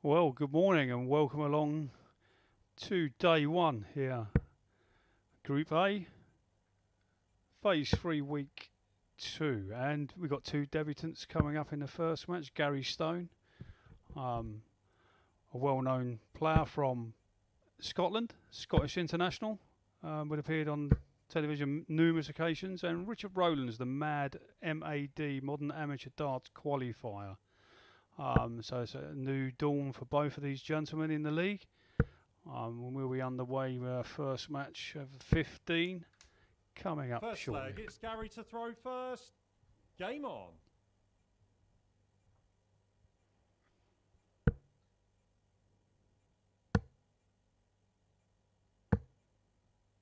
Well, good morning and welcome along to day one here. Group A, phase 3, week 2. And we've got two debutants coming up in the first match. Gary Stone, a well-known player from Scotland, Scottish international, would appeared on television numerous occasions. And Richard Rowlands, the MAD MAD, Modern Amateur Darts Qualifier. So it's a new dawn for both of these gentlemen in the league. We'll be underway with our first match of 15 coming up First shortly. leg, it's Gary to throw first. Game on.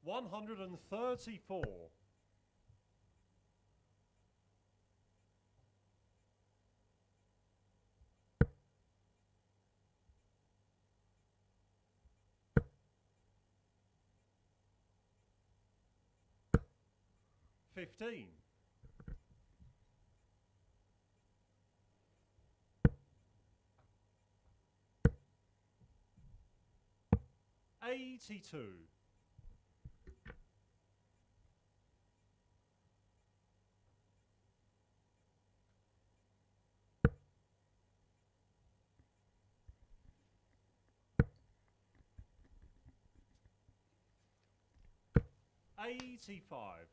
$134. 15. 82. 85.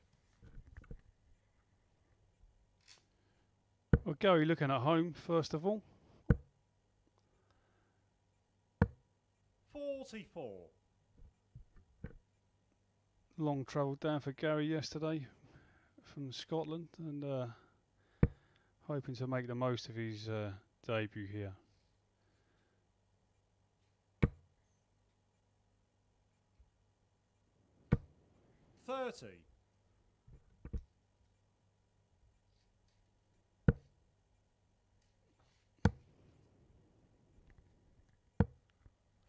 Well, Gary looking at home first of all. 44. Long travel down for Gary yesterday from Scotland and hoping to make the most of his debut here. $30.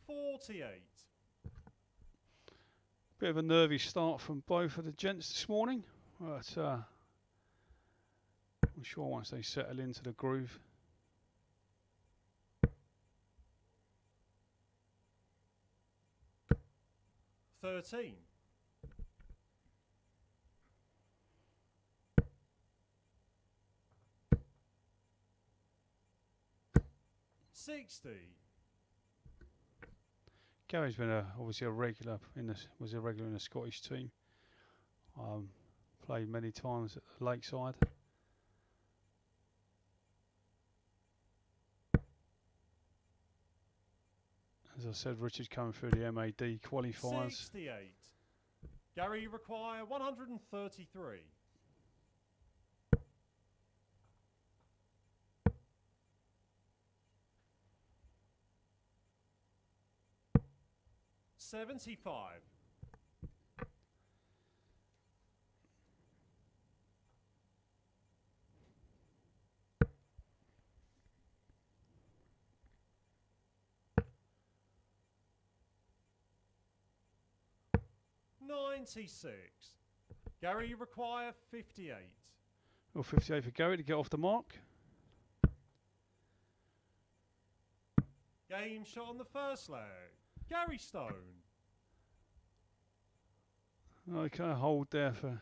48. Bit of a nervy start from both of the gents this morning, but I'm sure once they settle into the groove. $13. 60. Gary's been obviously a regular in the Scottish team. Played many times at the Lakeside. As I said, Richard's coming through the MAD qualifiers. 68. Gary require 133. 75. 96. Gary require 58. Well, 58 for Gary to get off the mark. Game shot on the first leg. Gary Stone. Okay, hold there for...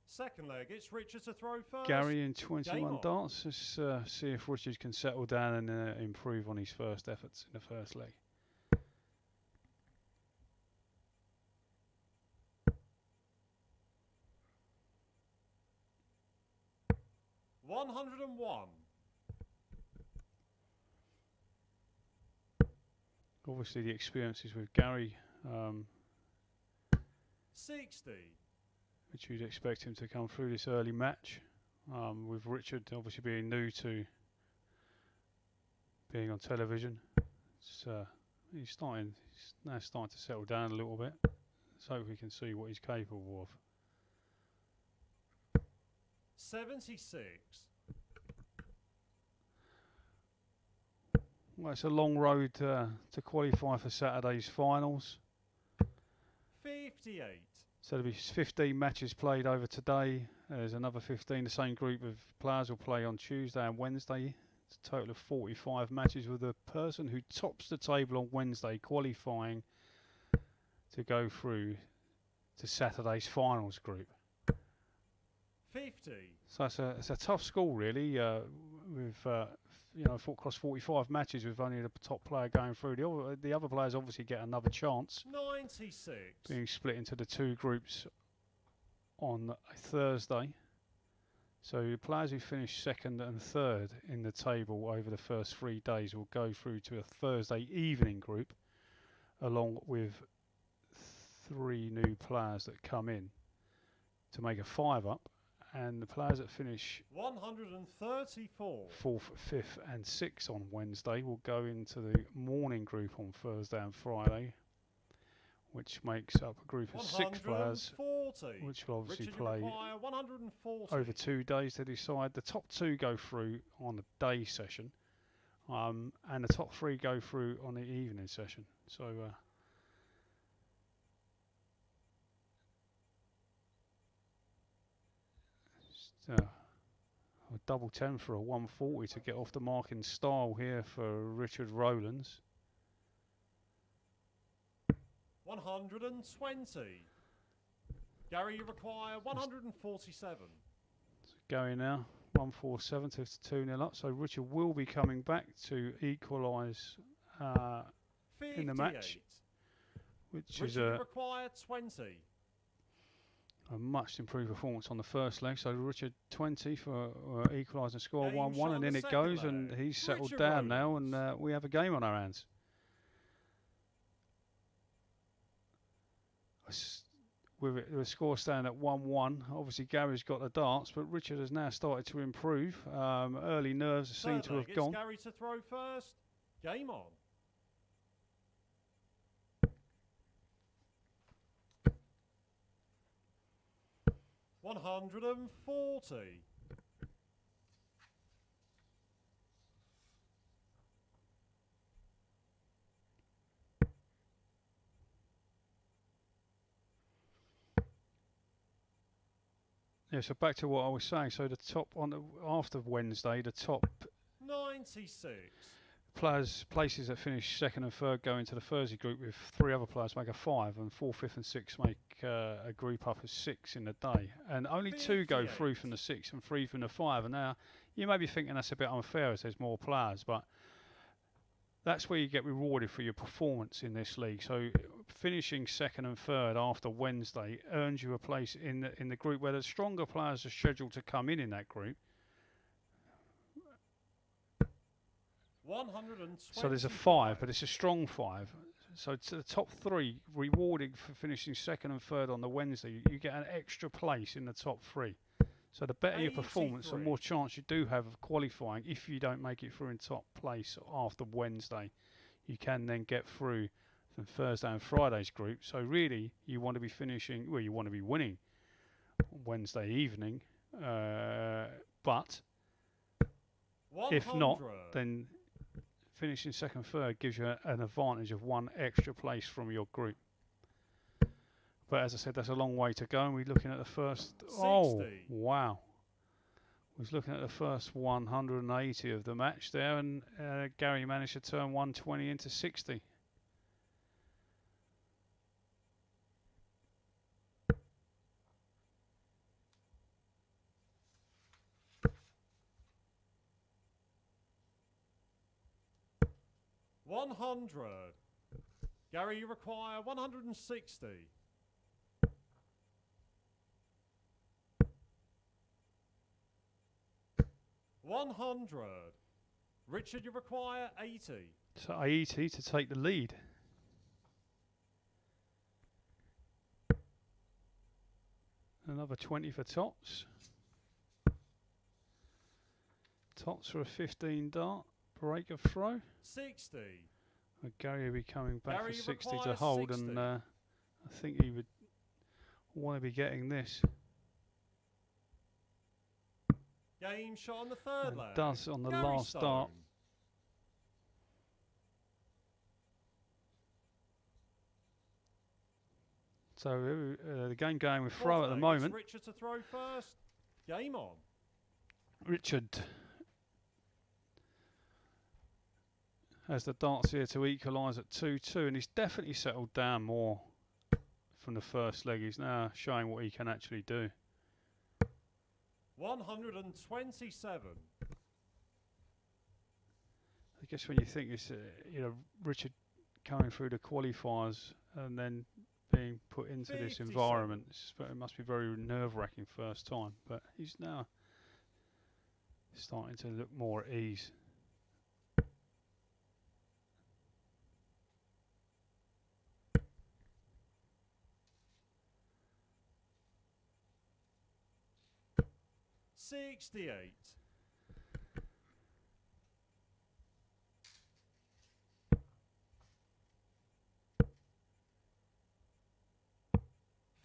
Second leg, it's Richard to throw first. Gary in 21 darts. Let's see if Richard can settle down and improve on his first efforts in the first leg. $101. Obviously the experiences with Gary, 60. which you'd expect him to come through this early match. With Richard obviously being new to being on television. He's now starting to settle down a little bit. So we can see what he's capable of. 76. Well, it's a long road to qualify for Saturday's finals. 58. So there'll be 15 matches played over today There's another 15. The same group of players will play on Tuesday and Wednesday. It's a total of 45 matches, with the person who tops the table on Wednesday qualifying to go through to Saturday's finals group. 50. So it's a tough score, really. Across 45 matches with only the top player going through. The other players obviously get another chance. 96. Being split into the two groups on a Thursday. So the players who finish second and third in the table over the first 3 days will go through to a Thursday evening group, along with 3 new players that come in to make a 5 up. And the players that finish 134. 4th, 5th and 6th on Wednesday will go into the morning group on Thursday and Friday, which makes up a group of 6 players, which will obviously play over 2 days to decide. The top 2 go through on the day session, and the top 3 go through on the evening session. So a double 10 for a 140 to get off the mark in style here for Richard Rowlands. 120. Gary, you require 147. So going now, 147 to 2-0 up. So Richard will be coming back to equalise in the match, which Richard, is you require 20. a much improved performance on the first leg. So Richard 20 for equalising score, Game 1-1, shot and on in the it goes, second and leg. he's settled Richard down now, Rowlands. and we have a game on our hands. With the score standing at 1-1, obviously Gary's got the darts, but Richard has now started to improve. Early nerves seem to have gone. It's Gary to throw first. Game on. 140. Yeah, so back to what I was saying. So the top after Wednesday, the top 96. places that finish second and third go into the Thursday group, with 3 other players make a 5, and 4th, 5th and 6th make a group up of 6 in the day. And only 2 go 58. through from the 6 and 3 from the 5. And now you may be thinking that's a bit unfair as there's more players, but that's where you get rewarded for your performance in this league. So finishing second and third after Wednesday earns you a place in the group where the stronger players are scheduled to come in that group. 120. So there's a 5, but it's a strong 5. So to the top 3, rewarding for finishing second and third on the Wednesday, you get an extra place in the top 3. So the better your performance, the 83. more chance you do have of qualifying. If you don't make it through in top place after Wednesday, you can then get through from Thursday and Friday's group. So really, you want to be finishing, well, you want to be winning Wednesday evening, but 100. if not, then finishing second, third gives you an advantage of 1 extra place from your group. But as I said, that's a long way to go, and we're looking at the first. 60. Oh, wow! We're looking at the first 180 of the match there, and Gary managed to turn 120 into 60. $100. Gary, you require 160. $100. Richard, you require 80. So 80 to take the lead. Another 20 for Tots. Tots for a 15 dart. Break of throw. 60. Gary will be coming back Gary for 60 to requires hold, 60. and I think he would want to be getting this. Game shot on the third And leg. does on the Gary last Stone. dart. So the game going with throw at the Fourth leg, moment. it's Richard to throw first. Game on. Richard has the darts here to equalise at 2-2, and he's definitely settled down more from the first leg. He's now showing what he can actually do. 127. I guess when you think it's Richard coming through the qualifiers and then being put into this 57. environment, it must be very nerve-wracking first time. But he's now starting to look more at ease. $68.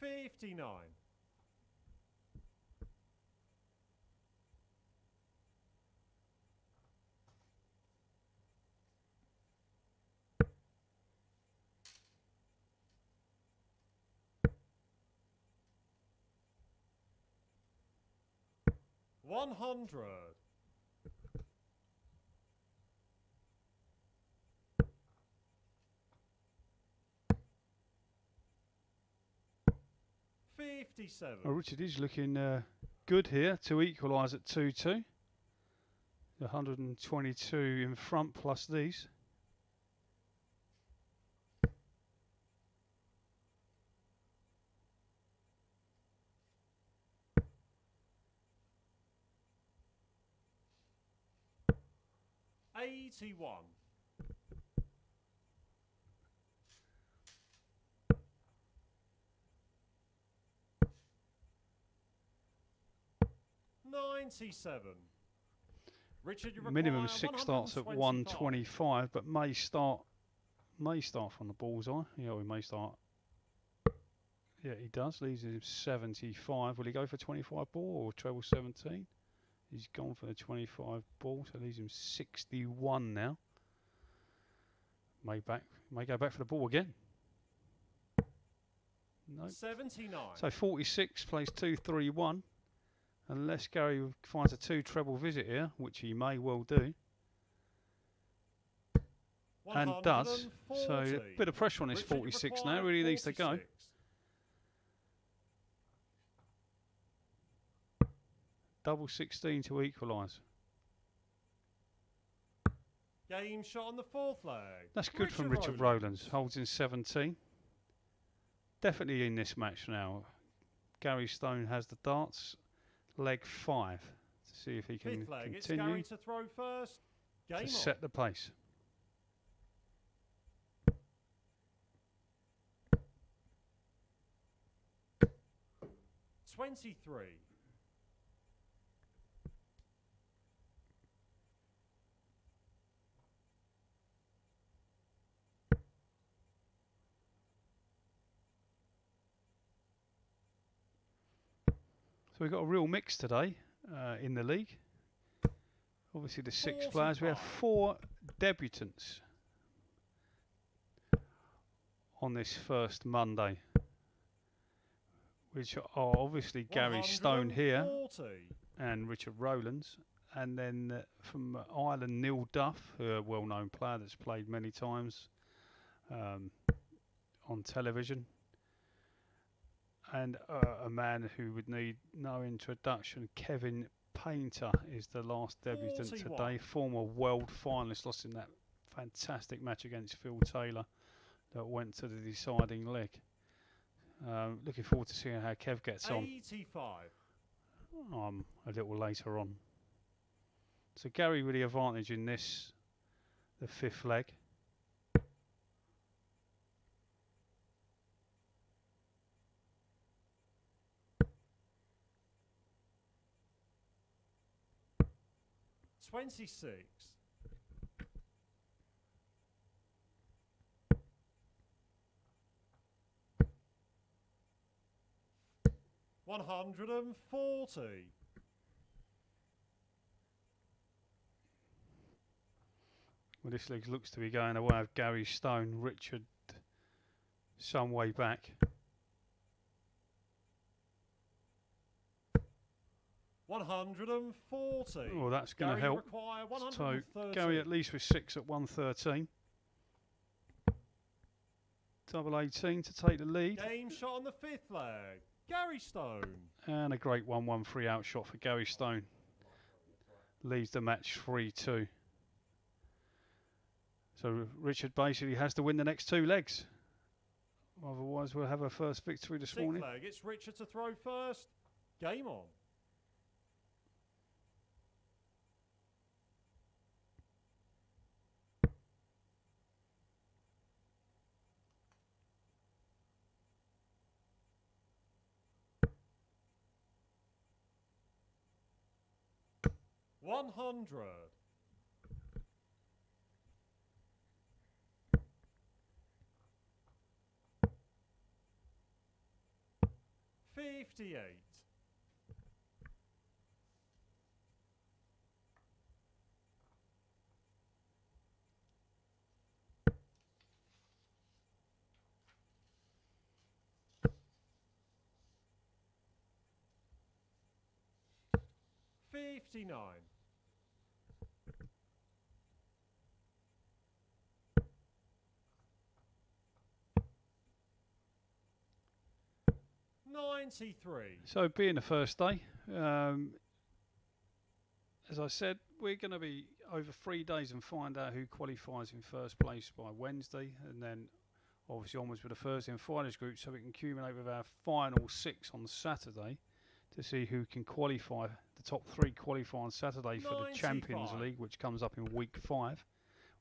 $59. $100. $57. Well, Richard is looking good here to equalise at 2-2. 122 in front plus these. $81. $97. Richard, you Minimum require 6 starts at 125, but may start from the bullseye. Yeah, we may start. Yeah, he does. Leaves him 75. Will he go for 25 ball or treble 17? He's gone for the 25 ball, so leaves him 61 now. May go back for the ball again. No. 79. So 46 plays 2-3-1. Unless Gary finds a 2 treble visit here, which he may well do. And does. So a bit of pressure on his 46 now. Really needs to go. Double 16 to equalise. Game shot on the fourth leg. That's good from Richard Rowlands. Holds in 17. Definitely in this match now. Gary Stone has the darts. Leg 5 to see if he can Fifth leg, continue it's Gary to throw first. Game to on. set the pace. $23. So we've got a real mix today in the league. Obviously the 6 players. We have 4 debutants on this first Monday, which are obviously Gary Stone here and Richard Rowlands, and then from Ireland Neil Duff, who a well-known player that's played many times on television. And a man who would need no introduction, Kevin Painter, is the last debutant 41. today. Former world finalist, lost in that fantastic match against Phil Taylor that went to the deciding leg. Looking forward to seeing how Kev gets on. 85. A little later on. So Gary with the advantage in this, the 5th leg. $26. $140. Well, this leg looks to be going the way of Gary Stone. Richard some way back. 140. Oh, that's going to Gary, you help. require So 130. Gary at least with 6 at 113. Double 18 to take the lead. Game shot on the 5th leg. Gary Stone. And a great 1-1-3 out shot for Gary Stone. Leaves the match 3-2. So Richard basically has to win the next 2 legs. Otherwise we'll have a first victory this 6th morning. leg. It's Richard to throw first. Game on. $100. $58. $59. $93. So being the first day, as I said, we're going to be over 3 days and find out who qualifies in first place by Wednesday, and then obviously onwards with the Thursday and Fridays group, so we can accumulate with our final 6 on Saturday to see who can qualify. The top 3 qualify on Saturday for the Champions 95. League, which comes up in week 5,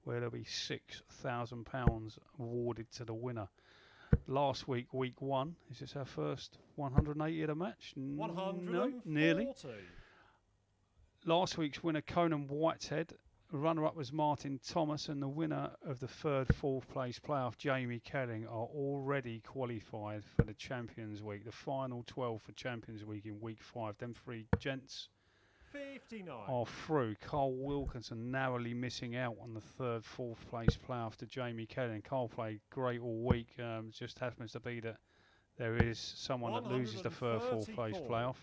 where there'll be £6,000 awarded to the winner. Last week, week 1, is this our first 180 of the match? No, 140. nearly. Last week's winner, Conan Whitehead. Runner-up was Martin Thomas, and the winner of the 3rd, 4th place playoff, Jamie Kelling, are already qualified for the Champions Week. The final 12 for Champions Week in week 5. Them 3 gents 59. are through. Carl Wilkinson narrowly missing out on the 3rd, 4th place playoff to Jamie Kelling. Carl played great all week. Just happens to be that there is someone that loses the 3rd, 4th place 134. playoff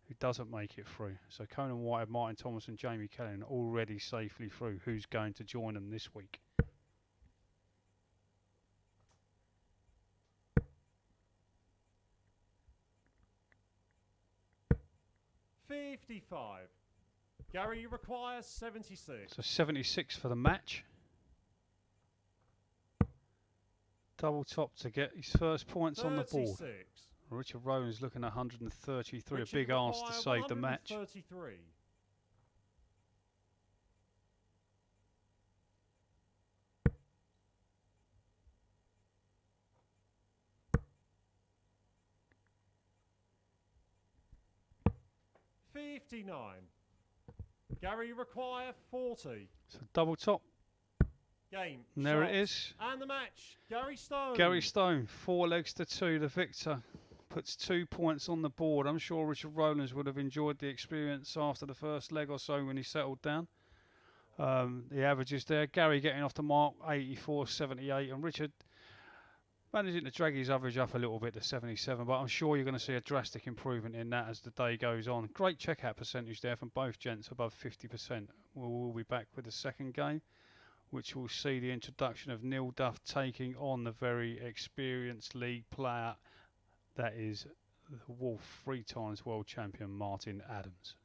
who doesn't make it through. So Conan Whitehead, Martin Thomas and Jamie Kelling already safely through. Who's going to join them this week? $55. Gary, you require 76. So 76 for the match. Double top to get his first points on the board. 36. Richard Rowlands looking at 133, Richard, a big you ask to require save the match. 133. $59. Gary, you require 40. So double top, Game. and there shot, it is. And the match. Gary Stone. Gary Stone, 4 legs to 2, the victor. Puts 2 points on the board. I'm sure Richard Rowlands would have enjoyed the experience after the first leg or so when he settled down. The averages there. Gary getting off the mark, 84.78, and Richard managing to drag his average up a little bit to 77, but I'm sure you're going to see a drastic improvement in that as the day goes on. Great checkout percentage there from both gents, above 50%. We'll be back with the second game, which will see the introduction of Neil Duff taking on the very experienced league player that is the Wolf 3 times world champion Martin Adams.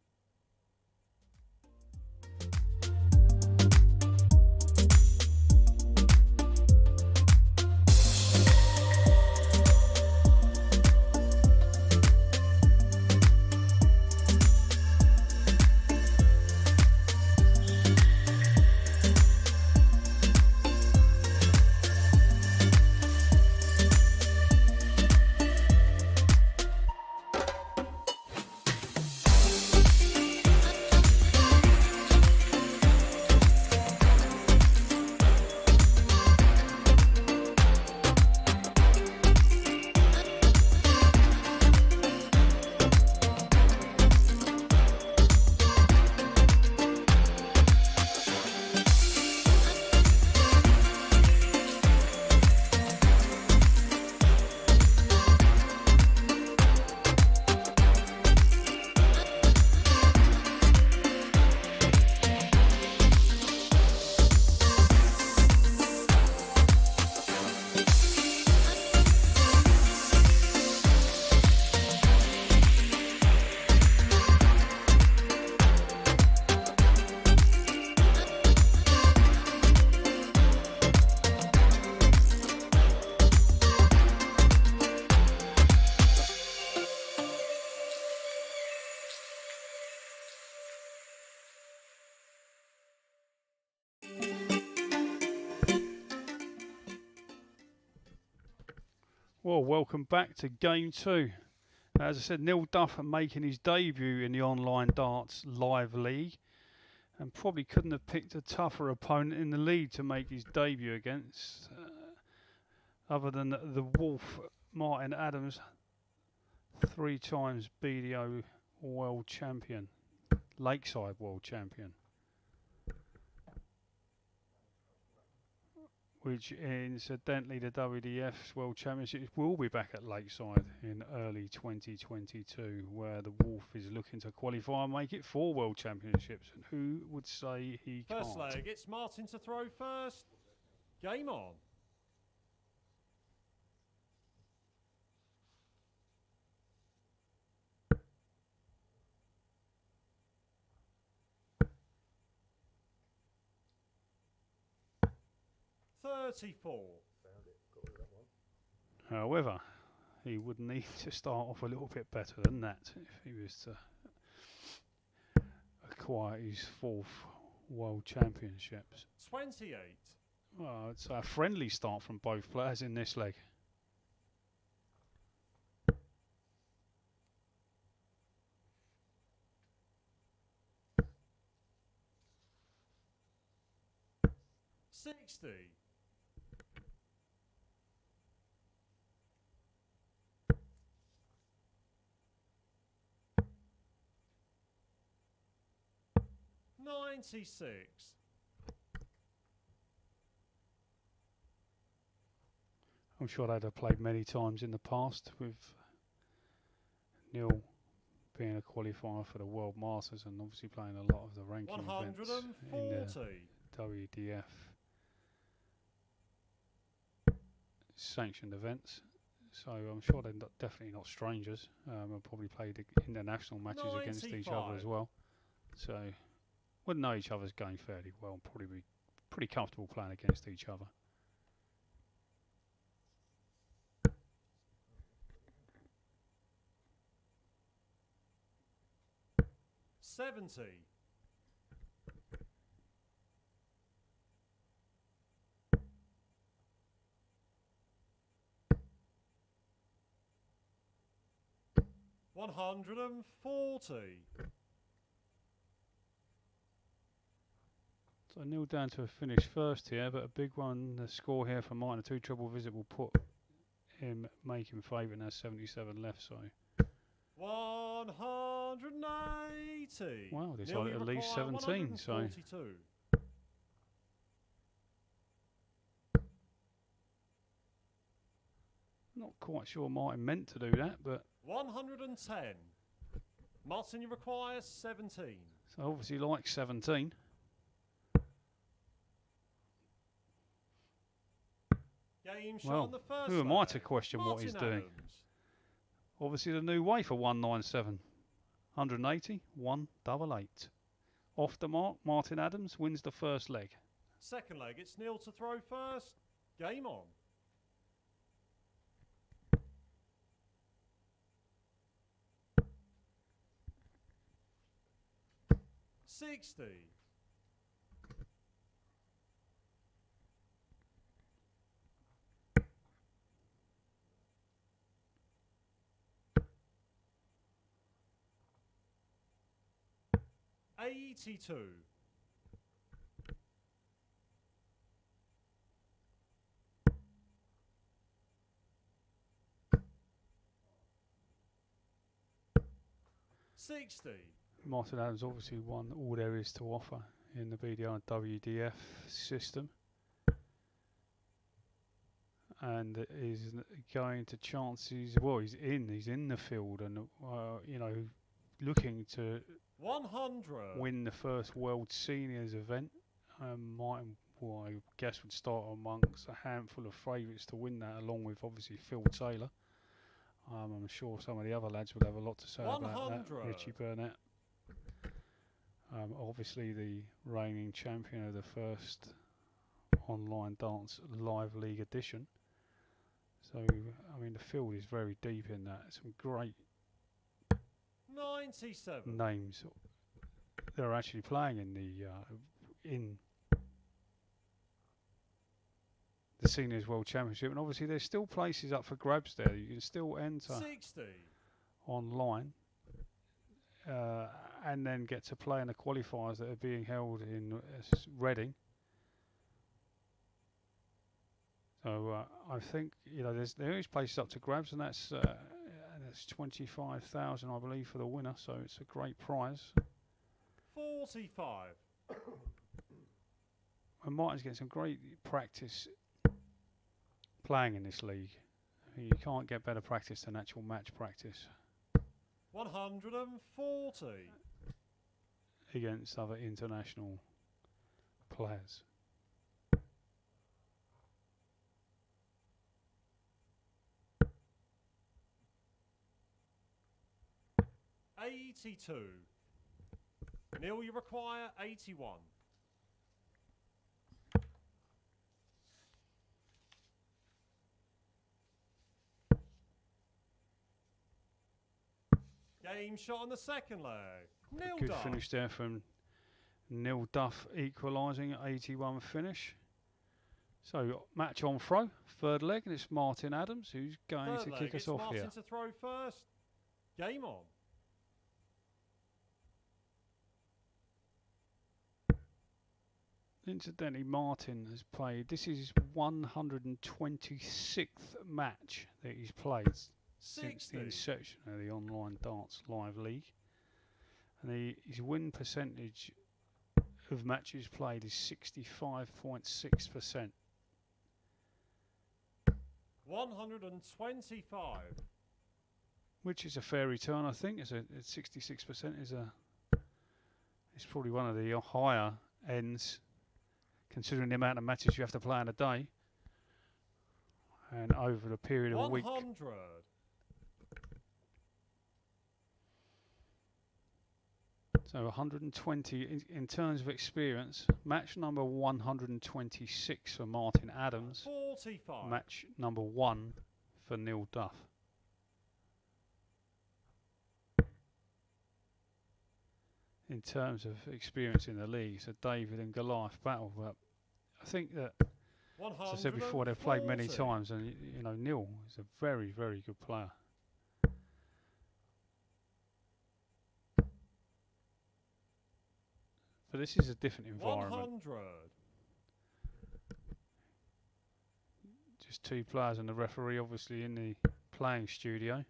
Well, welcome back to game 2. As I said, Neil Duff making his debut in the online darts live league, and probably couldn't have picked a tougher opponent in the league to make his debut against, other than the Wolf Martin Adams, 3 times BDO world champion, Lakeside world champion, which incidentally the WDF's World Championships will be back at Lakeside in early 2022, where the Wolf is looking to qualify and make it 4 World Championships. And who would say he can't? First leg, it's Martin to throw first. Game on. $34. However, he would need to start off a little bit better than that if he was to acquire his 4th World Championships. 28. Well, it's a friendly start from both players in this leg. $60. $96. I'm sure they'd have played many times in the past, with Neil being a qualifier for the World Masters and obviously playing a lot of the ranking events in the WDF sanctioned events. So I'm sure they're definitely not strangers. They'll probably played international matches against each other as well. So would know each other's game fairly well and probably be pretty comfortable playing against each other. $70. $140. So Neil down to a finish first here, but a big one. The score here for Martin, a 2 treble visit will put him, make him favourite. Now 77 left. So 180. wow, this Neil, at least 17. So 142. not quite sure Martin meant to do that, but 110. Martin, you require 17. so obviously like 17. Game shot Well, on the first who am I leg. to question what he's Martin doing? Adams. Obviously the new way for 197. 180, 188. Off the mark, Martin Adams wins the first leg. Second leg, it's Neil to throw first. Game on. $60. $82. $60. Martin Adams obviously won all there is to offer in the BDO and WDF system, and is going to chances. Well, he's in the field, and you know, looking to 100. win the first World Seniors event. Martin, well, I guess, would start amongst a handful of favourites to win that, along with obviously Phil Taylor. I'm sure some of the other lads would have a lot to say about that. 100. Richie Burnett, obviously the reigning champion of the first online dance live league edition. So I mean, the field is very deep in that. Some great 97. names that are actually playing in the the Seniors World Championship, and obviously there's still places up for grabs there. You can still enter 60. online and then get to play in the qualifiers that are being held in Reading. So I think there is places up to grabs, and that's 25,000 I believe for the winner. So it's a great prize. 45. And Martin's getting some great practice playing in this league. You can't get better practice than actual match practice 140. against other international players. $82. Neil, you require 81. Game shot on the second leg. Neil Good Duff. finish there from Neil Duff, equalising at 81 finish. So match on throw, third leg, and it's Martin Adams who's going Third to leg, kick us it's off Martin here. to throw first. Game on. Incidentally, Martin has played, this is his 126th match that he's played since the 60. inception of the Online Darts Live League. And his win percentage of matches played is 65.6%. 125. Which is a fair return, I think. It's 66% it's probably one of the higher ends, considering the amount of matches you have to play in a day and over the period of a week. 100. So 120 in terms of experience. Match number 126 for Martin Adams. 45. Match number 1 for Neil Duff. In terms of experience in the league, it's a David and Goliath battle. But I think that, as I said before, they've played many times, and Neil is a very, very good player. But this is a different environment. 100. Just two players and the referee, obviously, in the playing studio.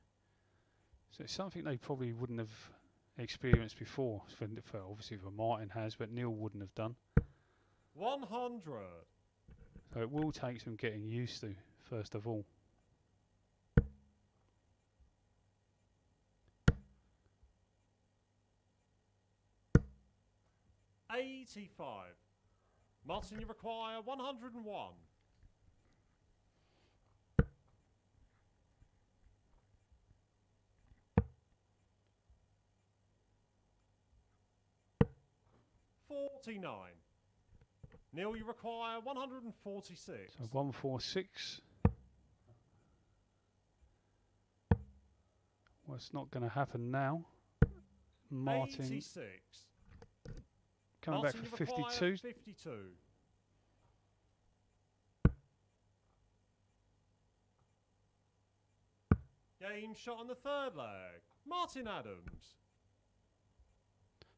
So it's something they probably wouldn't have experienced before. Obviously, for Martin has, but Neil wouldn't have done. 100. So it will take some getting used to, first of all. $85. Martin, you require 101. $49. Neil, you require 146. So 146. Well, it's not going to happen now. Martin 86. coming Martin, back for you require 52. 52. Game shot on the third leg. Martin Adams.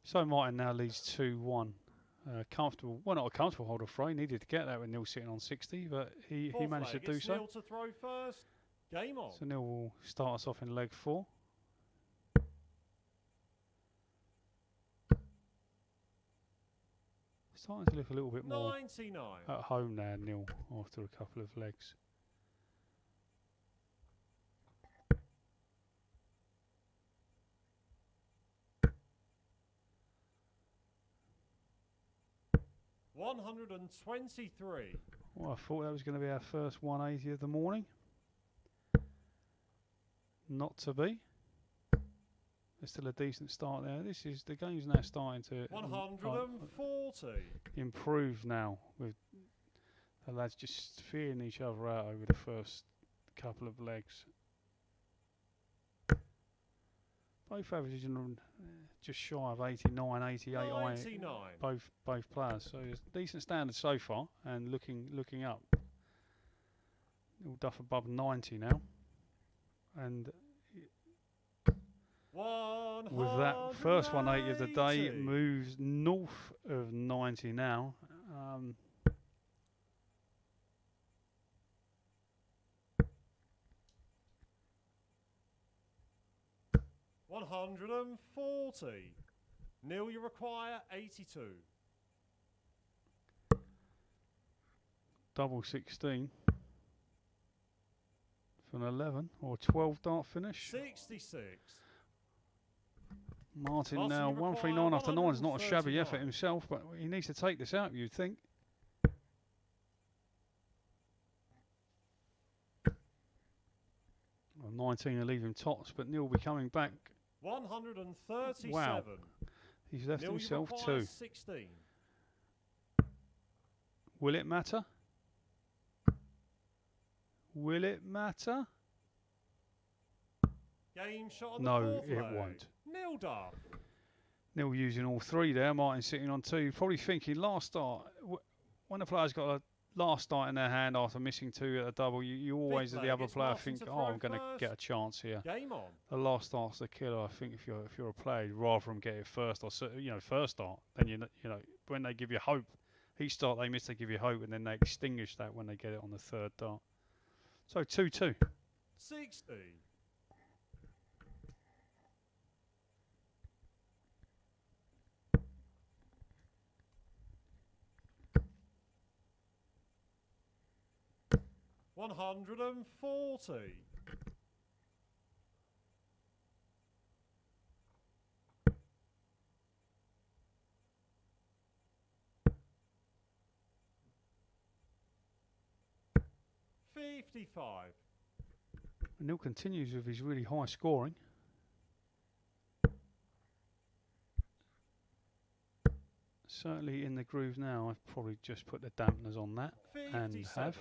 So Martin now leads 2-1. Comfortable, well, not a comfortable hold of throw. He needed to get that with Neil sitting on 60, but he managed to do it's so. Neil to throw first. Game on. So Neil will start us off in leg 4. Starting to look a little bit more 99. at home now, Neil, after a couple of legs. $123. Well, I thought that was going to be our first 180 of the morning. Not to be. There's still a decent start there. The game's now starting to 140. improve now, with the lads just fearing each other out over the first couple of legs. Both averaging just shy of 89, 88. 99. Both players. So it's decent standard so far, and looking up. Neil Duff above 90 now. And with that first 180 of the day, it moves north of 90 now. 140. Neil, you require 82. Double 16 for an 11 or 12 dart finish. 66. Martin now 139 after 9 is not a shabby effort himself, but he needs to take this out, you'd think. Well, 19 will leave him tops, but Neil will be coming back. 137. Wow. He's left Neil, himself you 2. 16. Will it matter? Will it matter? Game shot on No, the fourth it leg. won't. Neil Duff. Neil using all 3 there. Martin sitting on 2. Probably thinking last start. When a player's got a last start in their hand after missing 2 at a double, you always, as the other player, think, "Oh, I'm going to get a chance here." Game on. The last start's the killer. I think if you're a player, you'd rather them get it first or first start. Then you know when they give you hope, each start they miss, they give you hope, and then they extinguish that when they get it on the 3rd dart. So 2-2. 60. $140. 55. And Neil continues with his really high scoring. Certainly in the groove now. I've probably just put the dampeners on that 57. and have.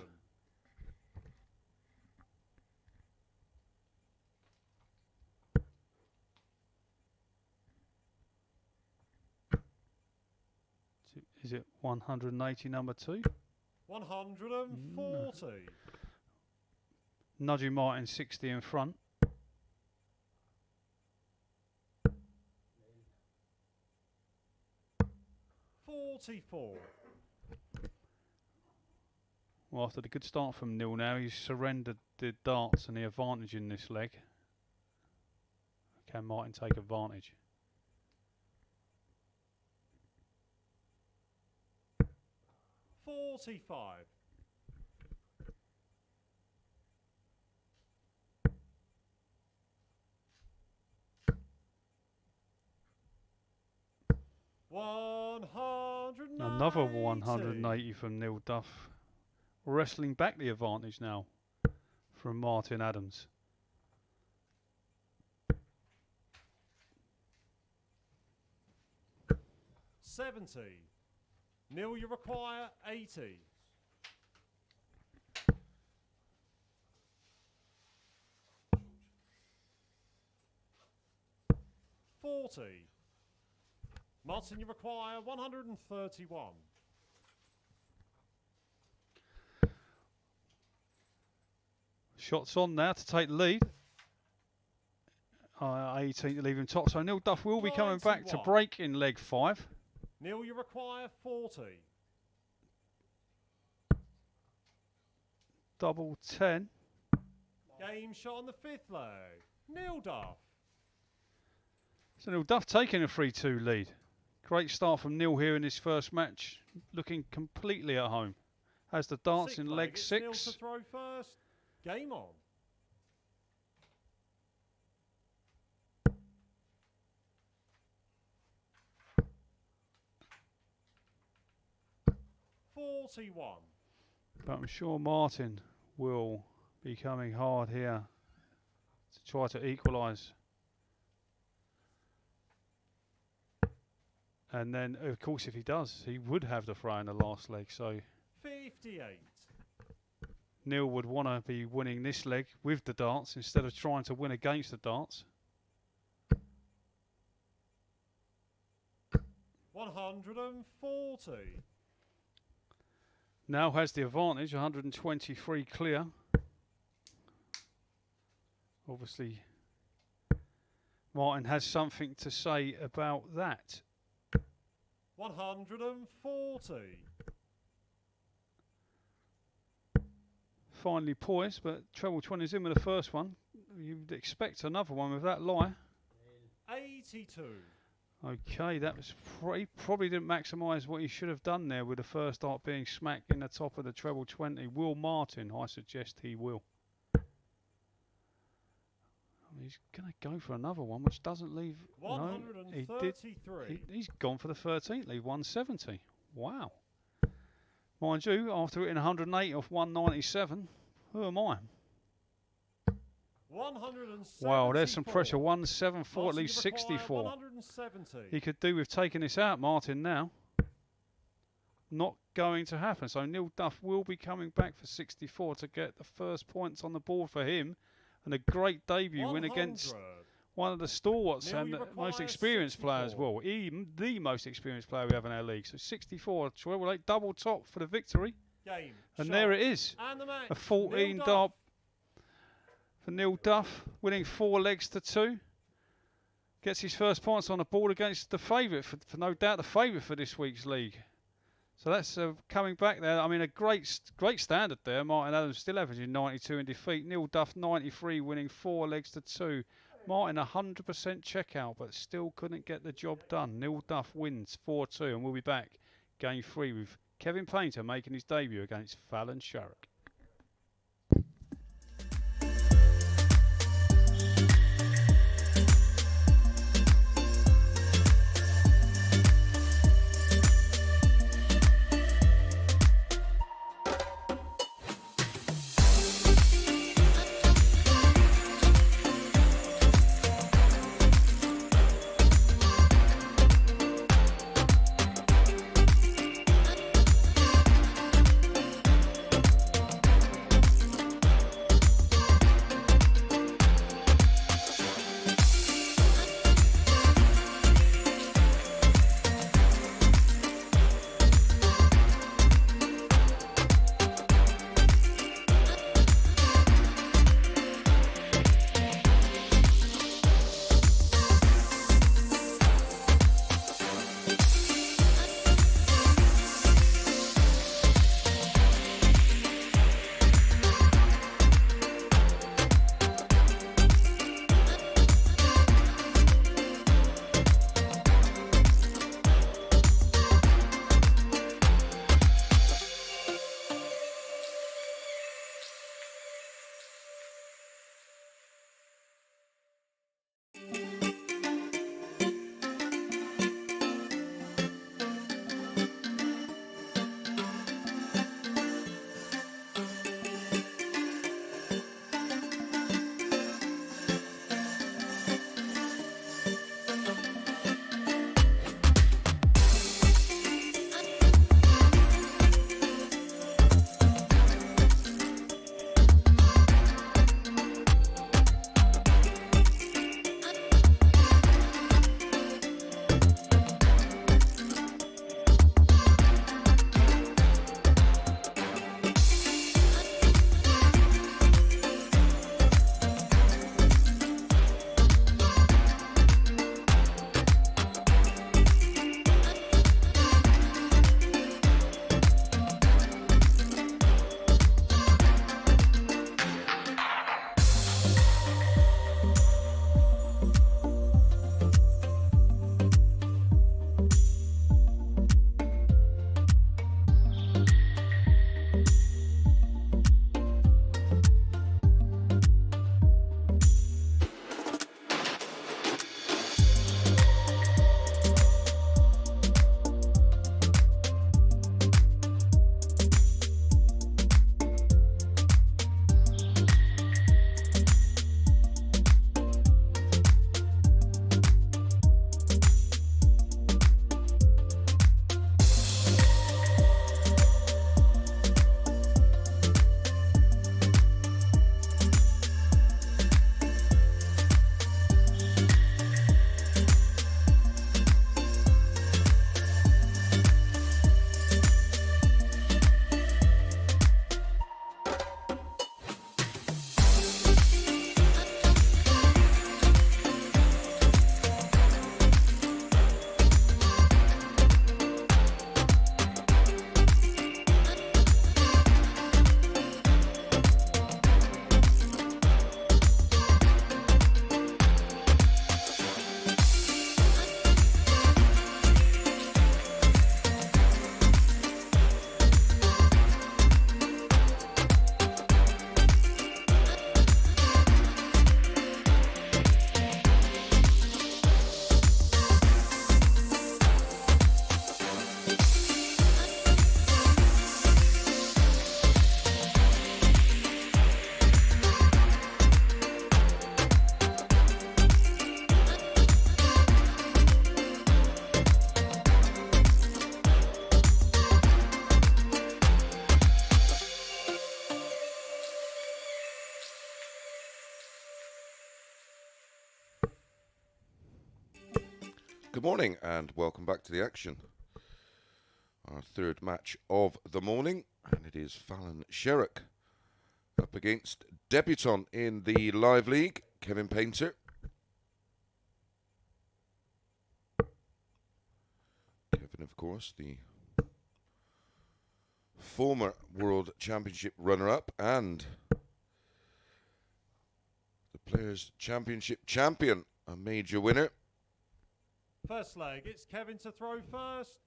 Is it 180 number 2? 140. Nudging Martin 60 in front. $44. Well, after the good start from Neil now, he's surrendered the darts and the advantage in this leg. Can Martin take advantage? $45. Another 180 from Neil Duff. Wrestling back the advantage now from Martin Adams. $70. Neil, you require 80. $40. Martin, you require 131. Shots on now to take the lead. 18 to leave him top. So Neil Duff will be coming back to break in leg 5. Neil, you require 40. Double 10. Game shot on the 5th leg. Neil Duff. So Neil Duff taking a 3-2 lead. Great start from Neil here in his first match. Looking completely at home. Has the darts in leg 6. Neil to throw first. Game on. $41. But I'm sure Martin will be coming hard here to try to equalise. And then, of course, if he does, he would have the throw in the last leg. So 58. Neil would want to be winning this leg with the darts instead of trying to win against the darts. 140. Now has the advantage, 123 clear. Obviously, Martin has something to say about that. 140. Finally poised, but treble 20's in with the first one. You'd expect another one with that lie. 82. Okay, that was he probably didn't maximise what he should have done there with the first dart being smacked in the top of the treble 20. Will Martin, I suggest he will. He's going to go for another one, which doesn't leave... 133. He's gone for the 13th, leave 170. Wow. Mind you, after hitting 108 off 197, who am I? 174. Wow, there's some pressure. 174, at least 64. 170. He could do with taking this out, Martin, now. Not going to happen. So Neil Duff will be coming back for 64 to get the first points on the board for him. And a great debut win against one of the stalwarts and the most experienced players. Well, the most experienced player we have in our league. So 64, treble 8, double top for the victory. Game, and shot, there it is. and the match. A 14 dart for Neil Duff, winning 4 legs to 2. Gets his first points on the board against the favourite, for no doubt the favourite for this week's league. So that's coming back there. I mean, a great standard there. Martin Adams still averaging 92 in defeat. Neil Duff 93, winning 4 legs to 2. Martin 100% checkout, but still couldn't get the job done. Neil Duff wins 4-2, and we'll be back game 3 with Kevin Painter making his debut against Fallon Sherrock. Good morning and welcome back to the action. Our third match of the morning, and it is Fallon Sherrock up against debutant in the live league, Kevin Painter. Kevin, of course, the former World Championship runner-up and the Players' Championship champion, a major winner. First leg, it's Kevin to throw first.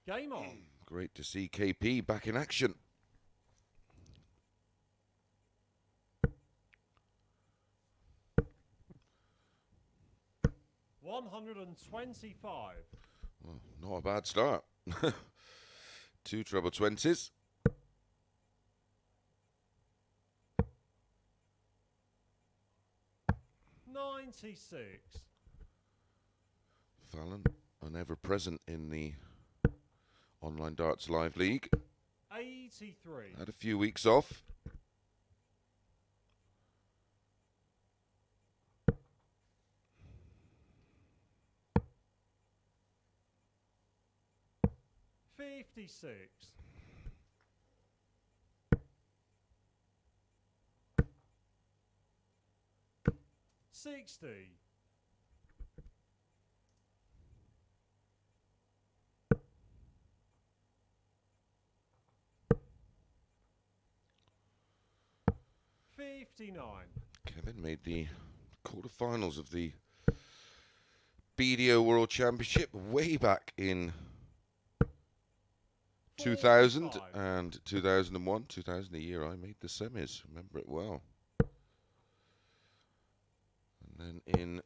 Game on. Great to see KP back in action. $125. Well, not a bad start. 2 treble 20s. $96. Fallon, an ever-present in the Online Darts Live League. 83. Had a few weeks off. $56. 60. 59. Kevin made the quarterfinals of the BDO World Championship way back in 2000 45. and 2001. 2000, the year I made the semis. Remember it well. And then in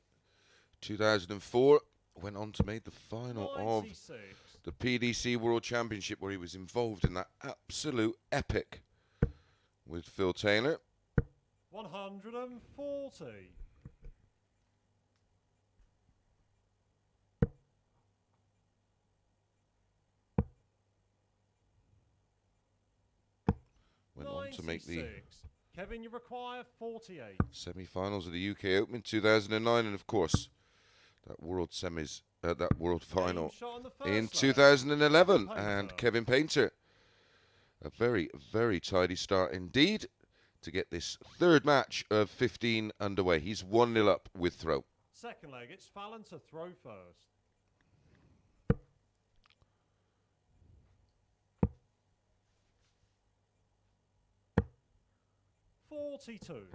2004, went on to make the final 96. of the PDC World Championship, where he was involved in that absolute epic with Phil Taylor. 140. Went on to make the 96. Kevin, you require 48. semi-finals of the UK Open in 2009, and of course that world semis, that world final Game shot on the first in leg. 2011. Painter. And Kevin Painter, a very, very tidy start indeed to get this third match of 15 underway. He's 1-0 up with throw. Second leg, it's Fallon to throw first. $42.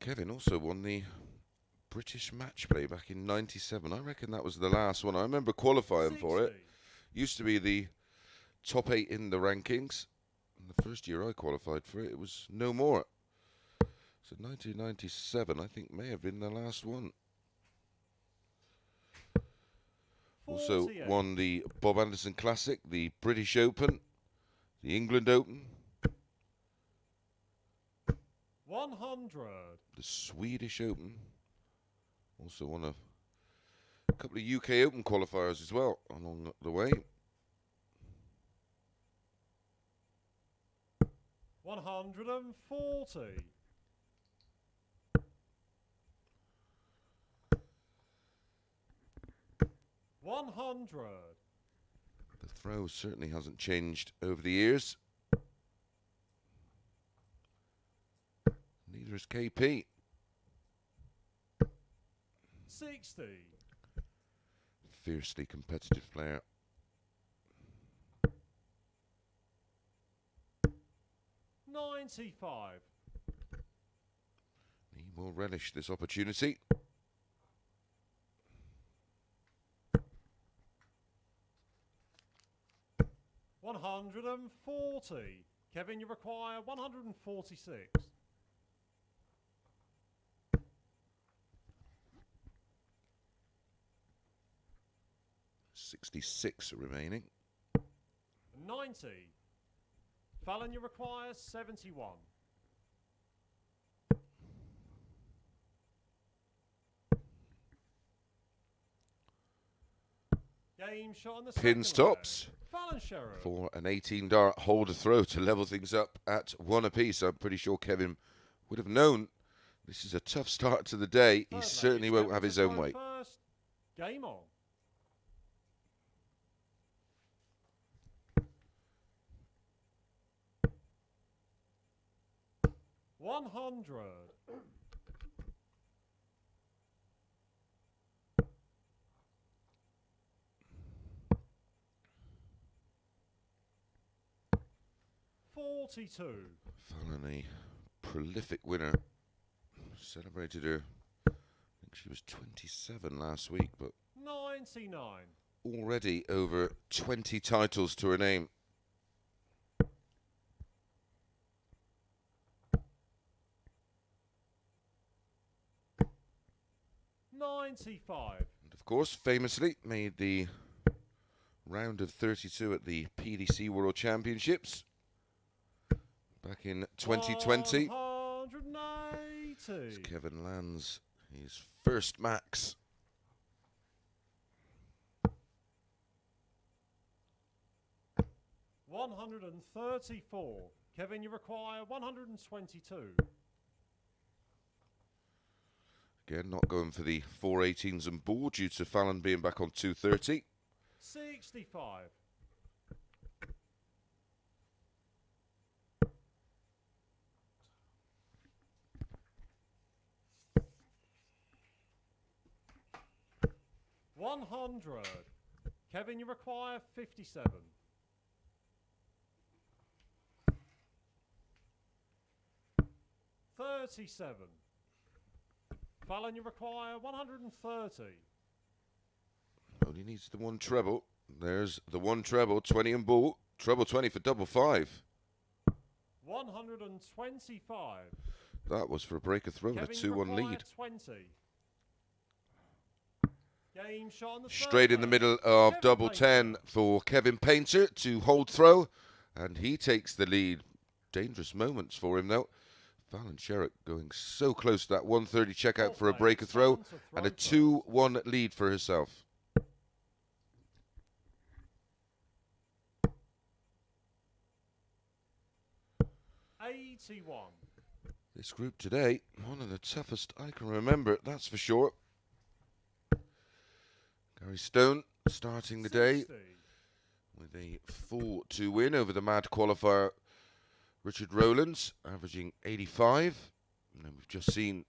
Kevin also won the British match play back in 97. I reckon that was the last one. I remember qualifying for it. 60. Used to be the top 8 in the rankings. And the first year I qualified for it, it was no more. So 1997, I think, may have been the last one. Also 48. won the Bob Anderson Classic, the British Open, the England Open, 100. the Swedish Open. Also won a couple of UK Open qualifiers as well along the way. 140. 100. The throw certainly hasn't changed over the years. Neither is KP. 60. Fiercely competitive player. 95. He will relish this opportunity. $140. Kevin, you require 146. 66 remaining. 90. Fallon, you require 71. Game shot on the Pin second stops leg. Fallon Sherrock. for an 18-dart holder throw to level things up at 1 apiece. I'm pretty sure Kevin would have known this is a tough start to the day. He Third leg, certainly it's won't Kevin have to his own throw way. first. Game on. $100. $42. Fallon, a prolific winner. Celebrated her, I think she was 27 last week, but 99. already over 20 titles to her name. $95. And of course, famously made the round of 32 at the PDC World Championships back in 2020. 180. As Kevin lands his first max. $134. Kevin, you require 122. Again, not going for the 418s and ball due to Fallon being back on 230. 65. $100. Kevin, you require 57. $37. Fallon, you require 130. Only needs the one treble. There's the one treble, 20 and ball. Treble 20 for double five. 125. That was for a break of throw and a Kevin, you 2-1 require lead. 20. Game shot on the Straight in the third. middle of Kevin double Painter. 10 for Kevin Painter to hold throw. And he takes the lead. Dangerous moments for him though. Fallon Sherrock going so close to that 130 checkout for a break of throw. And a 2-1 lead for herself. $81. This group today, one of the toughest I can remember, that's for sure. Gary Stone starting the day 60. with a 4-2 win over the mad qualifier Richard Rowlands, averaging 85. And then we've just seen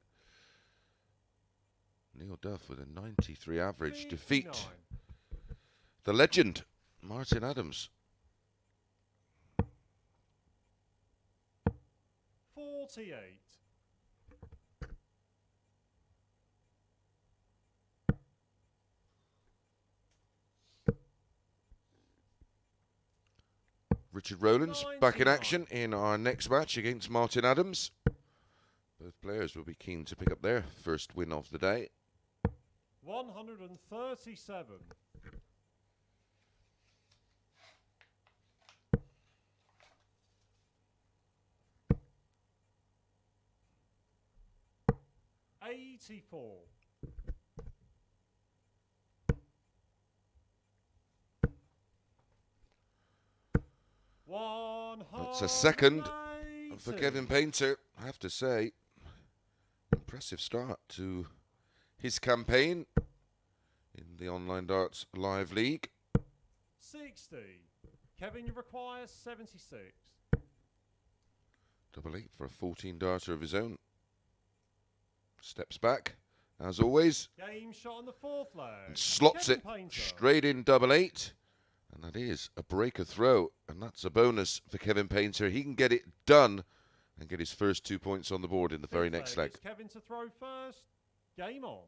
Neil Duff with a 93 average 59. defeat the legend Martin Adams. 48. Richard Rowlands back in 99. action in our next match against Martin Adams. Both players will be keen to pick up their first win of the day. 137. $84. That's a second for Kevin Painter, I have to say. Impressive start to his campaign in the Online Darts Live League. 60. Kevin, you require 76. Double 8 for a 14 darter of his own. Steps back, as always, Game shot on the fourth leg. and slots Kevin it Painter. straight in double 8. And that is a breaker throw, and that's a bonus for Kevin Painter. He can get it done and get his first 2 points on the board in the very Fifth next leg. It's Kevin to throw first. Game on.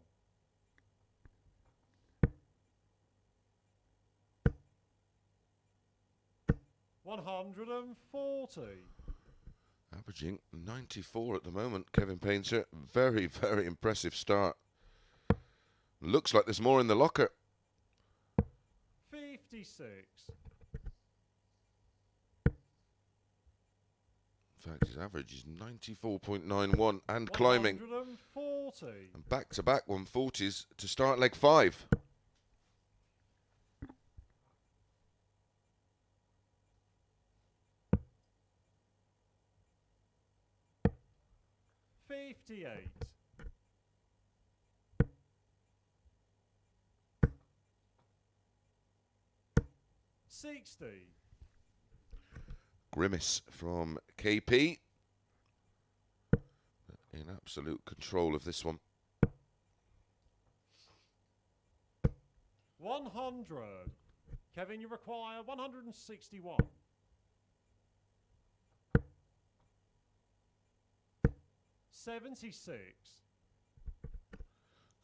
$140. Averaging 94 at the moment, Kevin Painter. Very, very impressive start. Looks like there's more in the locker. 56. In fact, his average is 94.91 and climbing. 140. And back-to-back 140s to start leg 5. $58. 60. Grimace from KP. In absolute control of this one. 100. Kevin, you require 161. 76.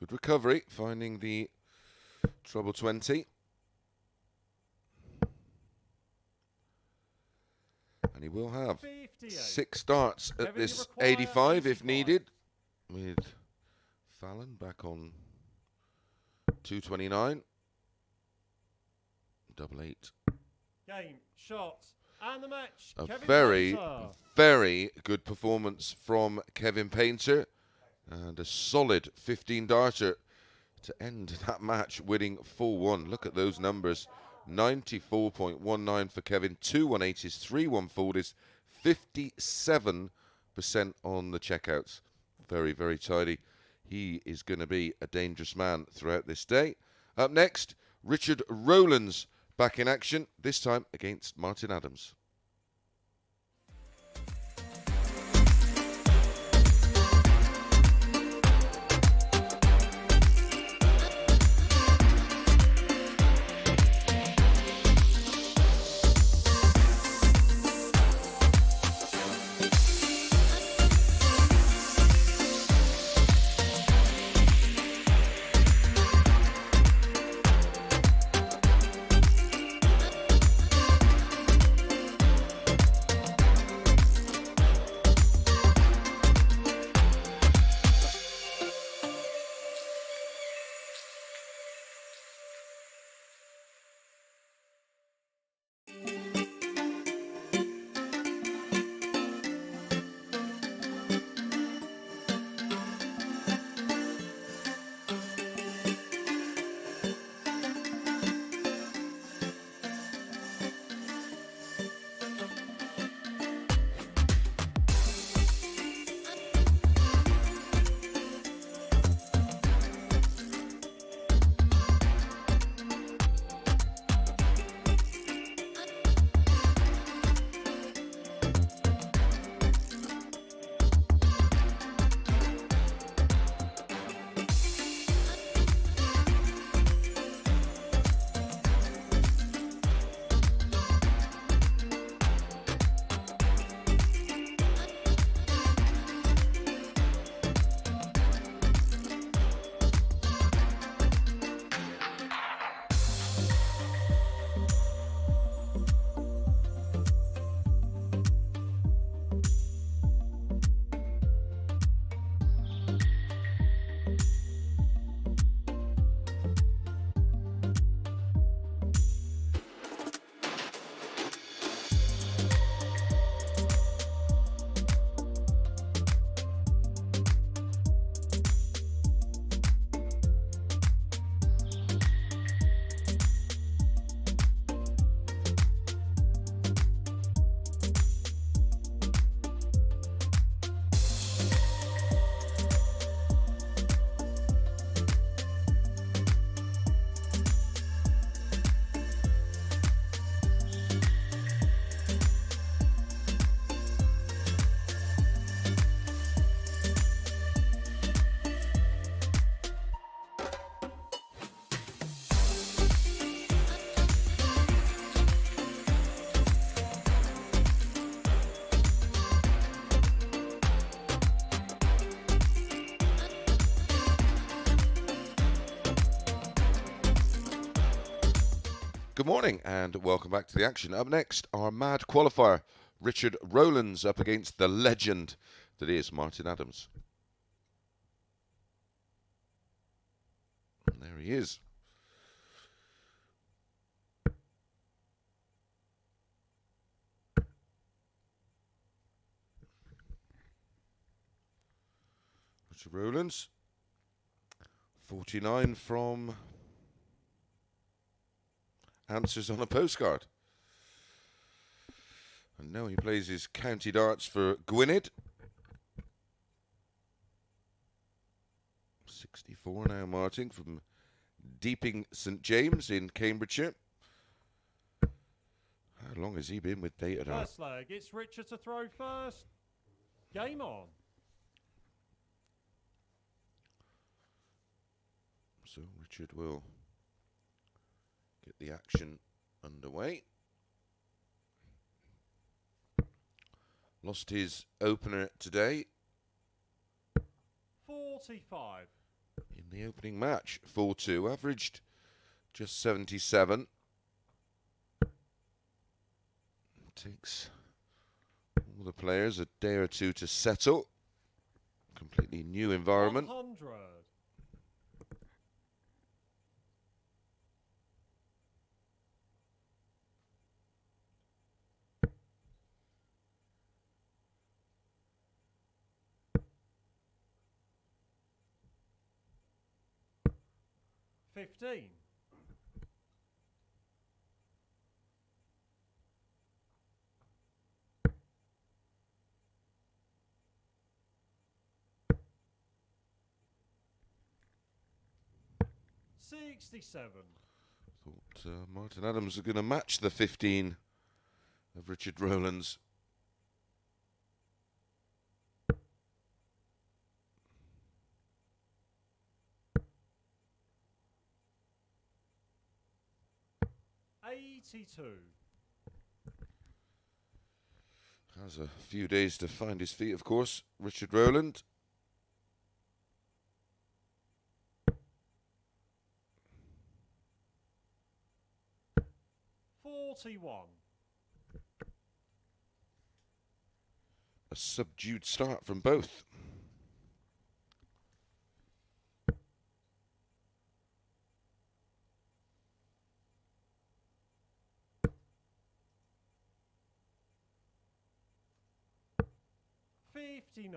Good recovery, finding the treble 20. And he will have 58. 6 starts at Kevin, this you require 85 if 85. needed. With Fallon back on 229. Double 8. Game, shot, and the match. A Kevin very, Painter. very good performance from Kevin Painter. And a solid 15-darter to end that match, winning 4-1. Look at those numbers. 94.19 for Kevin, 218s, 314s, 57% on the checkouts. Very, very tidy. He is going to be a dangerous man throughout this day. Up next, Richard Rowlands back in action, this time against Martin Adams. Good morning and welcome back to the action. Up next, our mad qualifier, Richard Rowlands up against the legend that is Martin Adams. And there he is. Richard Rowlands, 49 from Answers on a Postcard. And now he plays his county darts for Gwynedd. 64 now, Martin, from Deeping St James in Cambridgeshire. How long has he been with Data Dart? First leg, it's Richard to throw first. Game on. So Richard will get the action underway. Lost his opener today 45. in the opening match. 4-2, averaged just 77. Takes all the players a day or two to settle. Completely new environment. 100. $15. $67. Thought Martin Adams was going to match the 15 of Richard Rowlands. $82. Has a few days to find his feet, of course. Richard Rowland. $41. A subdued start from both. $59.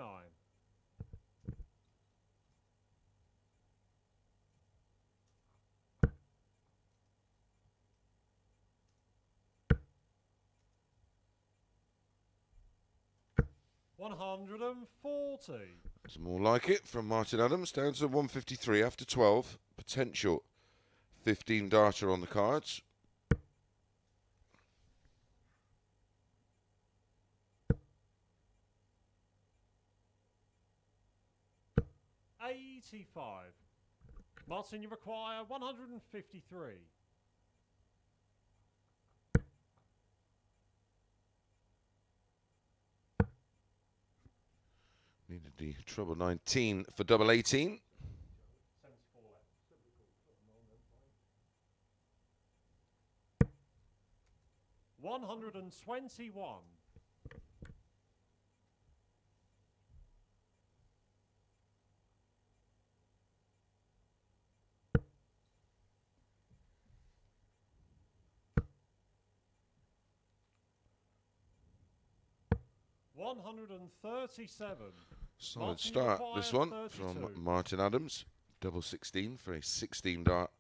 $140. That's more like it from Martin Adams. Down to 153 after 12. Potential 15 darter on the cards. $85. Martin, you require 153. Needed the treble 19 for double 18. 121. $137. Solid Martin, start, you this require one 32. from Martin Adams. Double 16 for a 16 dart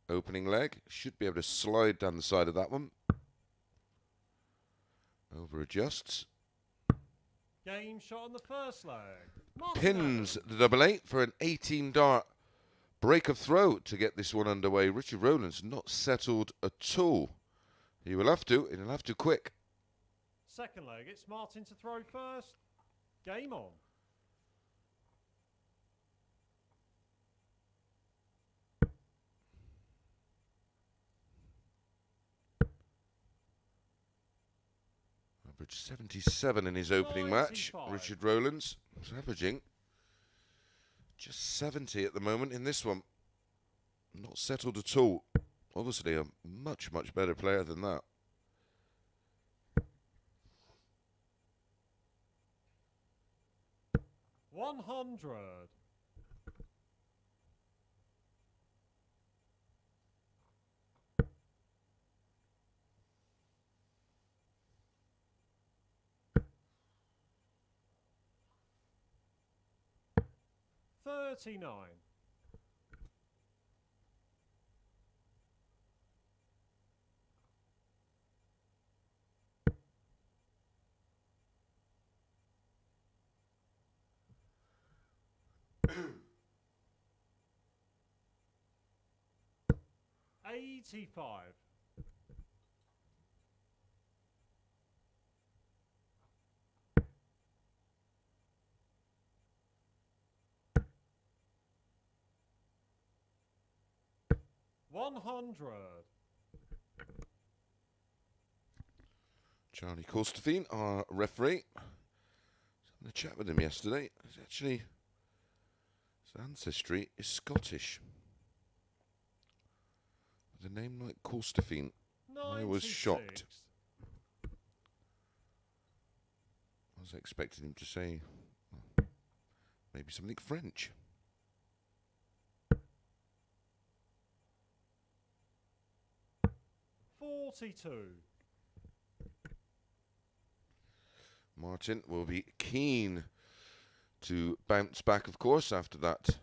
opening leg. Should be able to slide down the side of that one. Over adjusts. Game shot on the first leg. Martin Pins Adams. the double 8 for an 18 dart break of throw to get this one underway. Richard Rowlands not settled at all. He will have to, and he'll have to quick. Second leg, it's Martin to throw first. Game on. Average 77 in his opening match. 95. Richard Rowlands is averaging just 70 at the moment in this one. Not settled at all. Obviously a much, much better player than that. $100. $39. $85. 100. Charlie Corstefine, our referee. I was having a chat with him yesterday. He's actually, his ancestry is Scottish. With a name like Corstefine, I was 96. shocked. I was expecting him to say maybe something French. $42. Martin will be keen to bounce back, of course, after that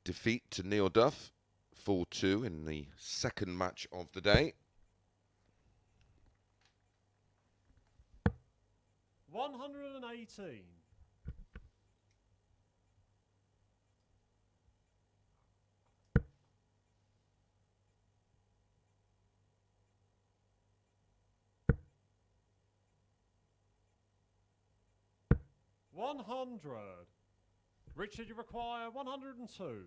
defeat to Neil Duff, 4-2 in the second match of the day. 118. $100. Richard, you require 102.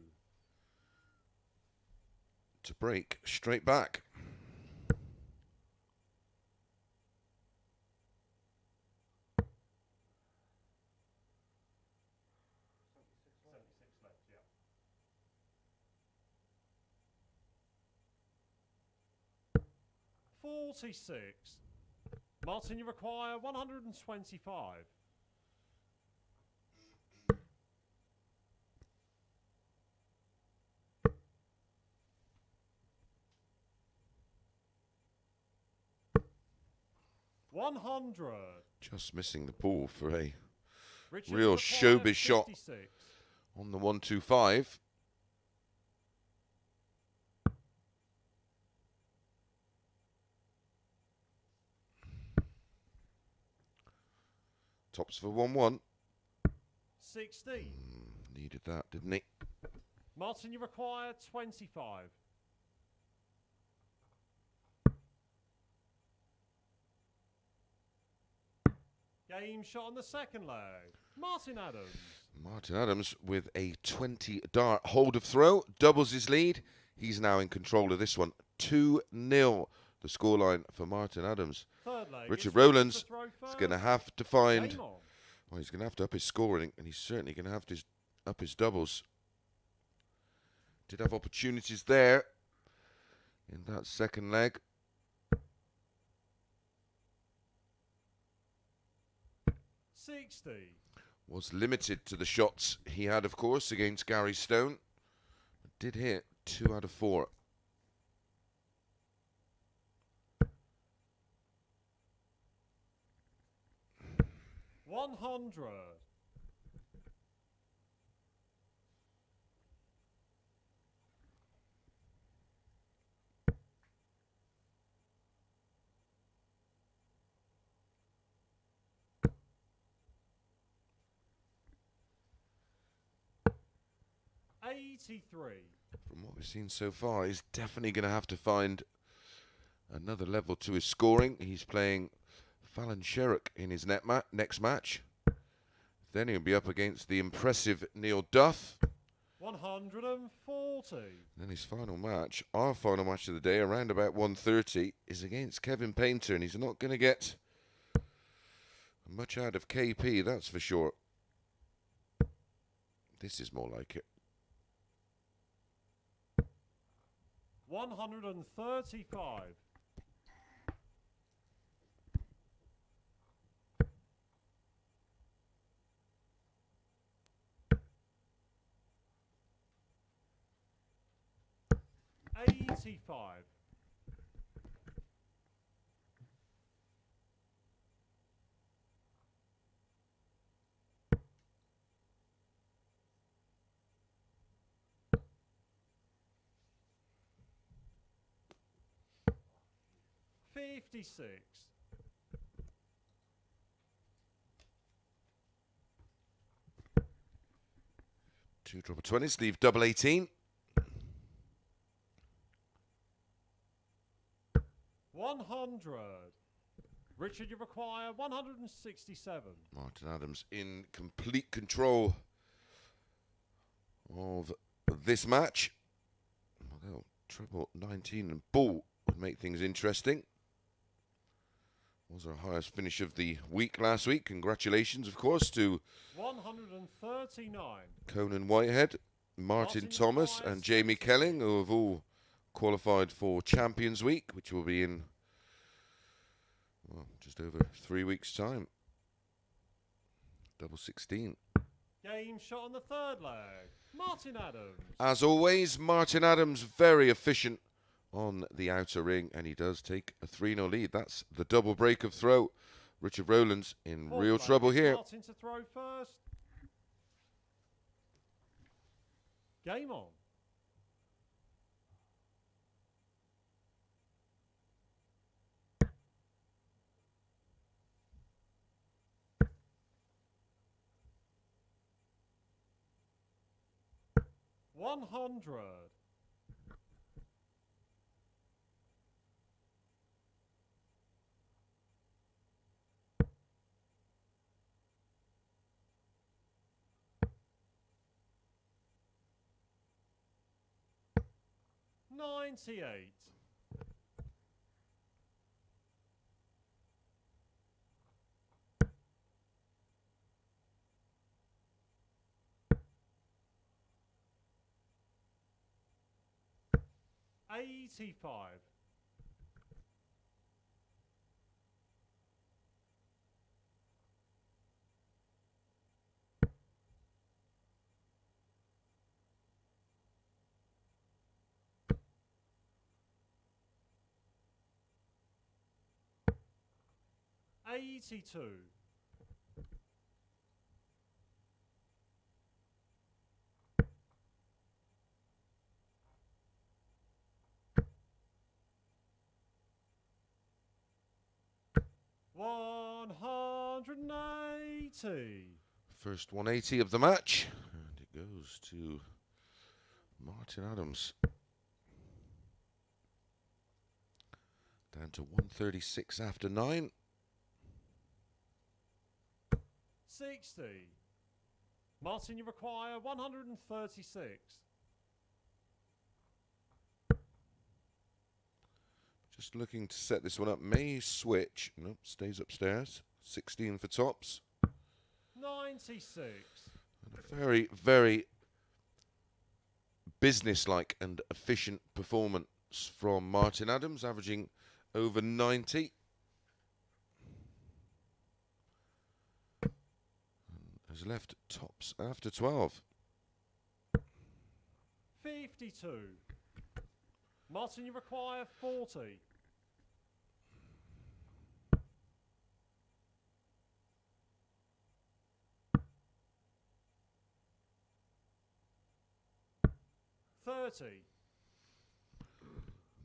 To break straight back. Left, yeah. 46. Martin, you require 125. $100. Just missing the ball for a Richard, real you showbiz require shot 56. on the 1-2-5. Tops for 1-1. 16. Needed that, didn't he? Martin, you require 25. Game shot on the second leg. Martin Adams. Martin Adams with a 20-dart hold of throw, doubles his lead. He's now in control of this one. 2-0, the scoreline for Martin Adams. Third leg. Richard it's Rowlands to throw is first. going to have to find... Game on. Well, he's going to have to up his scoring, and he's certainly going to have to up his doubles. Did have opportunities there in that second leg. 60. Was limited to the shots he had, of course, against Gary Stone. But did hit 2 out of 4. 100. $83. From what we've seen so far, he's definitely going to have to find another level to his scoring. He's playing Fallon Sherrock in his next match. Then he'll be up against the impressive Neil Duff. 140. Then his final match, our final match of the day, around about 1:30, is against Kevin Painter, and he's not going to get much out of KP, that's for sure. This is more like it. 135. $85. $56. Two drop of 20s, leave double 18. 100. Richard, you require 167. Martin Adams in complete control of this match. Although treble 19 and bull would make things interesting. Was our highest finish of the week last week. Congratulations, of course, to 139. Conan Whitehead, Martin Thomas and Jamie Kelling, who have all qualified for Champions Week, which will be in just over 3 weeks' time. Double 16. Game shot on the third leg. Martin Adams. As always, Martin Adams very efficient on the outer ring, and he does take a 3-0 lead. That's the double break of throw. Richard Rowlands in Fourth real leg, trouble here. Martin to throw first. Game on. $100. $98. $85. $82. $180. First 180 of the match, and it goes to Martin Adams. Down to 136 after 9. 60. Martin, you require 136. Just looking to set this one up. May switch. Nope, stays upstairs. 16 for tops. 96. And a very, very businesslike and efficient performance from Martin Adams, averaging over 90. And has left tops after 12. 52. Martin, you require 40. $30.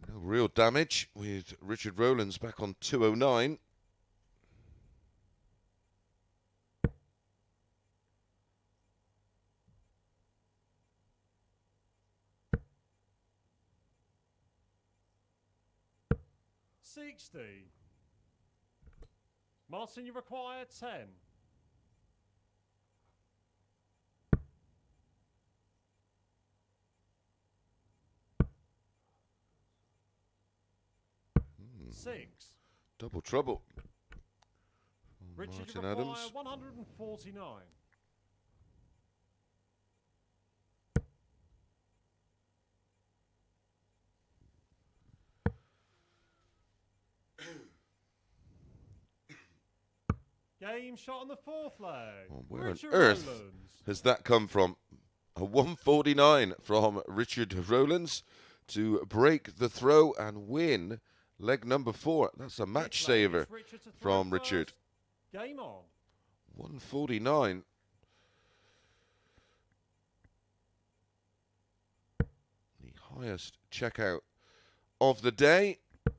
No real damage with Richard Rowlands back on 209. $60. Martin, you require 10. Six. Double trouble. Richard, you Martin require Adams. 149. Game shot on the fourth leg. Oh, where Richard on earth Rowlands. has that come from? A 149 from Richard Rowlands to break the throw and win leg number 4. That's a match Fifth leg, saver it's Richard to throw from first. Richard. Game on. 149. The highest checkout of the day. Of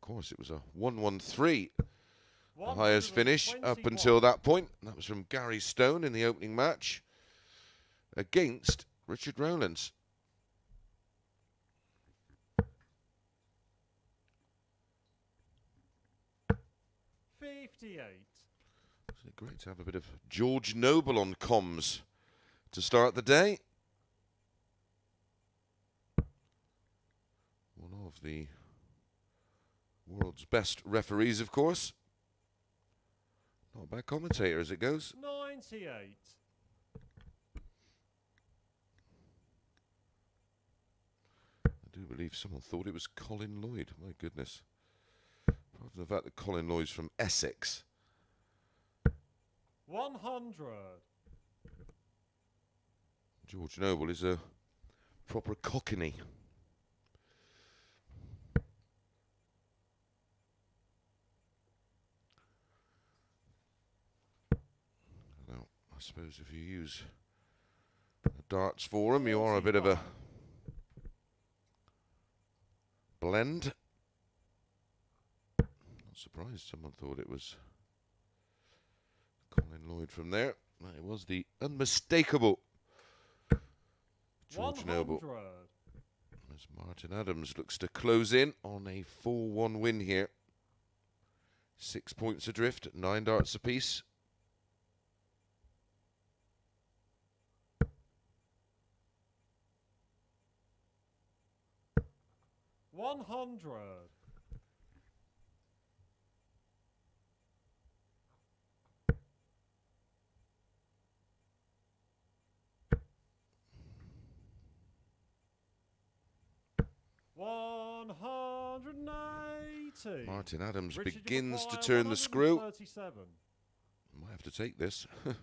course, it was a 113. The highest finish up until that point. That was from Gary Stone in the opening match against Richard Rowlands. $58. So great to have a bit of George Noble on comms to start the day. of the world's best referees, of course. Not a bad commentator as it goes. 98. I do believe someone thought it was Colin Lloyd. My goodness. Apart from the fact that Colin Lloyd's from Essex. 100. George Noble is a proper cockney. Now, I suppose if you use a darts forum, you are a bit of a blend. Not surprised someone thought it was Colin Lloyd from there. It was the unmistakable George 100. Noble. As Martin Adams looks to close in on a 4-1 win here. 6 points adrift, 9 darts apiece. $100. $180. Martin Adams Richard, you begins to require turn the screw. 137. Might have to take this. Took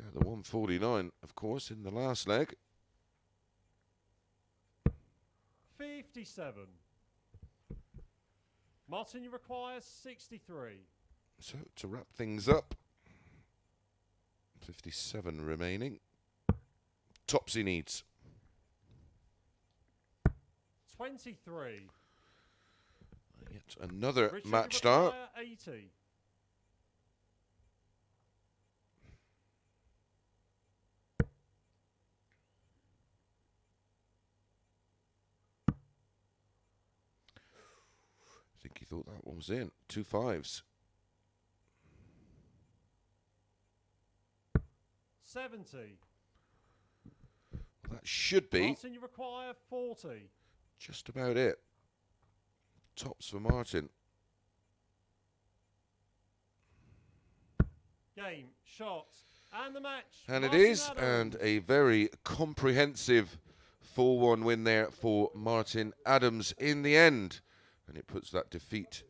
out the 149, of course, in the last leg. 57. Martin, you require 63. So to wrap things up, 57 remaining. Tops he needs. 23. Yet another Richard, match you star. require 80. I think he thought that one was in. 2 5s. 70. That should be Martin, you require 40. just about it. Tops for Martin. Game, shot, and the match. And it Martin is, Adams. and a very comprehensive 4-1 win there for Martin Adams in the end. And it puts that defeat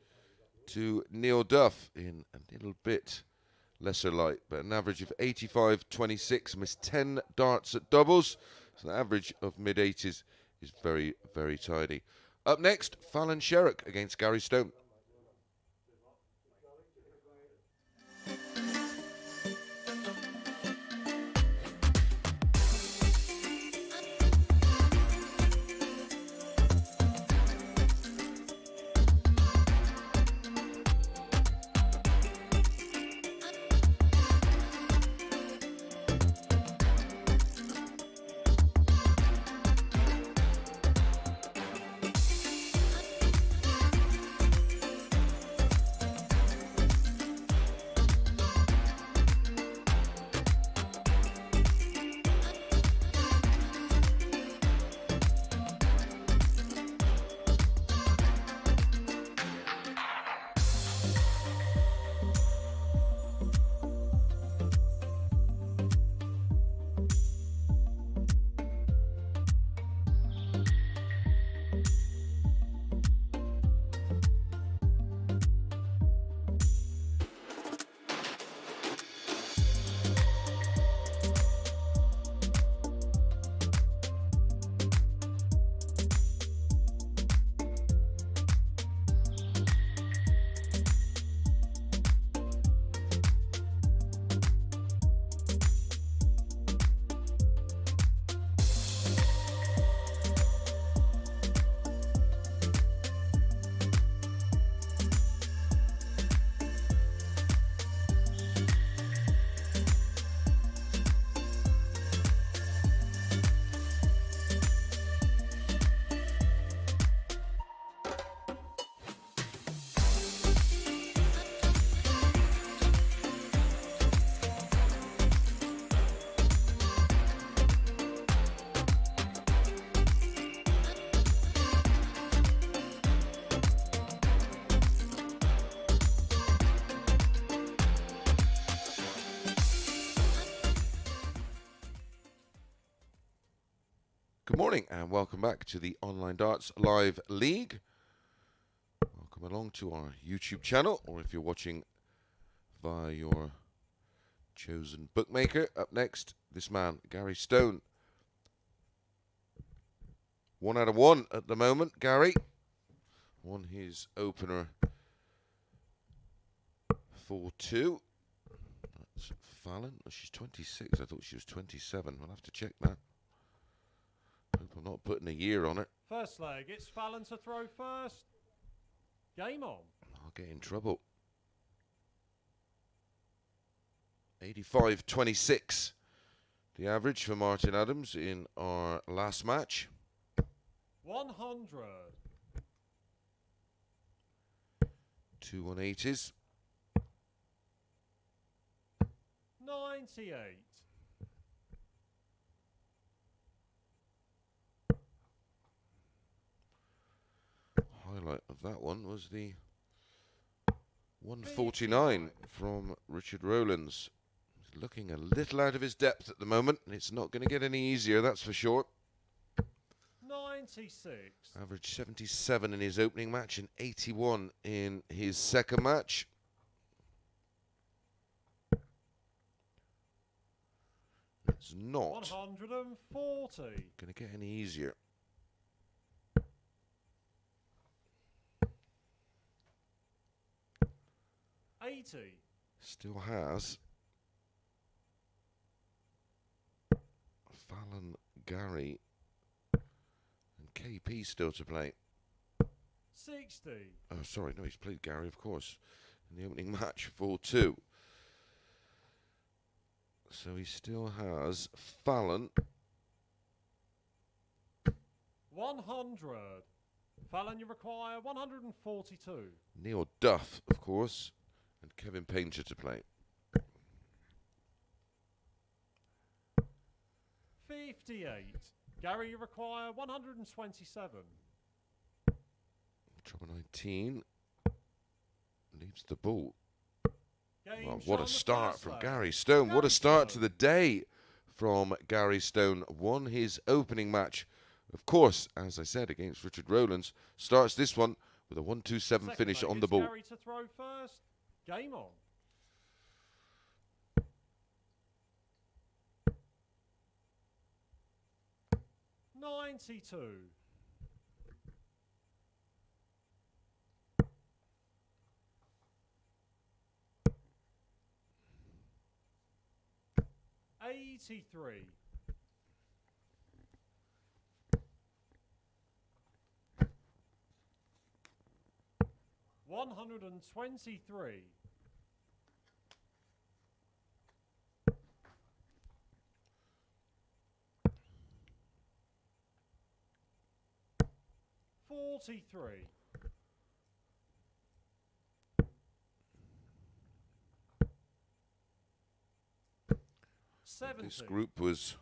to Neil Duff in a little bit lesser light, but an average of 85-26, missed 10 darts at doubles. So the average of mid-80s is very, very tidy. Up next, Fallon Sherrock against Gary Stone. Good morning and welcome back to the Online Darts Live League. Welcome along to our YouTube channel, or if you're watching via your chosen bookmaker. Up next, this man, Gary Stone. 1 out of 1 at the moment, Gary. Won his opener 4-2. That's Fallon. Oh, she's 26. I thought she was 27. We'll have to check that. Hope I'm not putting a year on it. First leg, it's Fallon to throw first. Game on. I'll get in trouble. 85-26. The average for Martin Adams in our last match. 100. 2 180s. 98. Highlight of that one was the 149 from Richard Rowlands. He's looking a little out of his depth at the moment, and it's not going to get any easier, that's for sure. 96. Average 77 in his opening match and 81 in his second match. It's not 140. going to get any easier. Still has Fallon, Gary and KP still to play. 60. Oh, sorry, no, he's played Gary, of course, in the opening match, 4-2. So he still has Fallon. 100. Fallon, you require 142. Neil Duff, of course, and Kevin Painter to play. 58. Gary, you require 127. Trouble 19 leaves the ball. Game Well, shot what on a the start first from leg. Gary Stone. What a Gary start to Stone. the day from Gary Stone. Won his opening match, of course, as I said, against Richard Rowlands. Starts this one with a 1-2-7 Second finish leg, on the it's ball. Gary to throw first. Game on. 92. 83. 123. 43. 70. This group was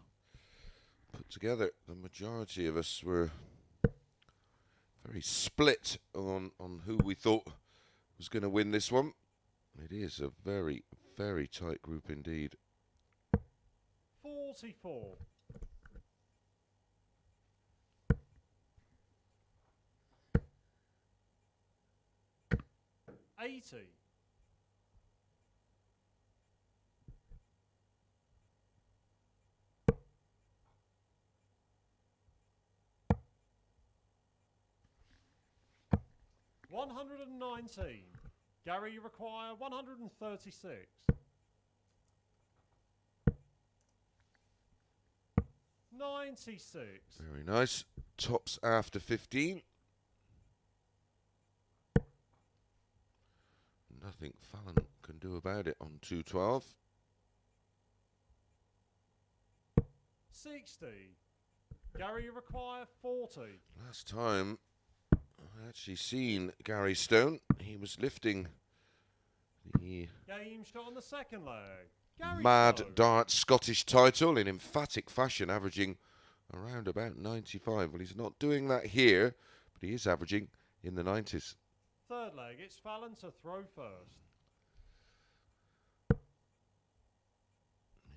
put together. The majority of us were very split on who we thought was going to win this one. It is a very, very tight group indeed. 44. 80. 119. Gary, you require 136. 96. Very nice. Tops after 15. Nothing Fallon can do about it on 212. 60. Gary, you require 40. Last time I actually seen Gary Stone, he was lifting the Game shot on the second leg. Gary Mad Stone. Darts Scottish title in emphatic fashion, averaging around about 95. Well, he's not doing that here, but he is averaging in the 90s. Third leg, it's Fallon to throw first.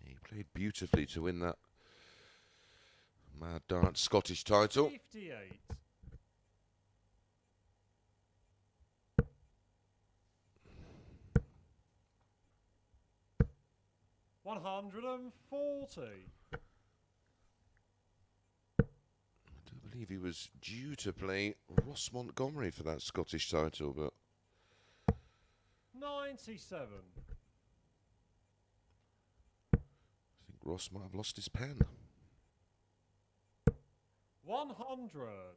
He played beautifully to win that Mad Darts Scottish title. 58. 140. I do believe he was due to play Ross Montgomery for that Scottish title, but 97. I think Ross might have lost his pen. 100.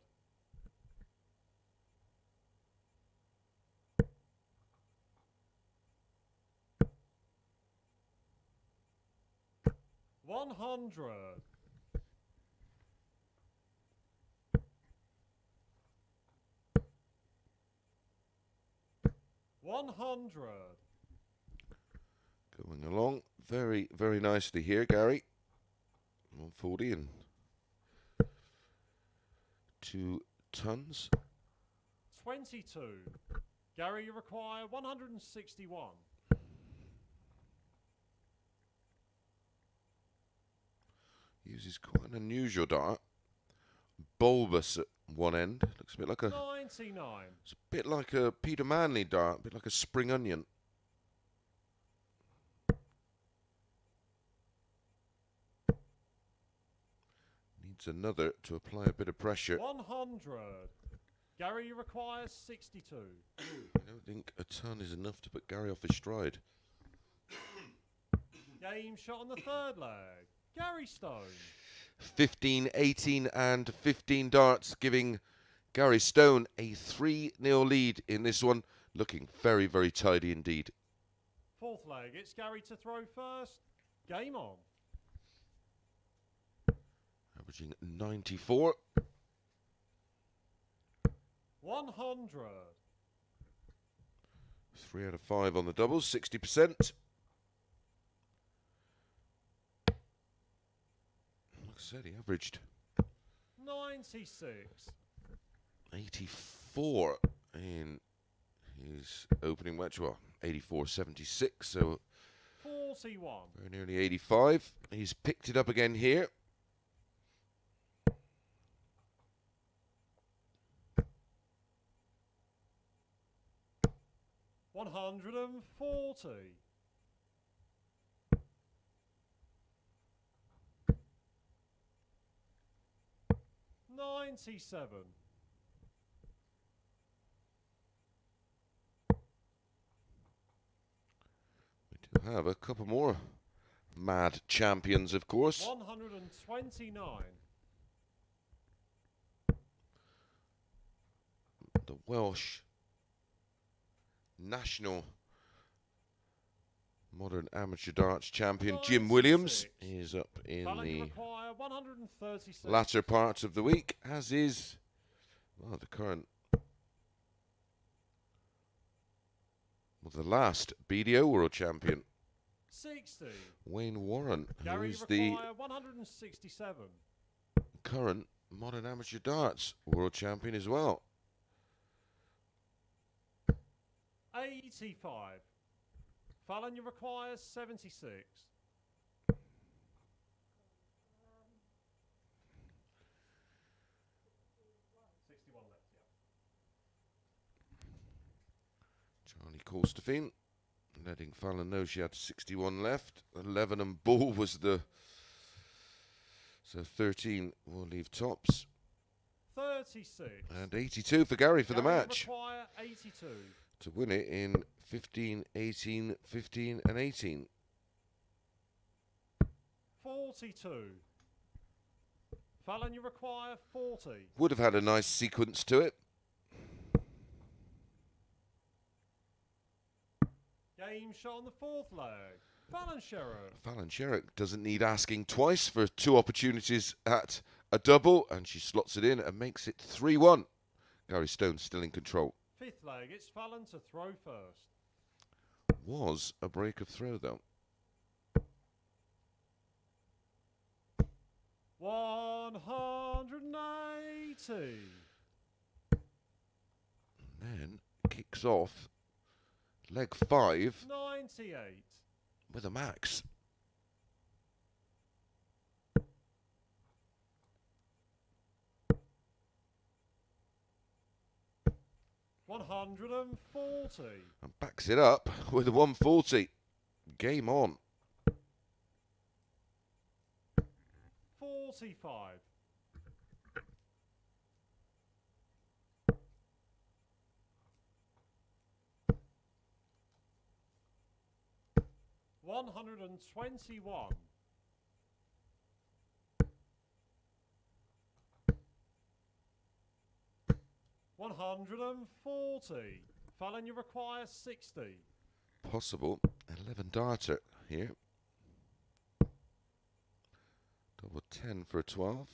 100. 100. Going along very, very nicely here, Gary. 140 and 2 tons. 22. Gary, you require 161. Uses quite an unusual dart. Bulbous at one end. Looks a bit like a 99. It's a bit like a Peter Manley dart, a bit like a spring onion. Needs another to apply a bit of pressure. 100. Gary, you require 62. I don't think a ton is enough to put Gary off his stride. Game shot on the third leg. Gary Stone. 15, 18 and 15 darts, giving Gary Stone a 3-0 lead in this one. Looking very, very tidy indeed. Fourth leg, it's Gary to throw first. Game on. Averaging 94. 100. 3 out of 5 on the doubles, 60%. Like I said, he averaged 96. 84 in his opening match. Well, 84.76, so 41. very nearly 85. He's picked it up again here. $140. 97. We do have a couple more mad champions, of course. 129. The Welsh national modern amateur darts champion Jim Williams is up in Fallon, you the require 136. latter part of the week, as is the current, the last BDO world champion 60. Wayne Warren, who Gary, is you the require 167. current modern amateur darts world champion as well. 85. Fallon, you require 76. 61 left, yeah. Charlie Colstefine letting Fallon know she had 61 left. 11 and Bull was the... So 13 will leave tops. 36. And 82 for Gary for the Gary, you match. require 82. To win it in 15, 18, 15 and 18. 42. Fallon, you require 40. Would have had a nice sequence to it. Game shot on the fourth leg. Fallon Sherrock. Fallon Sherrock doesn't need asking twice for 2 opportunities at a double, and she slots it in and makes it 3-1. Gary Stone still in control. Fifth leg, it's Fallon to throw first. Was a break of throw though. 180. And then kicks off leg 5 98. with a max. 140. And backs it up with a 140. Game on. 45. 121. 140. Fallon, you require 60. Possible 11 darter here. Double 10 for a 12.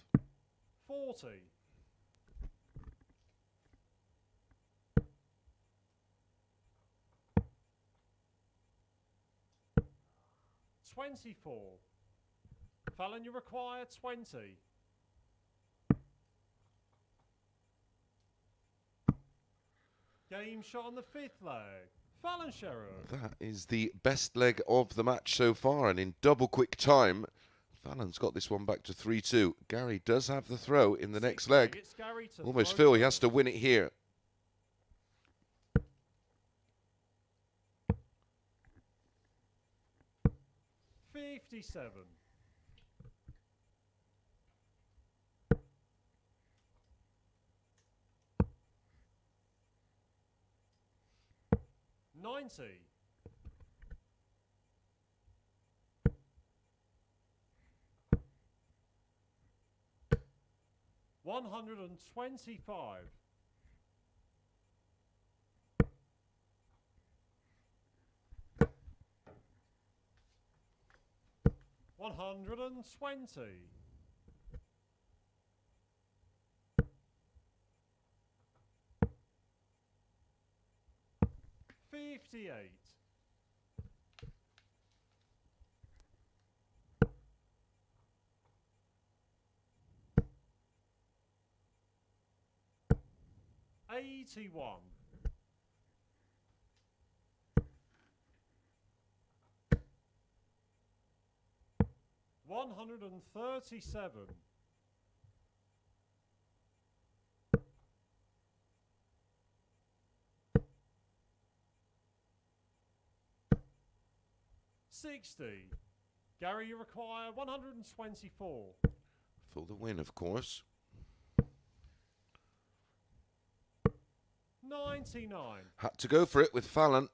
40. 24. Fallon, you require 20. Game shot on the 5th leg. Fallon Sherrock. That is the best leg of the match so far, and in double quick time, Fallon's got this one back to 3-2. Gary does have the throw in the next leg. It's Gary to Almost throw feel he has first. to win it here. $57. 90. 125. 120. 58. 81. 137. 60. Gary, you require 124. For the win, of course. 99. Had to go for it with Fallon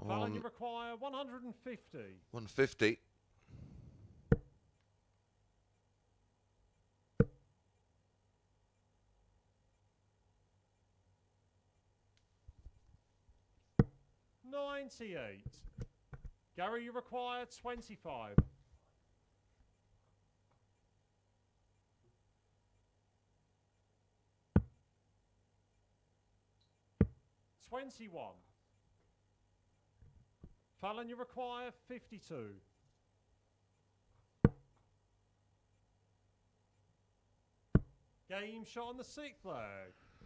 Fallon, you on require 150. 150. 98. Gary, you require 25. 21. Fallon, you require 52. Game shot on the 6th leg.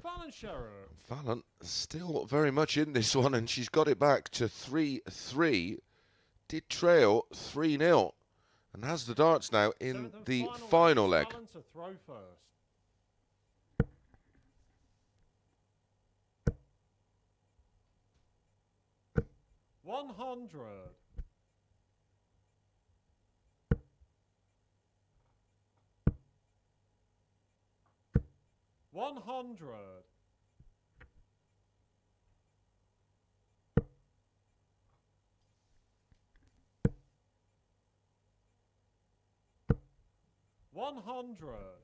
Fallon Sherrock. Fallon still very much in this one, and she's got it back to 3-3. Did trail 3-0 and has the darts now in 7th and the final leg. Fallon to throw first. 100. 100. 100.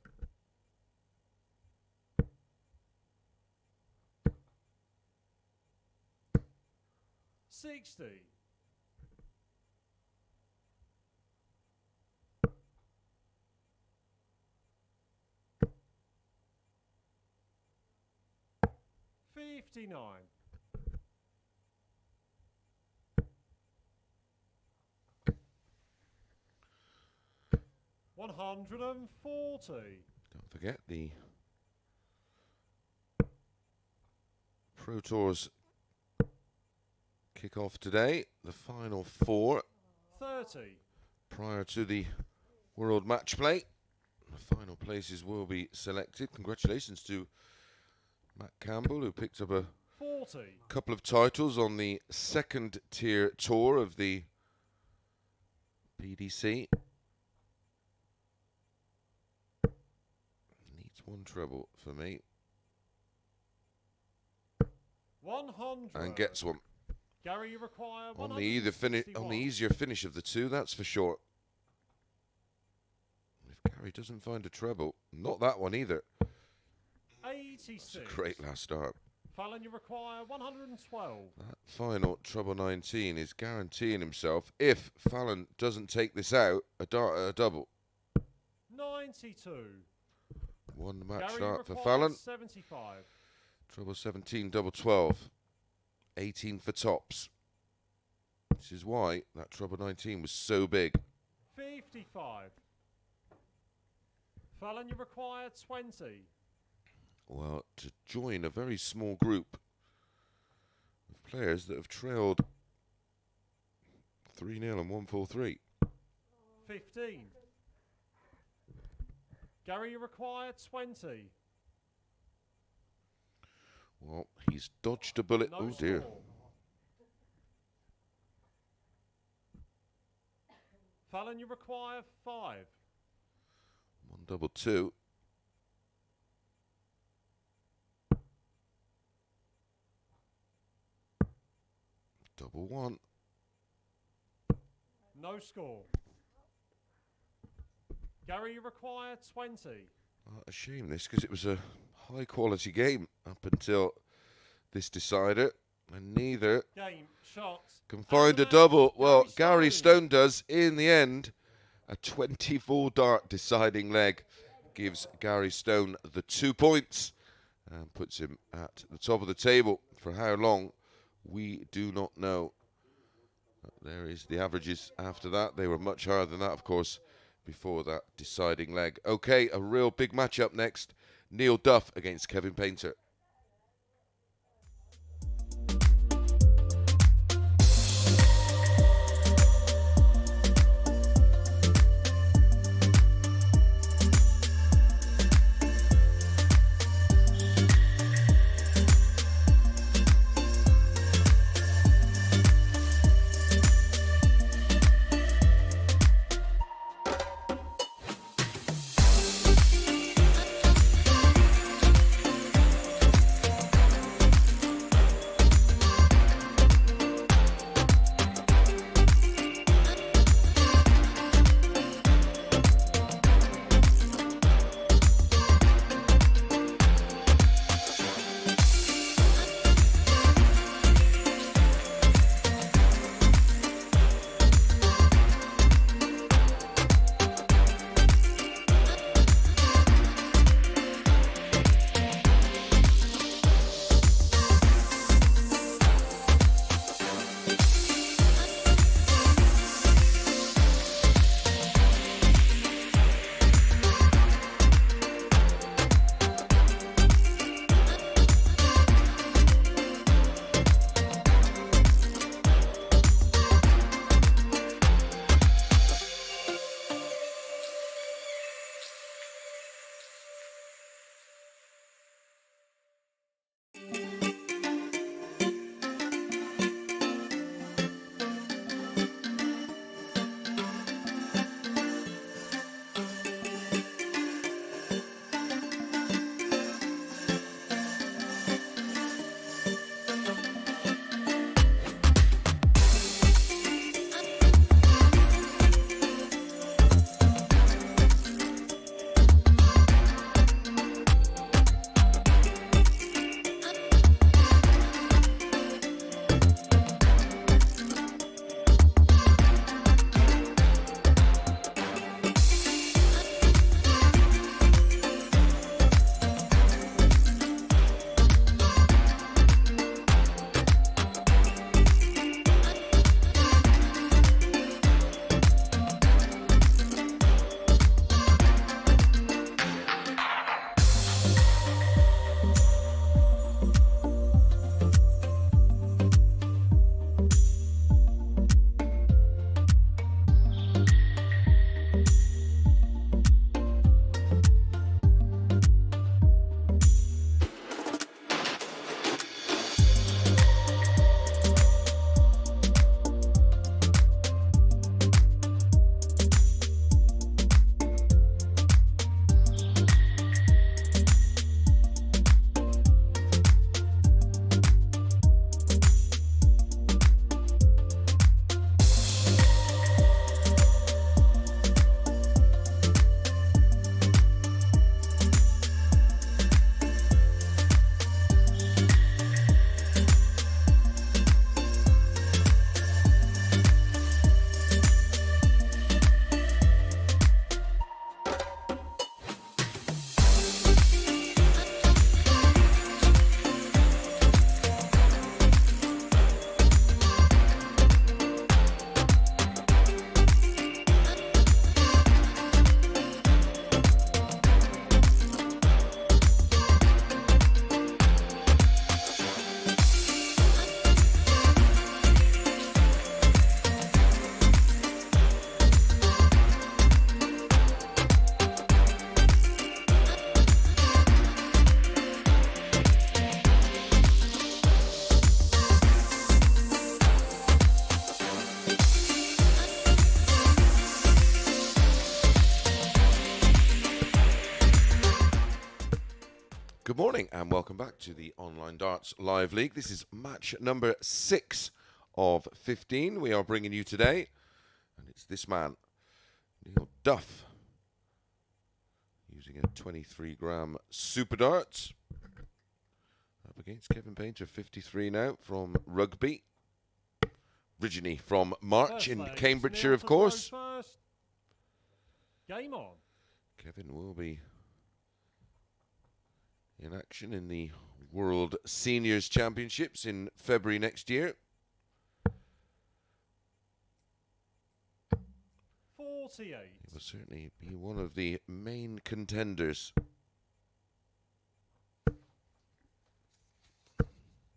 60. 59. 140. Don't forget the Pro Tours kick off today. The final 4 30. prior to the World Match Play. The final places will be selected. Congratulations to Matt Campbell, who picked up a 40. Couple of titles on the second tier tour of the PDC. Needs one treble for me. 100. And gets one. Gary, you require On the easier finish of the two, that's for sure. If Gary doesn't find a treble, not that one either. 86. That's a great last start. Fallon, you require 112. That final treble 19 is guaranteeing himself, if Fallon doesn't take this out, a double. 92. One match Gary, you start for require Fallon. 75. Treble 17, double 12. 18 for tops. This is why that treble 19 was so big. 55. Fallon, you require 20. Well, to join a very small group of players that have trailed 3-0 and 1-4-3. 15. Gary, you require 20. Well, he's dodged a bullet. No Oh dear. score. Fallon, you require 5. One double 2. Double 1. No score. Gary, you require 20. A shame this, because it was a high quality game up until this decider, and neither Game, shots. can and find the a match. double. Well, Gary Stone. Stone does in the end. A 24 dart deciding leg gives Gary Stone the 2 points and puts him at the top of the table. For how long, we do not know. There is the averages after that. They were much higher than that, of course, before that deciding leg. Okay, a real big matchup next. Neil Duff against Kevin Painter. Good morning and welcome back to the Online Darts Live League. This is match number 6 of 15 we are bringing you today. And it's this man, Duff, using a 23-gram Super Darts. Up against Kevin Painter, 53 now, from Rugby. Originally from March in Cambridgeshire, of course. Game on. Kevin will be in action in the World Seniors Championships in February next year. 48. He will certainly be one of the main contenders.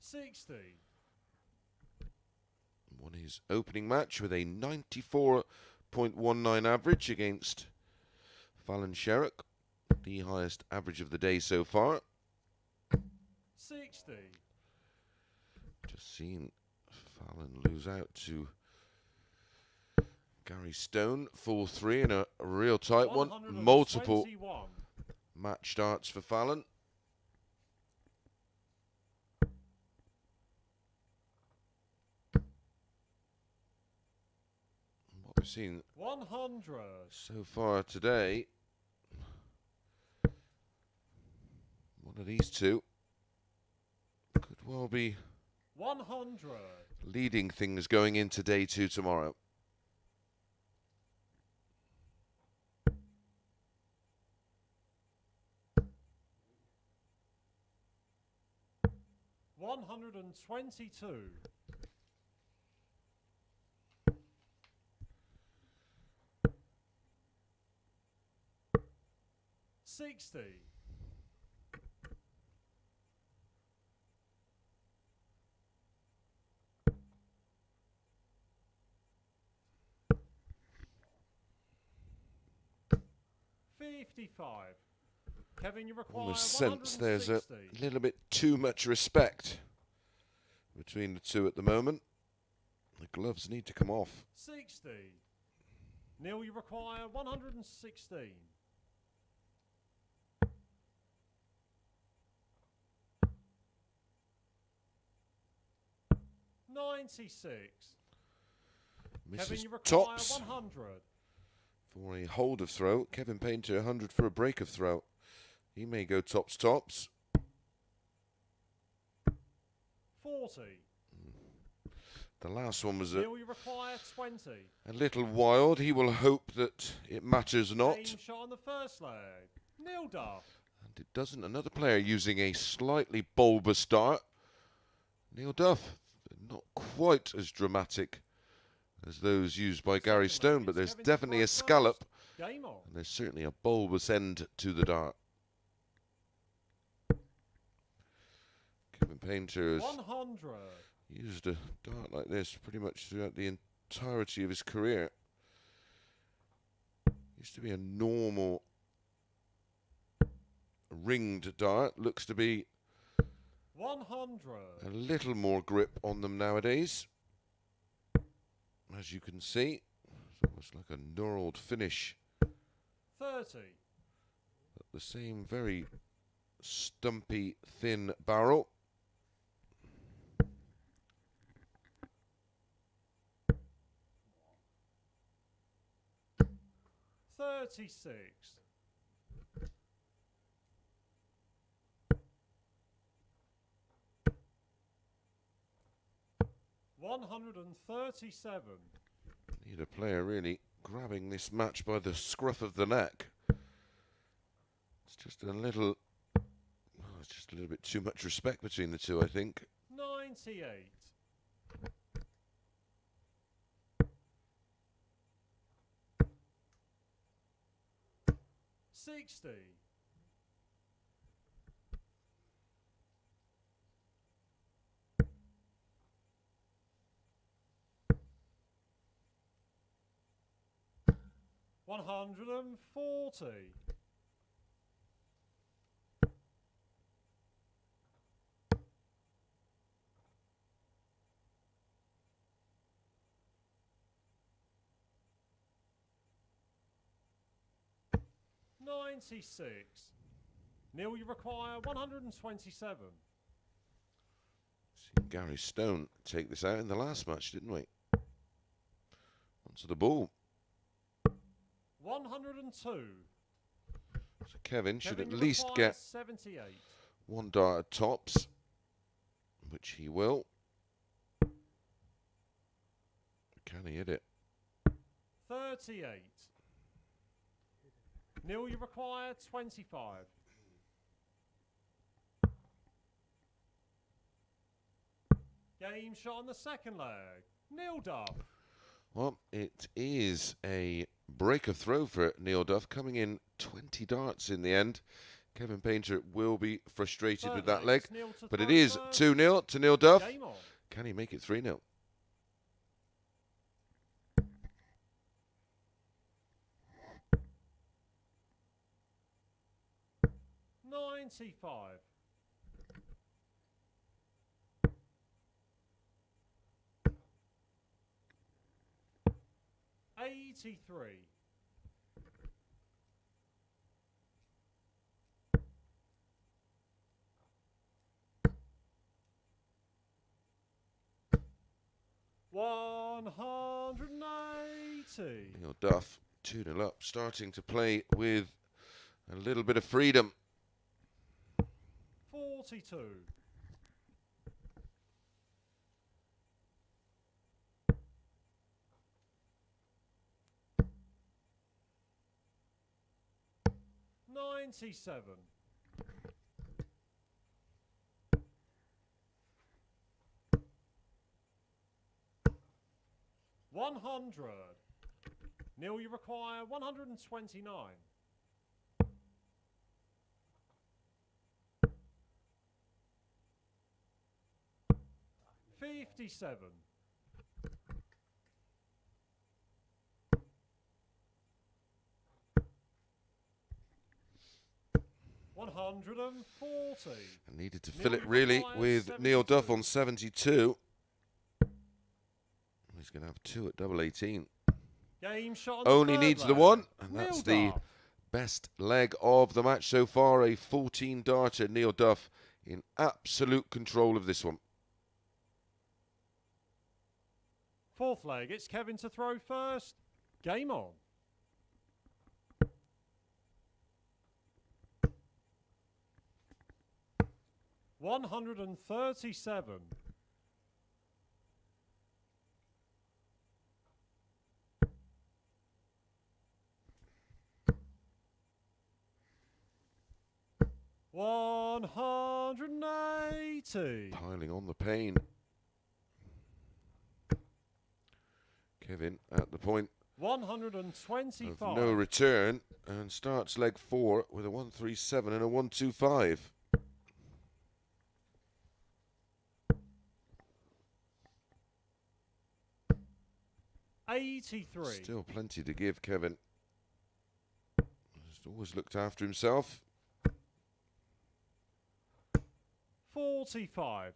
60. Won his opening match with a 94.19 average against Fallon Sherrock, the highest average of the day so far. 60. Just seen Fallon lose out to Gary Stone, 4-3 in a real tight one. Multiple match starts for Fallon. What we've seen 100 so far today, one of these two could well be 100 leading things going into day 2 tomorrow. 122. 60. 55. Kevin, you require Almost sense there's a 160. little bit too much respect between the two at the moment. The gloves need to come off. 60. Neil, you require 116. 96. Kevin, Mrs. you require Tops 100. for a hold of throw. Kevin Painter 100 for a break of throw. He may go tops. 40. The last one was Neil, you require 20. a little wild. He will hope that it matters not. Aim shot on the first leg. Neil Duff. And it doesn't. Another player using a slightly bulbous dart. Neil Duff. Not quite as dramatic as those used by Gary Stone, but there's definitely a scallop. Game on. And there's certainly a bulbous end to the dart. Kevin Painter has 100. used a dart like this pretty much throughout the entirety of his career. Used to be a normal ringed dart. Looks to be 100. a little more grip on them nowadays. As you can see, it's almost like a knurled finish. 30. But the same very stumpy, thin barrel. 36. 137. Need a player really grabbing this match by the scruff of the neck. It's just a little, it's just a little bit too much respect between the two, I think. 98. 60. 140. 96. Neil, you require 127. Seen Gary Stone take this out in the last match, didn't we? Onto the ball. 102. So Kevin should Kevin, at you least require get 78. one dart at tops, which he will. Can he hit it? 38. Neil, you require 25. Game shot on the second leg. Neil Duff. Well, it is a breaker throw for Neil Duff, coming in 20 darts in the end. Kevin Painter will be frustrated with that leg, but it is 2-0 to Neil Duff. Game on. Can he make it 3-0? $95. 83. 180. Neil Duff, 2-0 up, starting to play with a little bit of freedom. 42. 97. 100. Neil, you require 129. 57. 140. I needed to fill it really with Neil Duff on 72. He's going to have two at double 18. Game shot on Only the needs third the leg. one, and Neil that's the Duff. best leg of the match so far. A 14-darter, Neil Duff in absolute control of this one. Fourth leg, it's Kevin to throw first. Game on. $137. 180. Piling on the pain. Kevin at the point 125. of no return and starts leg 4 with a 137 and a 125. $83. Still plenty to give, Kevin. He's always looked after himself. 45.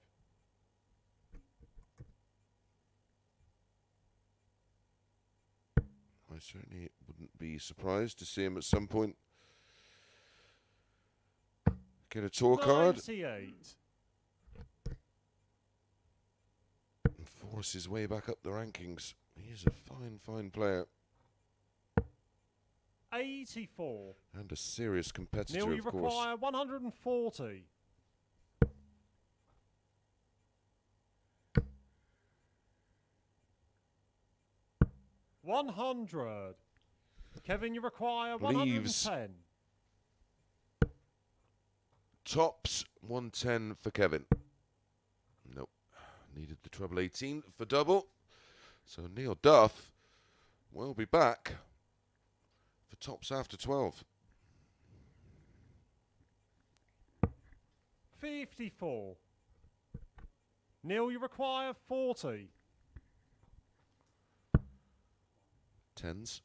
I certainly wouldn't be surprised to see him at some point get a tour card 98. and force his way back up the rankings. He is a fine, fine player 84. and a serious competitor, Neil, you of course. require 140. $100. Kevin, you require Leaves. 110. Tops 110 for Kevin. Nope. Needed the treble 18 for double. So Neil Duff will be back for tops after 12. 54. Neil, you require 40. Tens.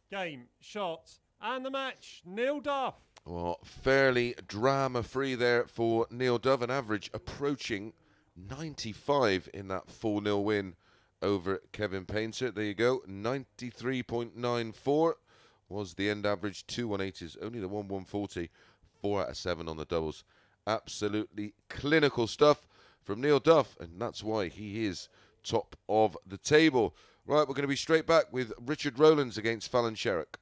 Game, shot, and the match. Neil Duff. Well, fairly drama-free there for Neil Duff. An average approaching 95 in that 4-0 win over Kevin Painter. There you go, 93.94. was the end average. 2 180s, only the 1 140. 4 out of 7 on the doubles. Absolutely clinical stuff from Neil Duff, and that's why he is top of the table. Right, we're going to be straight back with Richard Rowlands against Fallon Sherrock.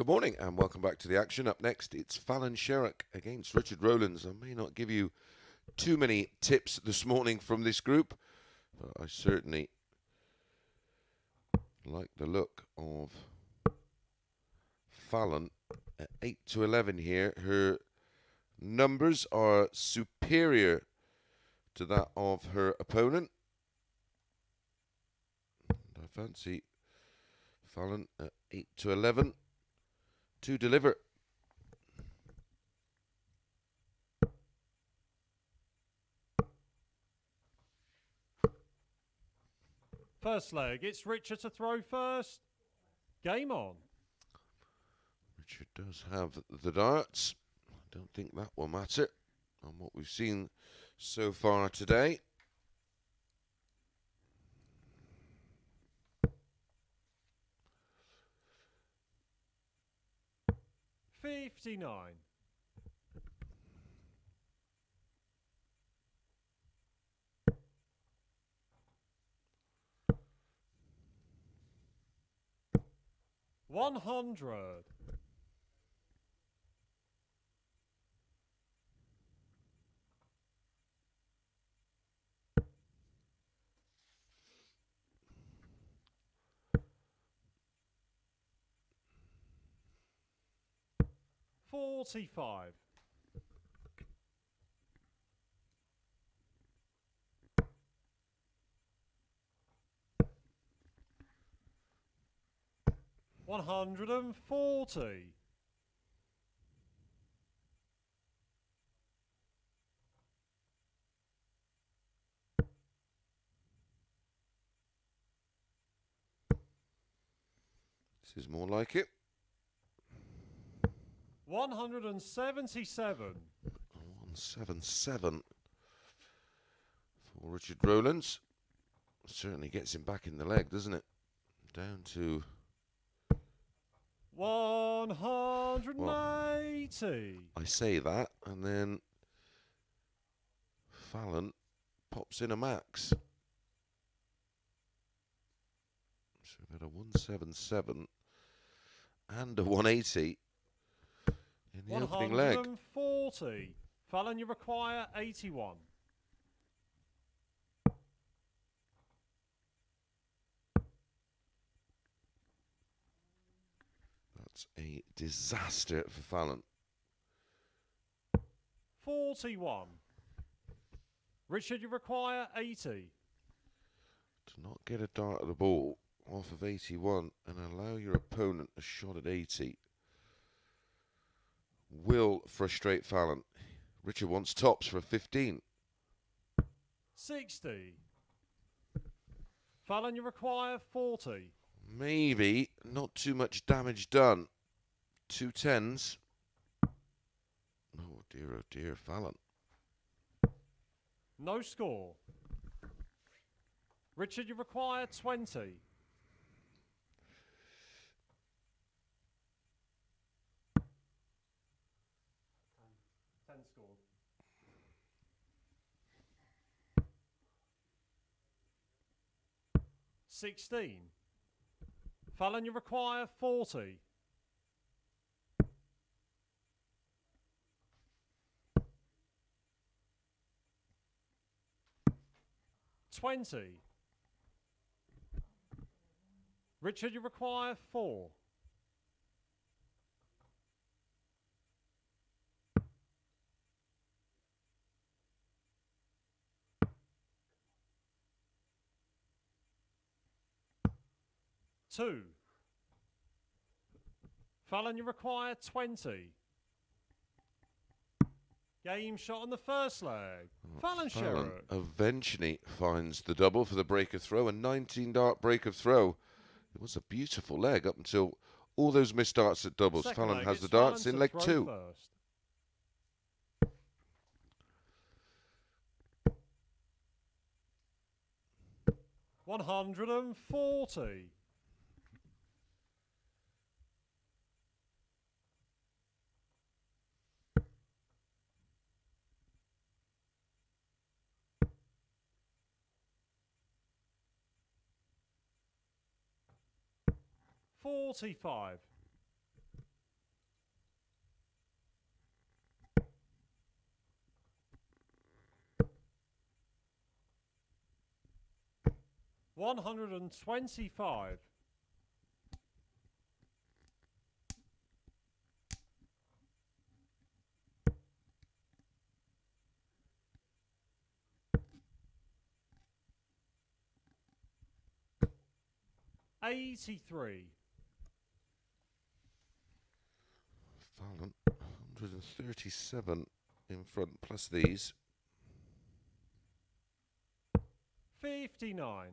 Good morning and welcome back to the action. Up next, it's Fallon Sherrock against Richard Rowlands. I may not give you too many tips this morning from this group, but I certainly like the look of Fallon at 8 to 11 here. Her numbers are superior to that of her opponent. And I fancy Fallon at 8 to 11 to deliver. First leg, it's Richard to throw first. Game on. Richard does have the darts. I don't think that will matter on what we've seen so far today. $59. $100. $45. $140. is more like it. 177. 177 for Richard Rowlands. Certainly gets him back in the leg, doesn't it? Down to 180. I say that, and then Fallon pops in a max. So we've got a 177 and a 180 in the opening leg. 140. Fallon, you require 81. That's a disaster for Fallon. 41. Richard, you require 80. To not get a dart at the ball off of 81 and allow your opponent a shot at 80 will frustrate Fallon. Richard wants tops for a 15. 60. Fallon, you require 40. Maybe not too much damage done. 2 10s. Oh dear, Fallon. No score. Richard, you require 20. 10 scored. $16. Fallon, you require 40. 20. Richard, you require 4. 2. Fallon, you require 20. Game shot on the first leg. Fallon Sherrock. Eventually finds the double for the break of throw, a 19 dart break of throw. It was a beautiful leg up until all those missed darts at doubles. Second Fallon leg, has the it's darts Fallon in to leg throw 2. First. $140. $45. $125. $83. Fallon, 137 in front plus these. 59.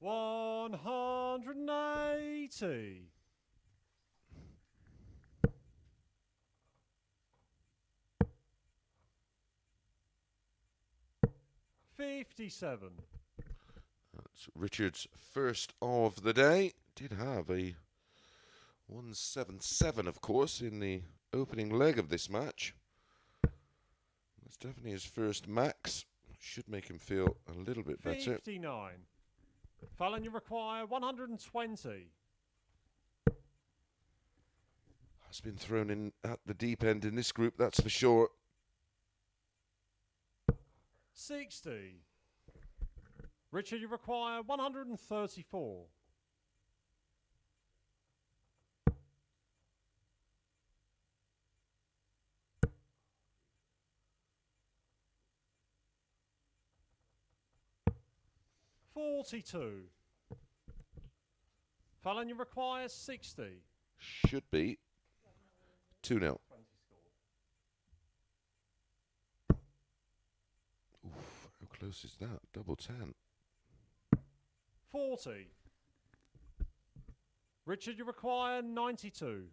$180. 57. That's Richard's first of the day. Did have a 177, of course, in the opening leg of this match. That's definitely his first max. Should make him feel a little bit better. 59. Fallon, you require 120. Has been thrown in at the deep end in this group, that's for sure. 60. Richard, you require 134. $42. Fallon, you require 60. should be 2-0. Oof, how close is that? Double 10. 40. Richard, you require 92.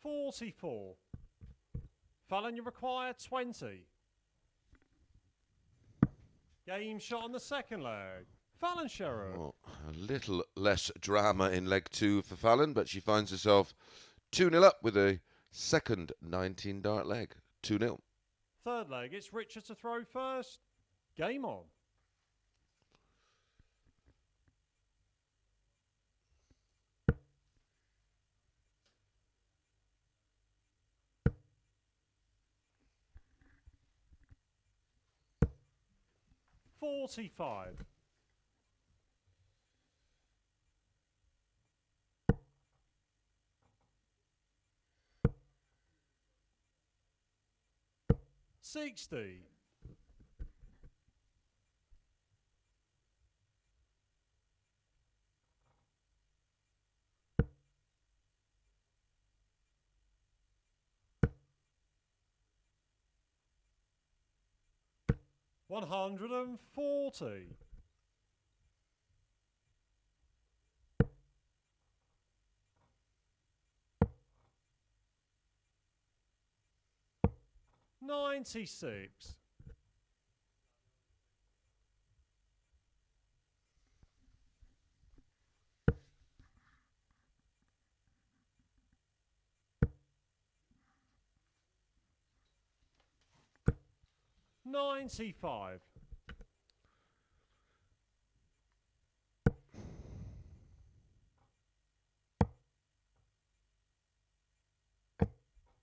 $44. Fallon, you require 20. Game shot on the second leg. Fallon Sherrock. Well, a little less drama in leg 2 for Fallon, but she finds herself 2-0 up with a second 19-dart leg. 2-0. Third leg, it's Richard to throw first. Game on. $45. $60. $140. $96. $95.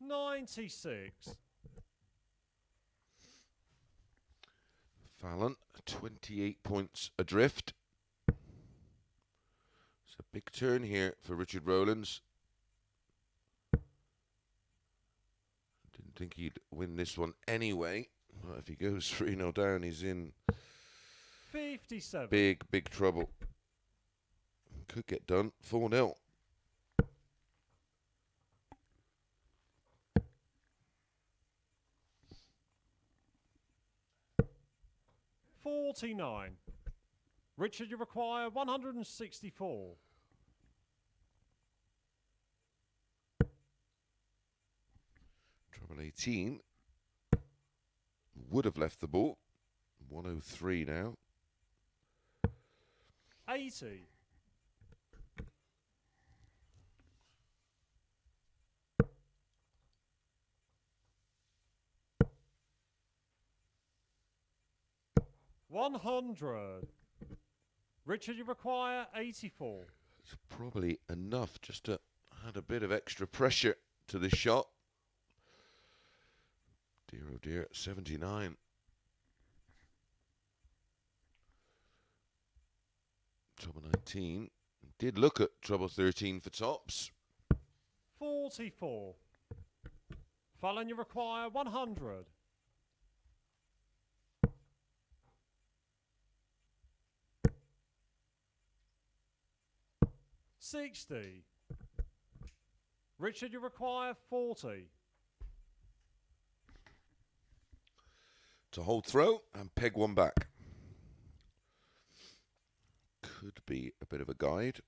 $96. Fallon, 28 points adrift. It's a big turn here for Richard Rowlands. Didn't think he'd win this one anyway. Well, if he goes 3-0 down, he's in 57. big trouble. Could get done. 4-0. $49. Richard, you require 164. Trouble 18. Would have left the ball. 103 now. 80. $100. Richard, you require 84. It's probably enough just to add a bit of extra pressure to this shot. Dear oh dear, 79. Trouble 19. Did look at trouble 13 for tops. 44. Fallon, you require 100. $60. Richard, you require 40. To hold throw and peg one back. Could be a bit of a guide.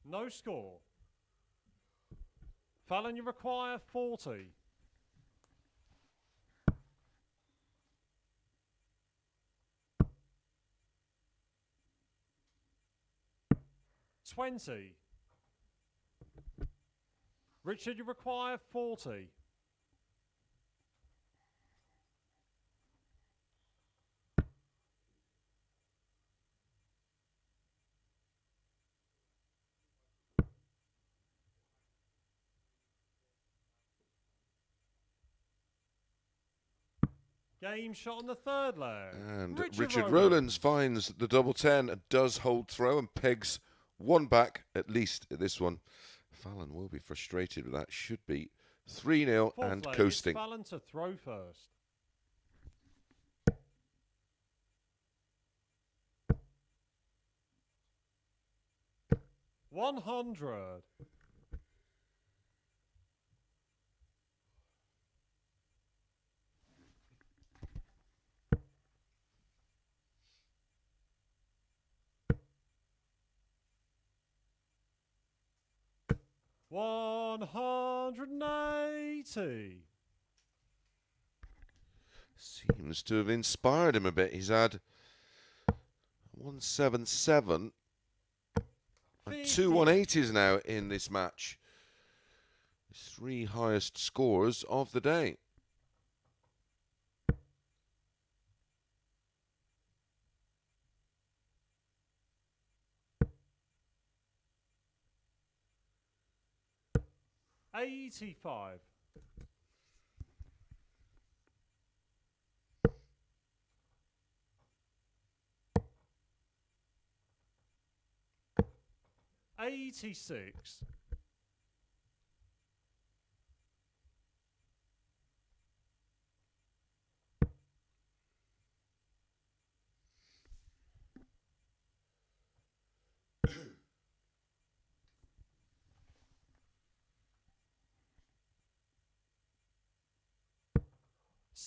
No score. Fallon, you require 40. $20. Richard, you require 40. Game shot on the third leg. And Richard Rowlands finds the double 10 and does hold throw and pegs one back, at least at this one. Fallon will be frustrated with that. Should be 3-0 and coasting. Fallon to throw first. $100. $180. Seems to have inspired him a bit. He's had 177 and 2 180s now in this match. His 3 highest scores of the day. $85. $86.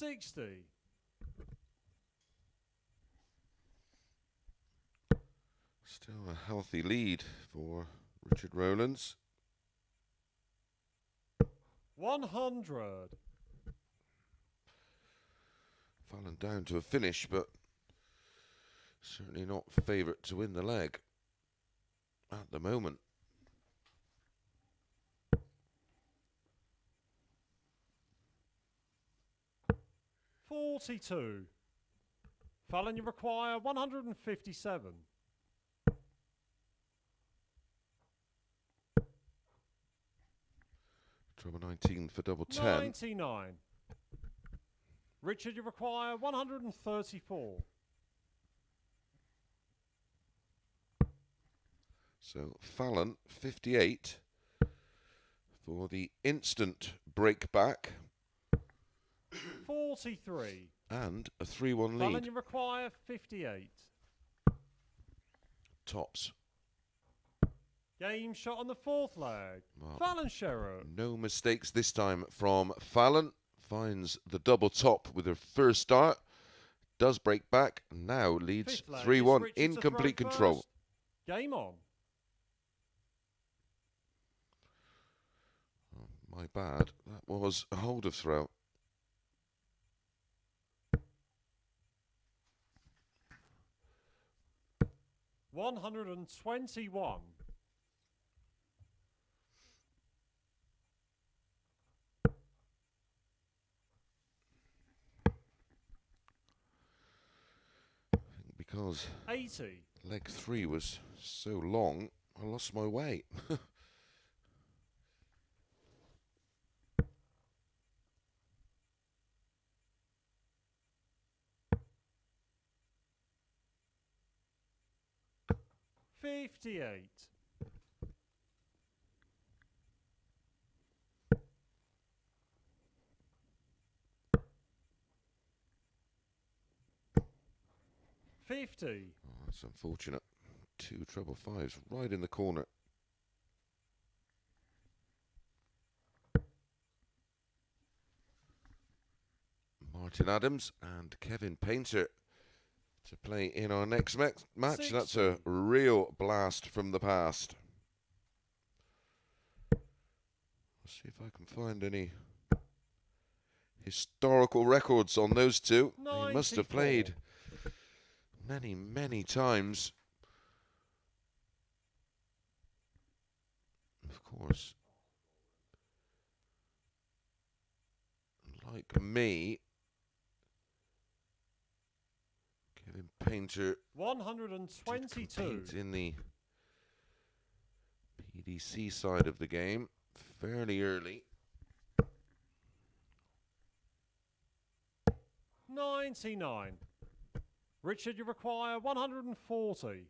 $60. Still a healthy lead for Richard Rowlands. 100. Fallon down to a finish, but certainly not favourite to win the leg at the moment. $42. Fallon, you require 157. Trouble 19 for double 10. 99. Richard, you require 134. So Fallon 58 for the instant break back. 43. And a 3-1 Fallon, lead. you require 58. Tops. Game shot on the fourth leg. Well, Fallon Sherrock. no mistakes this time from Fallon. Finds the double top with her first start. Does break back. Now leads 3-1 in complete control. Game on. Oh, my bad. That was a hold of throw. $121. Because 80. leg 3 was so long, I lost my way. $58. $50. Oh, that's unfortunate. 2 treble 5s right in the corner. Martin Adams and Kevin Painter to play in our next match. 60. That's a real blast from the past. Let's see if I can find any historical records on those two. 94. They must have played many, many times. Of course, like me, Kevin Painter 122. compete in the PDC side of the game fairly early. 99. Richard, you require 140.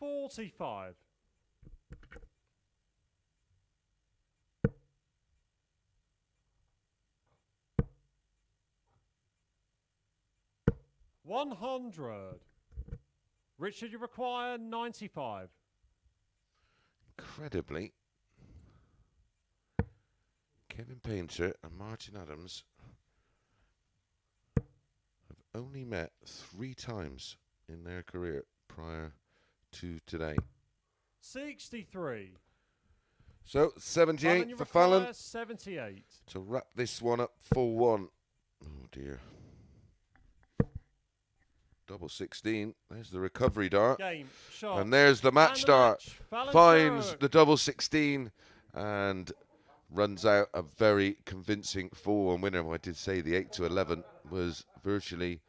$45. $100. Richard, you require 95. Incredibly, Kevin Painter and Martin Adams have only met 3 times in their career prior to today. 63. So 78 for Fallon 78. to wrap this one up 4-1. Oh dear. Double 16. There's the recovery dart. Game, shot. And there's the match dart. Fallon Finds Sherrock. the double 16 and runs out a very convincing 4-1 winner. Well, I did say the 8-11 was virtually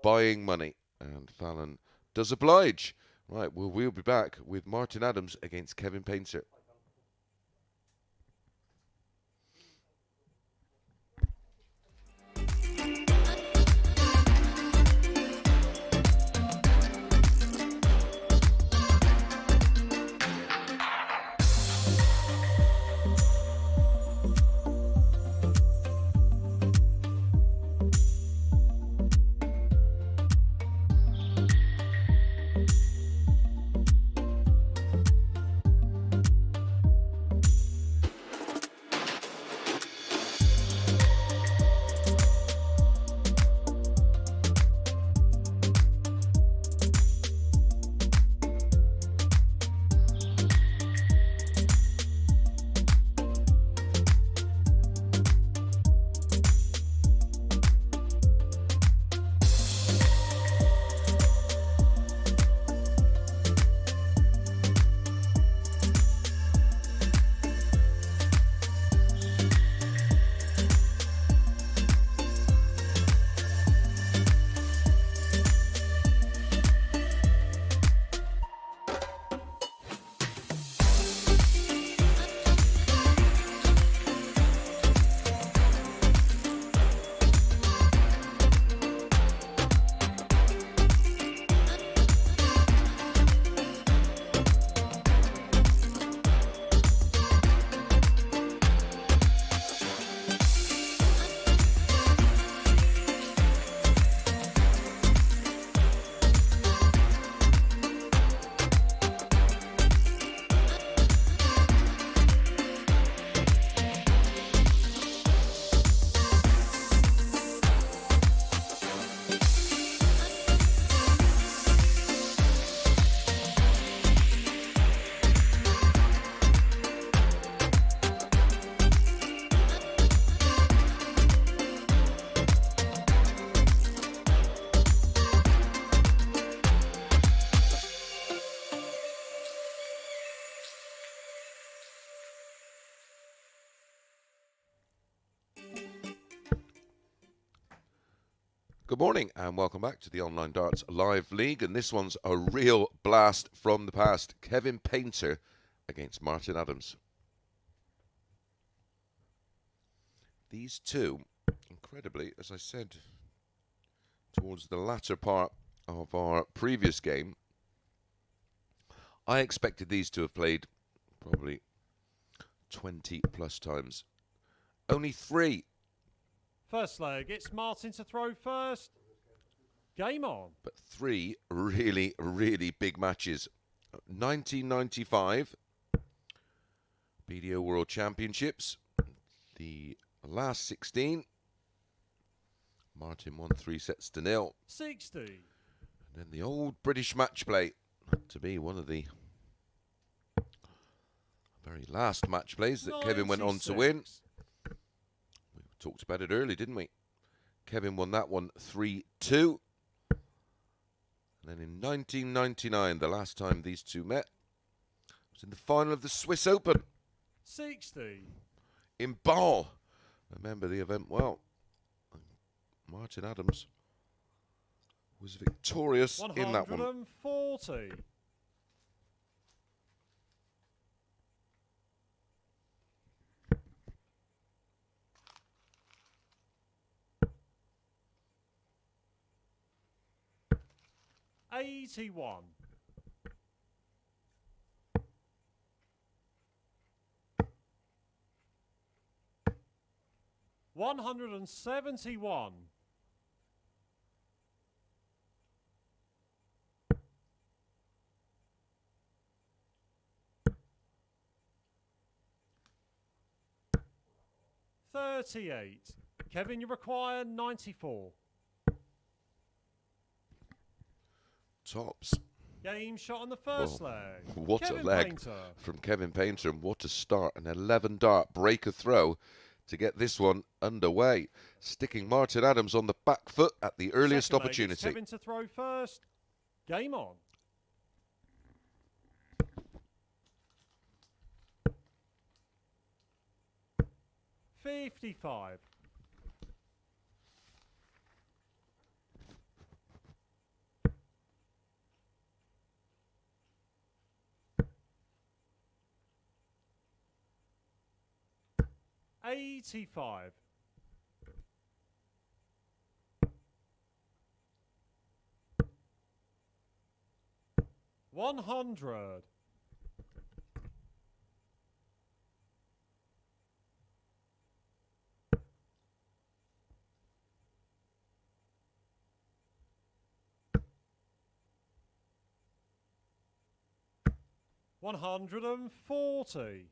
buying money. And Fallon does oblige. Right, well, we'll be back with Martin Adams against Kevin Painter. Good morning and welcome back to the Online Darts Live League, and this one's a real blast from the past. Kevin Painter against Martin Adams. These two, incredibly, as I said towards the latter part of our previous game, I expected these to have played probably 20 plus times. Only 3. First leg, it's Martin to throw first. Game on. But 3 really, really big matches. 1995 BDO World Championships. The last 16. Martin won 3 sets to 0. 60. And then the old British match play. To be one of the very last match plays that Kevin went on to win. Talked about it early, didn't we? Kevin won that one 3-2. And then in 1999, the last time these two met, was in the final of the Swiss Open. 60. In Bâle. Remember the event well. Martin Adams was victorious in that one. 140. $81. 171. 38. Kevin, you require 94. Tops. Game shot on the first leg. What Kevin a leg Painter. from Kevin Painter, and what a start. An 11 dart breaker throw to get this one underway. Sticking Martin Adams on the back foot at the earliest Second leg, opportunity. it's Kevin to throw first. Game on. $55. 85. 100. 140.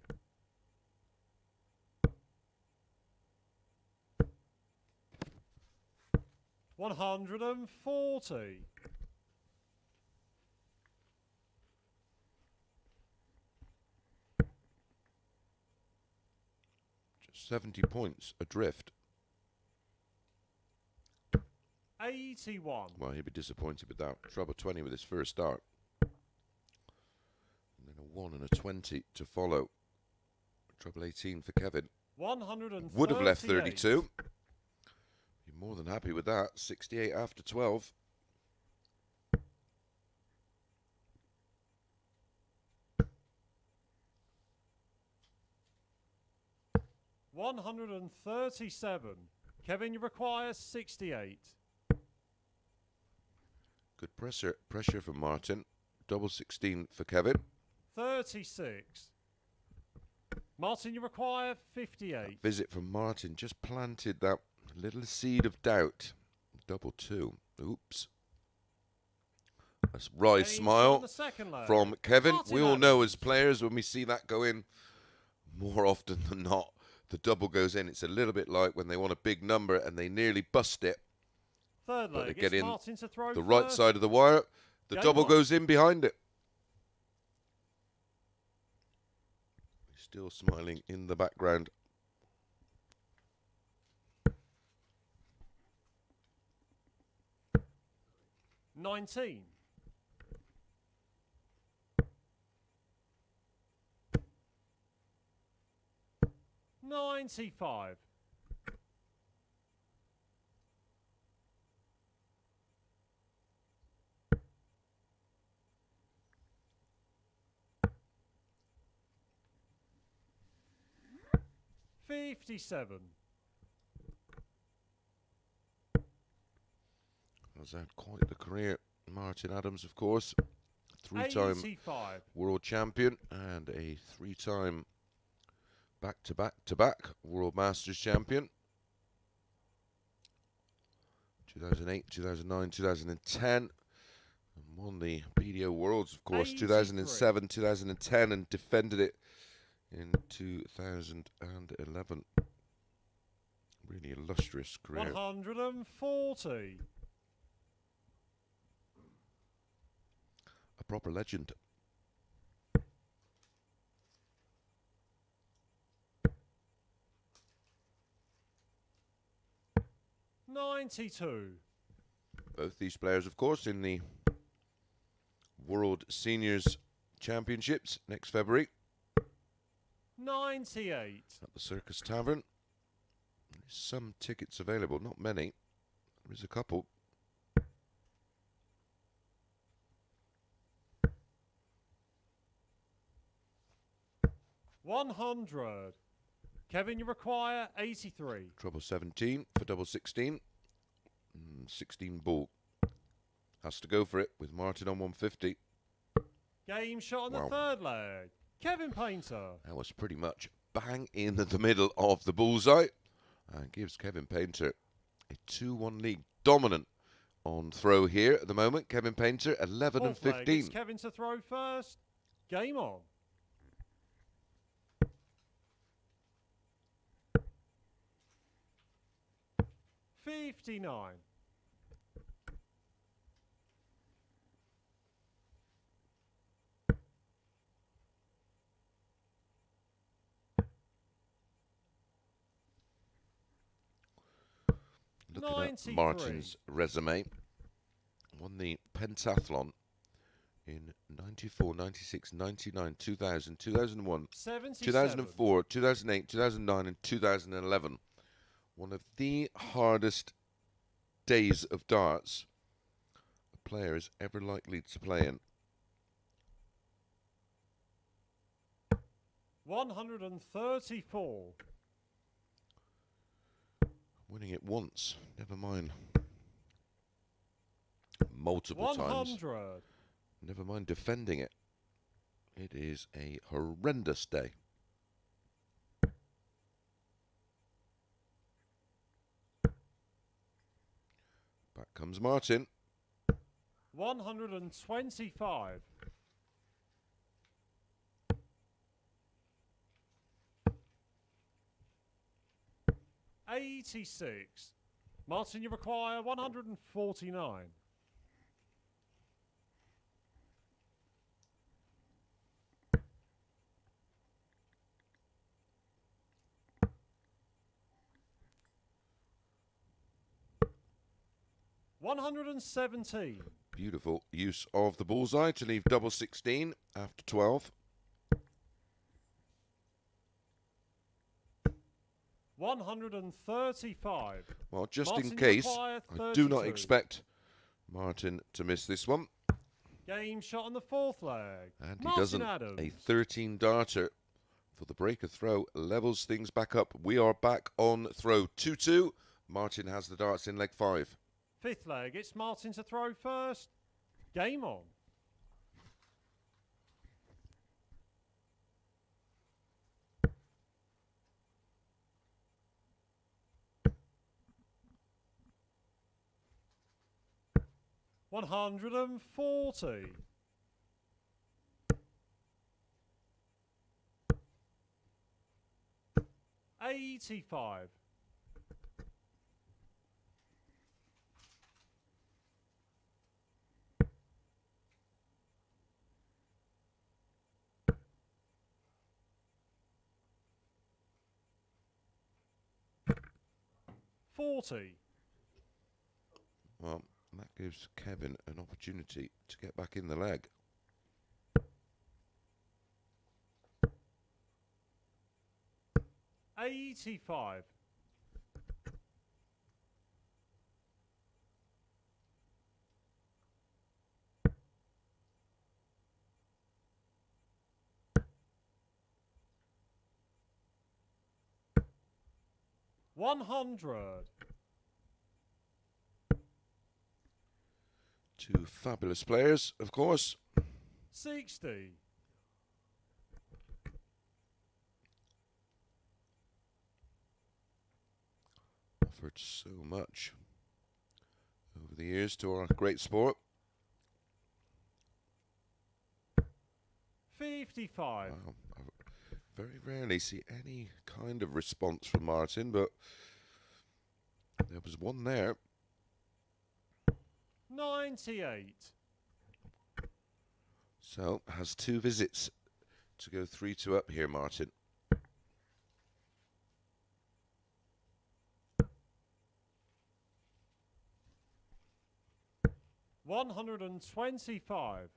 140. 70 points adrift. 81. Well, he'd be disappointed with that. Trouble 20 with his first start. And then a 1 and a 20 to follow. Trouble 18 for Kevin. 138. Would have left 32. Be more than happy with that. 68 after 12. $137. Kevin, you require 68. Good pressure from Martin. Double 16 for Kevin. 36. Martin, you require 58. Visit from Martin just planted that little seed of doubt. Double 2. Oops. A wry Game smile on the second leg. from Kevin. Martin We all know Adams. as players, when we see that go in, more often than not, the double goes in. It's a little bit like when they want a big number and they nearly bust it, Third but leg. they It's get in Martin to throw the right first. side of the wire. The Game double on. goes in behind it. He's still smiling in the background. $19. 95. 57. Has had quite the career. Martin Adams, of course, three-time 85. world champion and a three-time back-to-back World Masters champion. 2008, 2009, 2010. And won the BDO Worlds, of course, 83. 2007, 2010, and defended it in 2011. Really illustrious career. 140. A proper legend. $92. Both these players, of course, in the World Seniors Championships next February $98. at the Circus Tavern. There's some tickets available, not many. There's a couple. 100. Kevin, you require 83. Treble 17 for double 16. 16 ball. Has to go for it with Martin on 150. Game shot on Wow. the third leg. Kevin Painter. That was pretty much bang in the middle of the bullseye. And gives Kevin Painter a 2-1 lead. Dominant on throw here at the moment. Kevin Painter, 11 and Fourth leg, 15. it's Kevin to throw first. Game on. $59. Looking at 93. Martin's resume, won the pentathlon in 94, 96, 99, 2000, 2001, 77. 2004, 2008, 2009 and 2011. One of the hardest days of darts a player is ever likely to play in. 134. Winning it once, never mind multiple times. 100. Never mind defending it. It is a horrendous day. Back comes Martin. 125. $86. Martin, you require 149. $117. Beautiful use of the bullseye to leave double 16 after 12. 135. Well, just Martin, in you case, require I do not 32. expect Martin to miss this one. Game shot on the fourth leg. And he Martin doesn't. Adams. A 13 darter for the breaker throw levels things back up. We are back on throw 2-2. Martin has the darts in leg 5. Fifth leg, it's Martin to throw first. Game on. $140. $85. $40. Well, that gives Kevin an opportunity to get back in the leg. $85. $100. Two fabulous players, of course. 60. Offered so much over the years to our great sport. 55. I very rarely see any kind of response from Martin, but there was one there. 98. So, has two visits to go 3-2 up here, Martin. $125.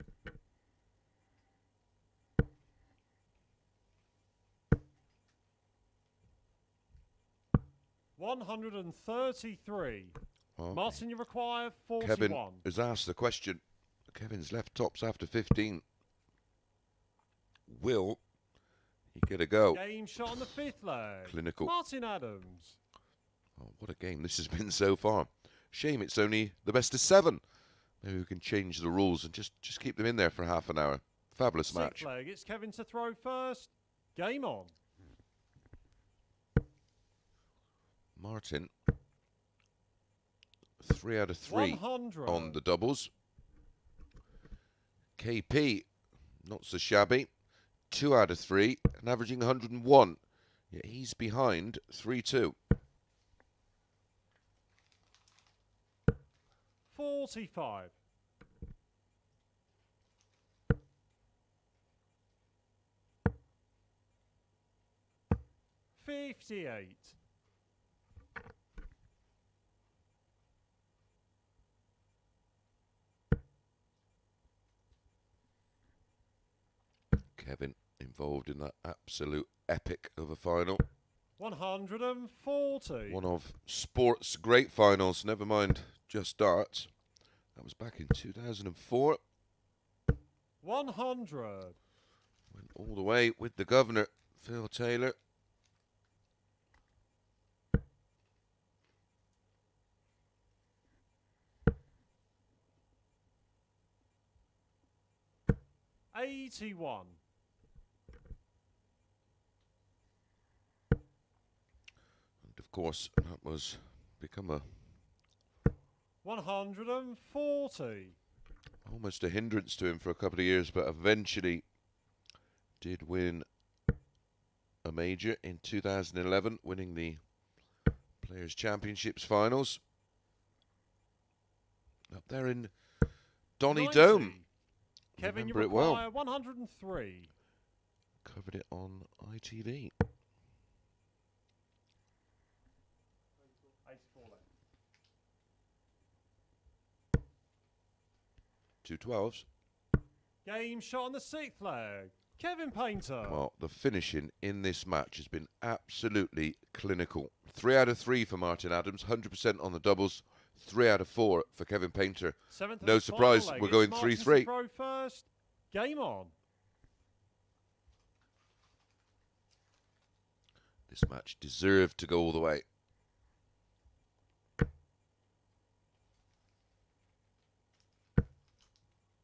$133. Well, Martin, you require 41. Kevin has asked the question. Kevin's left tops after 15. Will You get a go. Game shot on the fifth leg. Clinical. Martin Adams. Oh, what a game this has been so far. Shame it's only the best of 7. Maybe we can change the rules and just keep them in there for half an hour. Fabulous match. Sixth leg. It's Kevin to throw first. Game on. Martin, 3 out of 3 100. on the doubles. KP, not so shabby, 2 out of 3 and averaging 101. Yeah, he's behind 3-2. 45. 58. Kevin involved in that absolute epic of a final. 140. One of sports' great finals, never mind just darts. That was back in 2004. 100. Went all the way with the governor, Phil Taylor. $81. And of course, that was become a 140. almost a hindrance to him for a couple of years, but eventually did win a major in 2011, winning the Players' Championships finals. Up there in Donny 90. Dome. Kevin, you Remember it well. require 103. Covered it on ITV. Two 12s. Game shot on the sixth leg. Kevin Painter. Well, the finishing in this match has been absolutely clinical. 3 out of 3 for Martin Adams, 100% on the doubles. 3 out of 4 for Kevin Painter. Seventh No and surprise, final leg. we're It's going Martin 3-3. to throw first. Game on. This match deserved to go all the way.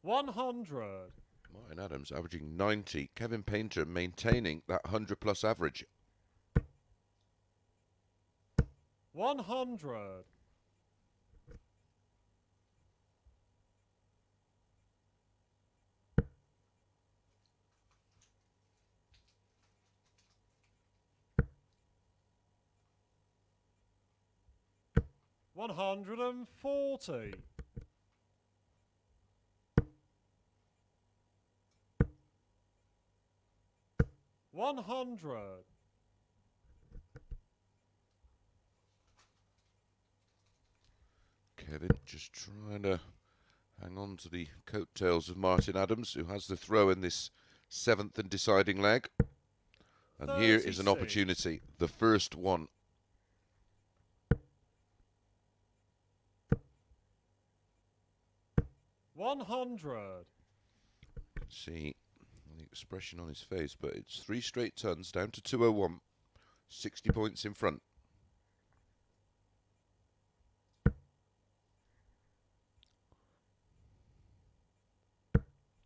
$100. Martin Adams averaging 90. Kevin Painter maintaining that 100-plus average. 100. $140. 100. Kevin just trying to hang on to the coattails of Martin Adams, who has the throw in this 7th and deciding leg. And here is an 36. opportunity, the first one. $100. See the expression on his face, but it's 3 straight tons down to 201. 60 points in front.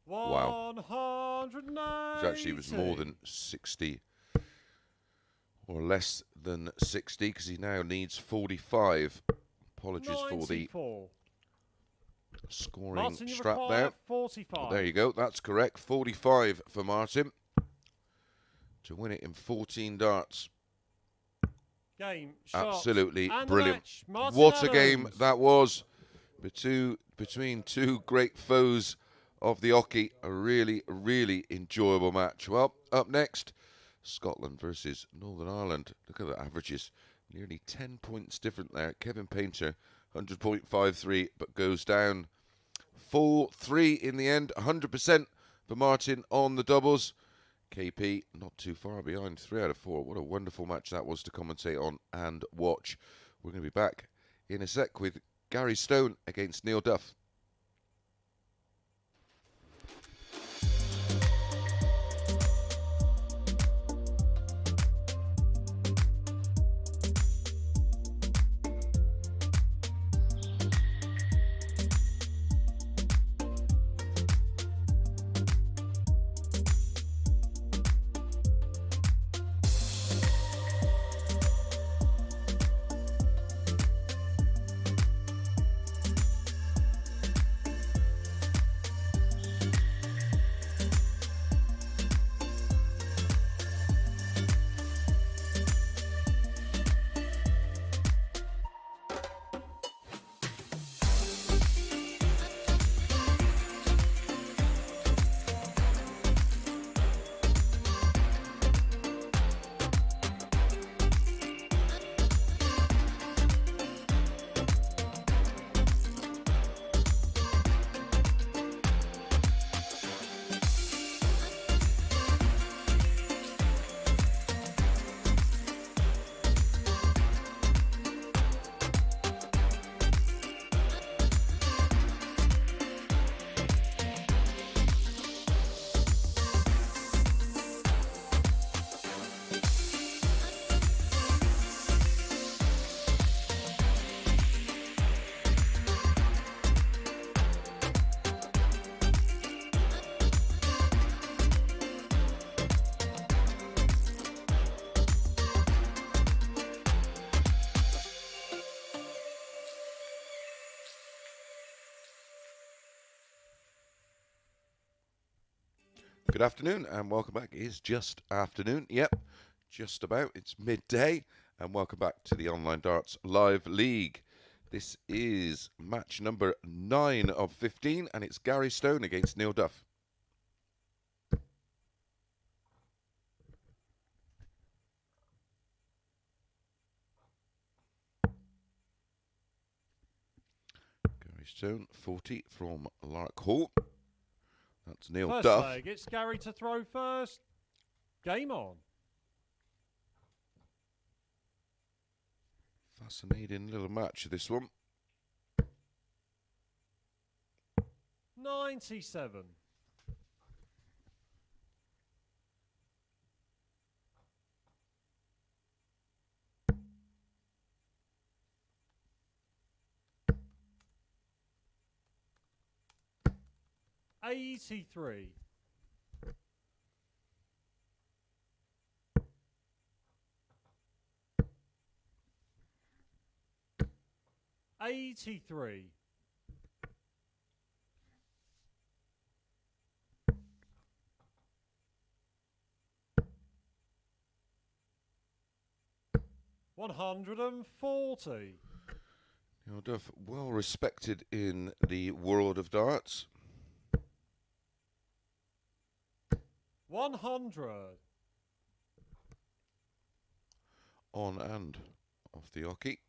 Wow. 190. It was more than 60, or less than 60, because he now needs 45. Apologies for the 94. scoring Martin, you strap require there. 45. There you go, that's correct. 45 for Martin to win it in 14 darts. Game, shot, Absolutely and the brilliant. match. Martin What a game Adams. that was between two great foes of the hockey. A really, really enjoyable match. Well, up next, Scotland versus Northern Ireland. Look at the averages. Nearly 10 points different there. Kevin Painter, 100.53, but goes down 4-3 in the end. 100% for Martin on the doubles. KP not too far behind, 3 out of 4. What a wonderful match that was to commentate on and watch. We're going to be back in a sec with Gary Stone against Neil Duff. Good afternoon and welcome back. It is just afternoon. Yep, just about. It's midday and welcome back to the Online Darts Live League. This is match number 9 of 15 and it's Gary Stone against Neil Duff. Gary Stone, 40 from Lark Hall. That's Neil First Duff. leg, it's Gary to throw first. Game on. Fascinating little match, this one. 97. $83. 83. 140. Neil Duff, well respected in the world of darts. 100. On and off the hockey.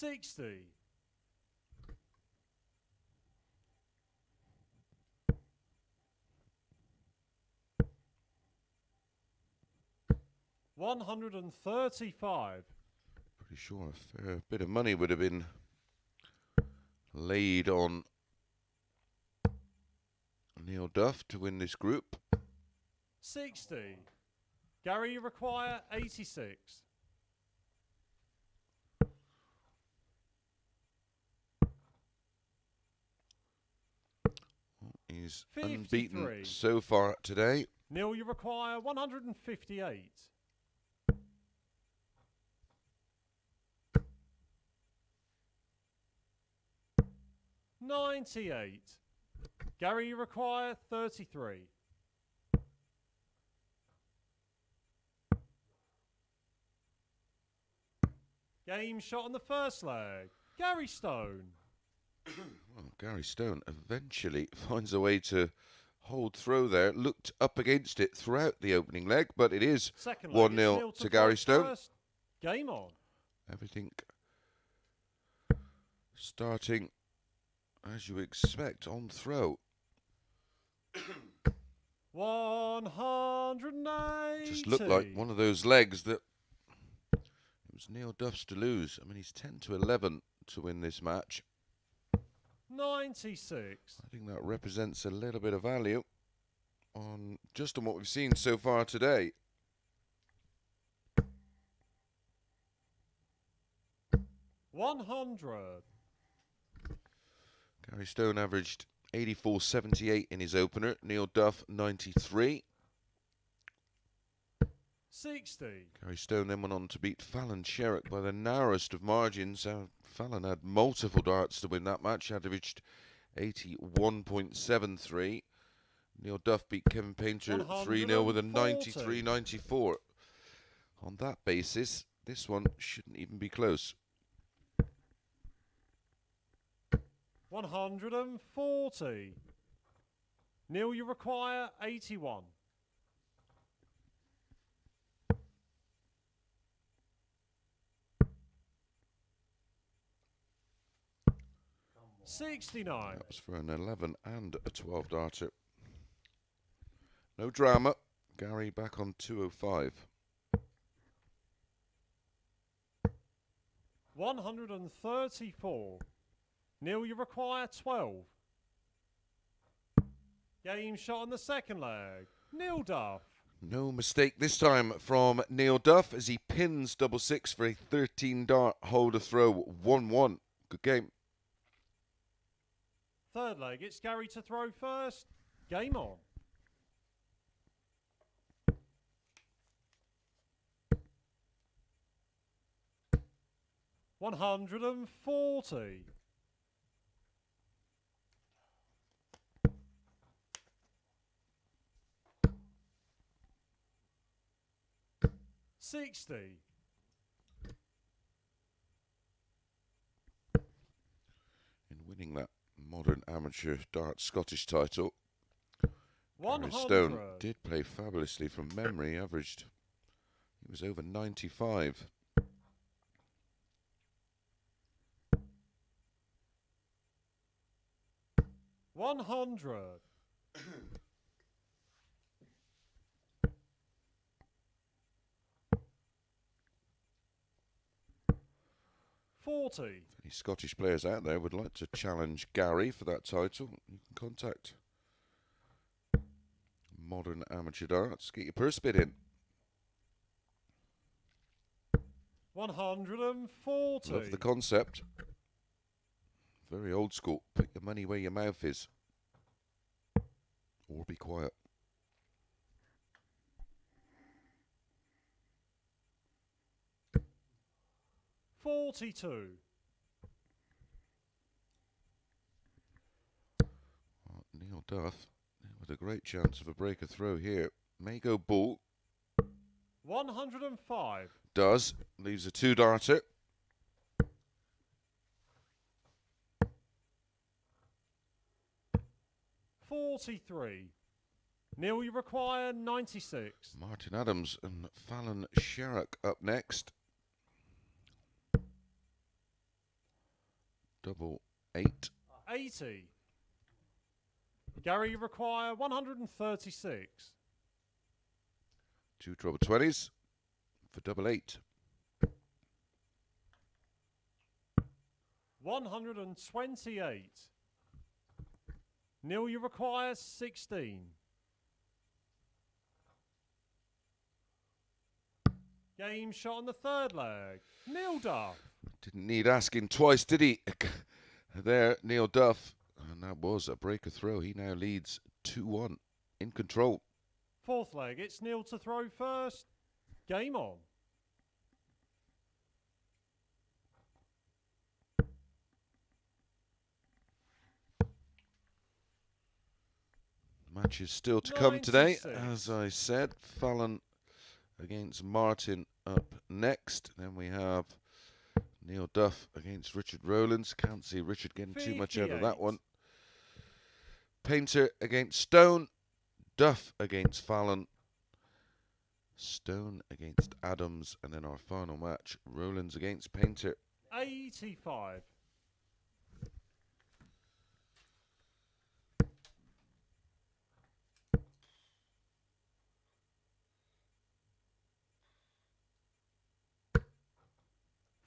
60. 135. Pretty sure a fair bit of money would have been laid on Neil Duff to win this group. 60. Gary, you require 86. He's 53. unbeaten so far today. Neil, you require 158. $98. Gary, you require 33. Game shot on the first leg. Gary Stone. Well, Gary Stone eventually finds a way to hold throw there. Looked up against it throughout the opening leg, but it is Second leg, 1-0 to Gary Stone. First. Game on. Everything starting as you expect on throw. 180. Just looked like one of those legs that it was Neil Duff's to lose. I mean, he's 10-11 to win this match. 96. I think that represents a little bit of value on just on what we've seen so far today. 100. Gary Stone averaged 84.78 in his opener. Neil Duff 93. 60. Gary Stone then went on to beat Fallon Sherrock by the narrowest of margins. Fallon had multiple darts to win that match, averaged 81.73. Neil Duff beat Kevin Painter 3-0 with a 93.94. On that basis, this one shouldn't even be close. 140. Neil, you require 81. 69. That was for an 11 and a 12 darter. No drama. Gary back on 205. 134. Neil, you require 12. Game shot on the second leg. Neil Duff. No mistake this time from Neil Duff as he pins double six for a 13 dart holder throw 1-1. Good game. Third leg, it's Gary to throw first. Game on. 140. 60. In winning that modern amateur darts Scottish title, Gary 100. Stone did play fabulously from memory, averaged, he was over 95. 100. 40. Any Scottish players out there would like to challenge Gary for that title, you can contact Modern Amateur Darts. Get your purse bid in. 140. Love the concept. Very old school. Put your money where your mouth is. Or be quiet. 42. Neil Duff with a great chance of a breaker throw here. May go ball. 105. Does. Leaves a two-darter. 43. Neil, you require 96. Martin Adams and Fallon Sherrock up next. Double 8. 80. Gary, you require 136. Two treble 20s for double 8. 128. Neil, you require 16. Game shot on the third leg. Neil Duff. Didn't need asking twice, did he? There, Neil Duff. And that was a breaker throw. He now leads 2-1 in control. Fourth leg, it's Neil to throw first. Game on. Match is still to come today. 96. As I said, Fallon against Martin up next. Then we have Neil Duff against Richard Rowlands. Can't see Richard getting too much out of that 58. one. Painter against Stone. Duff against Fallon. Stone against Adams. And then our final match, Rowlands against Painter. 85.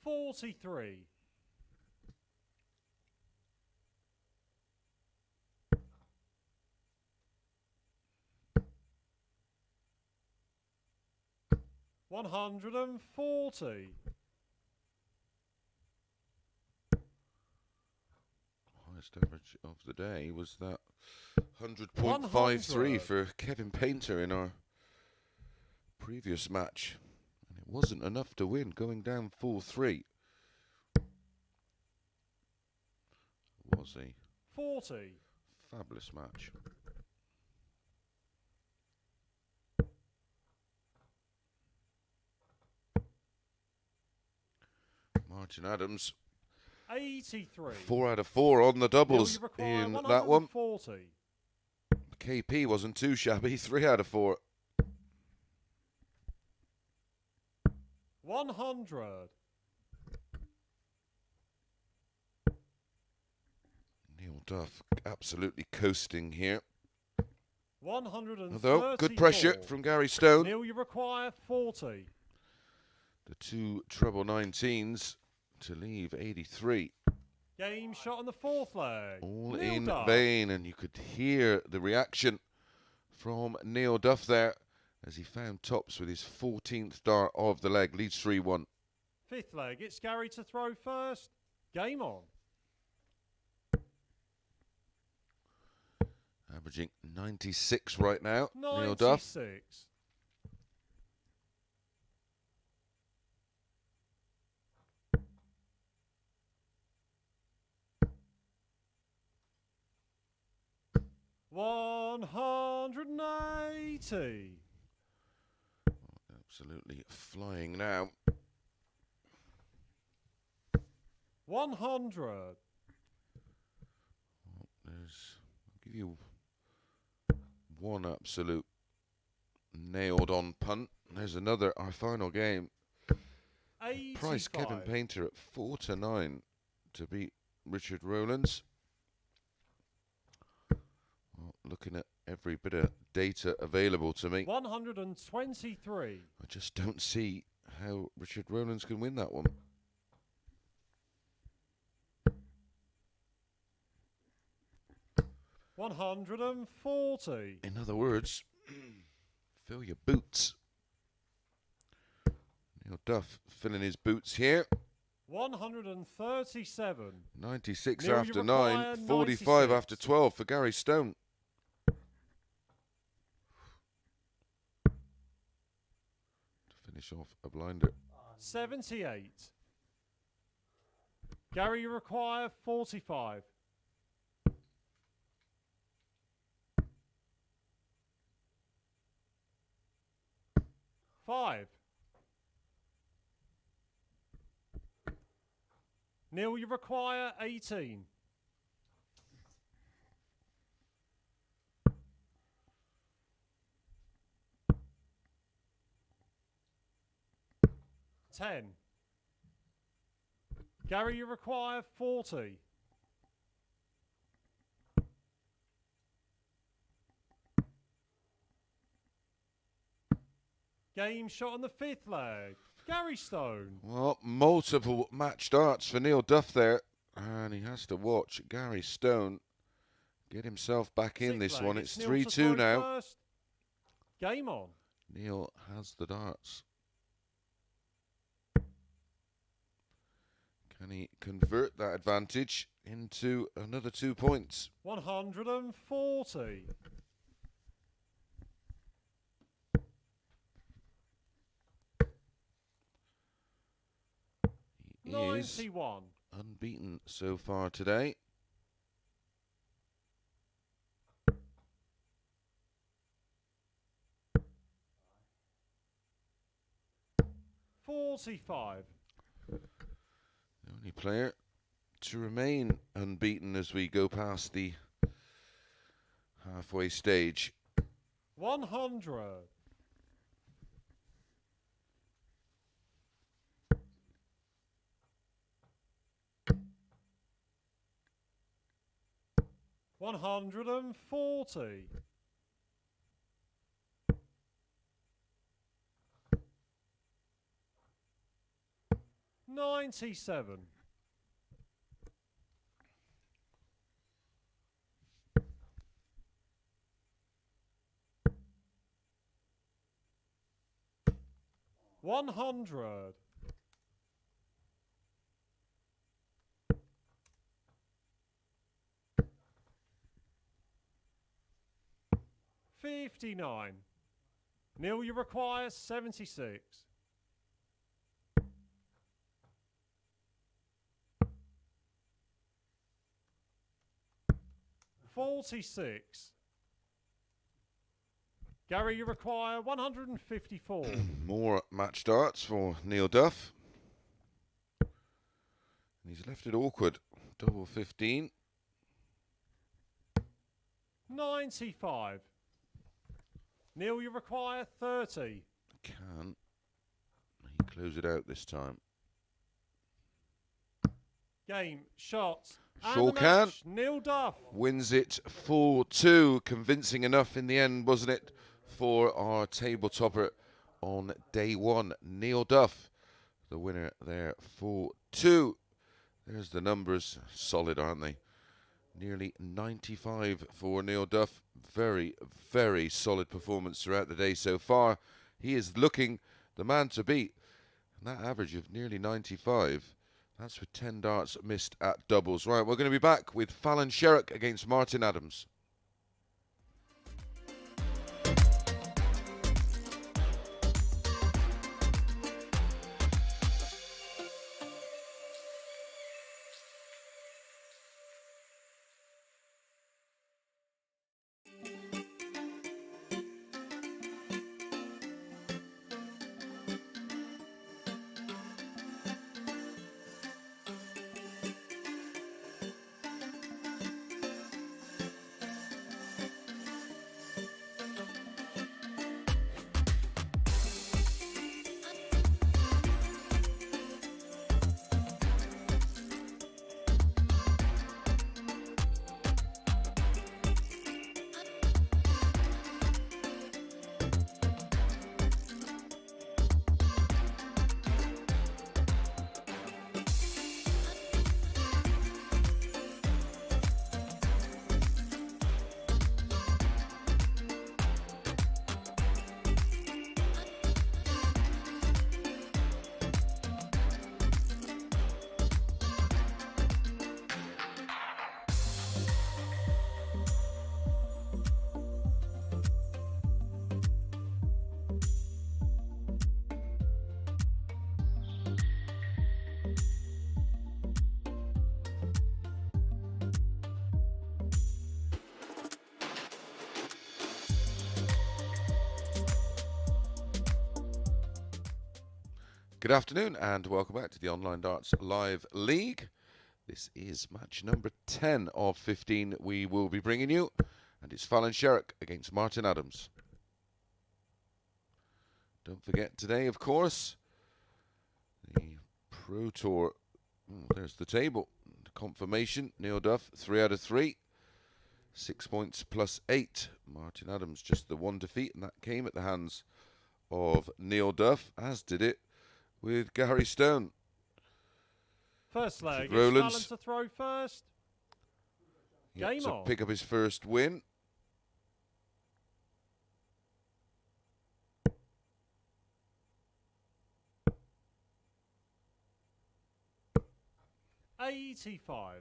43. 140. Highest average of the day was that 100.53 for Kevin Painter in our previous match. And it wasn't enough to win, going down 4-3. Was a 40. fabulous match. Martin Adams, 83. 4 out of 4 on the doubles Neil, you require in that one. 140. KP wasn't too shabby, 3 out of 4. 100. Neil Duff absolutely coasting here. 134. Although, good pressure from Gary Stone. Neil, you require 40. The two treble 19s to leave 83. Game shot on the fourth leg. All Neil in Duff. vain, and you could hear the reaction from Neil Duff there as he found tops with his 14th dart of the leg. Leads 3-1. Fifth leg, it's Gary to throw first. Game on. Averaging 96 right now, 96. Neil Duff. 180. Absolutely flying now. 100. I'll give you one absolute nailed on punt. There's another, our final game. 85. Price Kevin Painter at 4-9 to beat Richard Rowlands. Well, looking at every bit of data available to me, 123. I just don't see how Richard Rowlands can win that one. 140. In other words, fill your boots. Neil Duff filling his boots here. 137. 96 Neil, you after require 9, 45 after 96. 12 for Gary Stone. To finish off a blinder. 78. Gary, you require 45. 5. Neil, you require 18. 10. Gary, you require 40. 'Game shot on the 5th leg. Gary Stone. Well, multiple match darts for Neil Duff there. And he has to watch Gary Stone get himself back in 6th this leg. one. It's Neil to 3-2 throw now. first. Game on. Neil has the darts. Can he convert that advantage into another 2 points? 140. He is 91. unbeaten so far today. 45. The only player to remain unbeaten as we go past the halfway stage. 100. 140. 97. 100. 59. Neil, you require 76. 46. Gary, you require 154. More match darts for Neil Duff. And he's left it awkward. Double 15. 95. Neil, you require 30. Can he close it out this time? Game, shots. Sure can. Neil Duff. Wins it 4-2. Convincing enough in the end, wasn't it, for our table topper on day one. Neil Duff, the winner there, 4-2. There's the numbers. Solid, aren't they? Nearly 95 for Neil Duff. Very, very solid performance throughout the day so far. He is looking the man to beat. And that average of nearly 95, that's with 10 darts missed at doubles. Right, we're going to be back with Fallon Sherrock against Martin Adams. Good afternoon and welcome back to the Online Darts Live League. This is match number 10 of 15 we will be bringing you, and it's Fallon Sherrock against Martin Adams. Don't forget today, of course, the Pro Tour. There's the table. Confirmation, Neil Duff, 3 out of 3. 6 points plus 8. Martin Adams just the one defeat, and that came at the hands of Neil Duff, as did it with Gary Stone. First leg, Rowlands. it's Fallon to throw first. Yep, Game to on. pick up his first win. $85.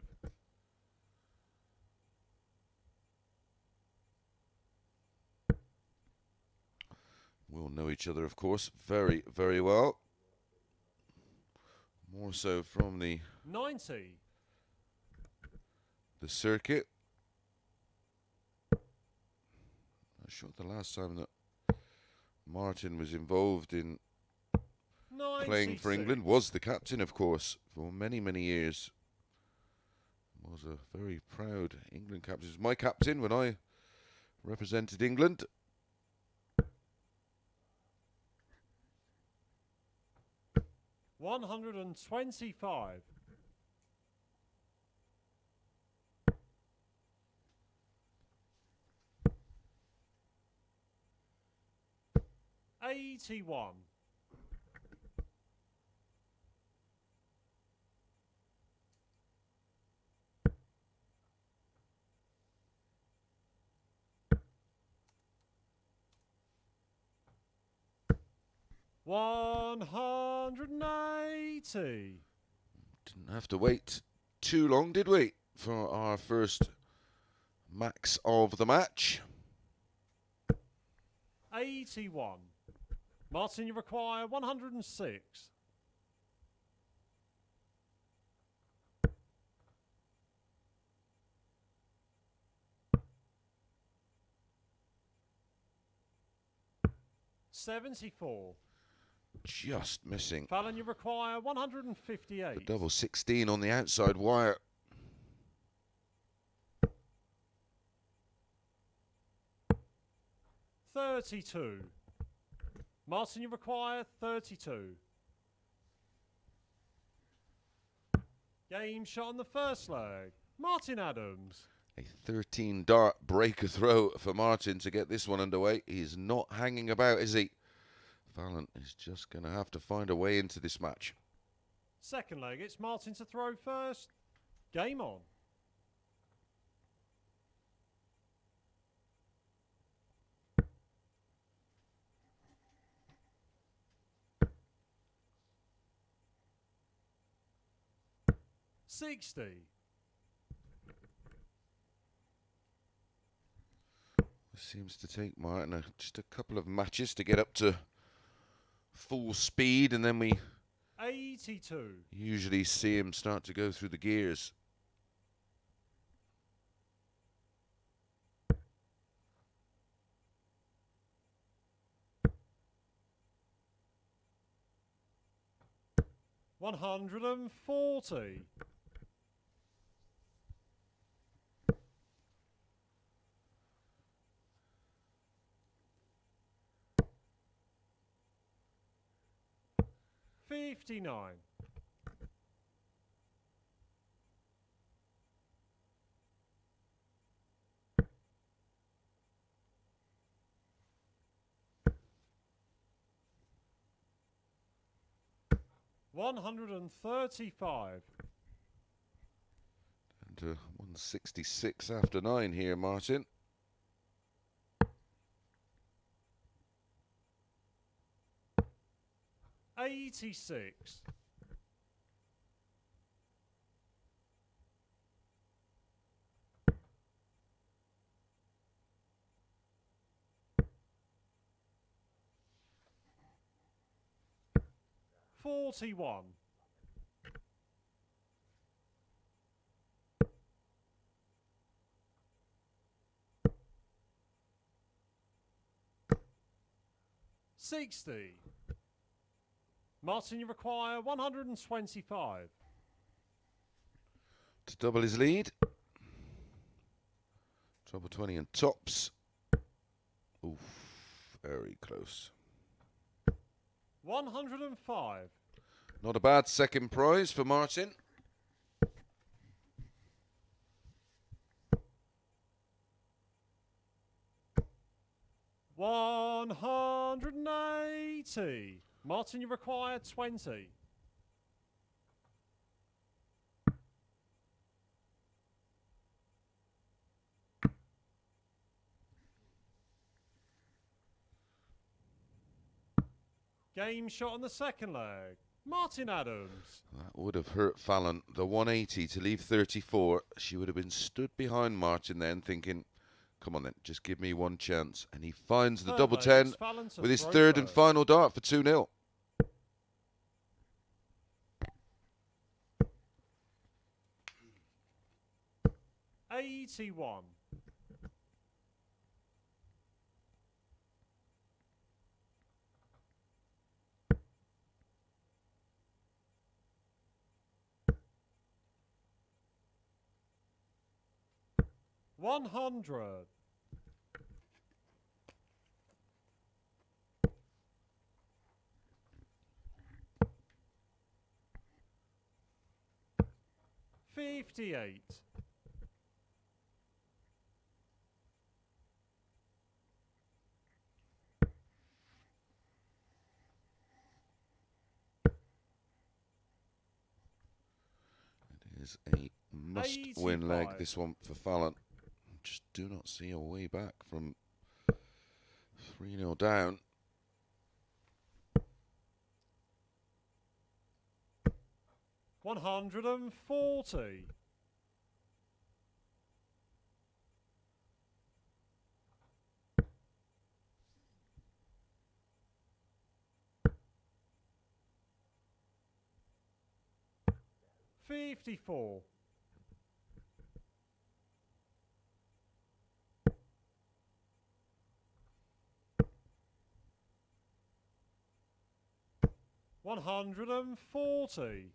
We'll know each other, of course, very, very well. More so from the 90. circuit. Not sure the last time that Martin was involved in playing for 96. England was the captain, of course, for many, many years. Was a very proud England captain. He was my captain when I represented England. $125. $81. $180. Didn't have to wait too long, did we, for our first max of the match. 81. Martin, you require 106. $74. Just missing. Fallon, you require 158. The double 16 on the outside wire. $32. Martin, you require 32. Game shot on the first leg. Martin Adams. A 13 dart breaker throw for Martin to get this one underway. He's not hanging about, is he? Fallon is just going to have to find a way into this match. Second leg, it's Martin to throw first. Game on. $60. Seems to take Martin just a couple of matches to get up to full speed, and then we 82. usually see him start to go through the gears. $140. $59. $135. And 166 after 9 here, Martin. $86. $41. $60. Martin, you require 125. To double his lead. Treble 20 and tops. Oof, very close. 105. Not a bad second prize for Martin. $180. Martin, you require 20. Game shot on the second leg. Martin Adams. That would have hurt Fallon. The 180 to leave 34. She would have been stood behind Martin then thinking, come on then, just give me one chance. And he finds the Third double leg, 10 it's Fallon to with his throw third and first. final dart for 2-0. $81. $100. $58. It is a must-win leg, 85. this one for Fallon. Just do not see a way back from 3-0 down. $140. $54. $140.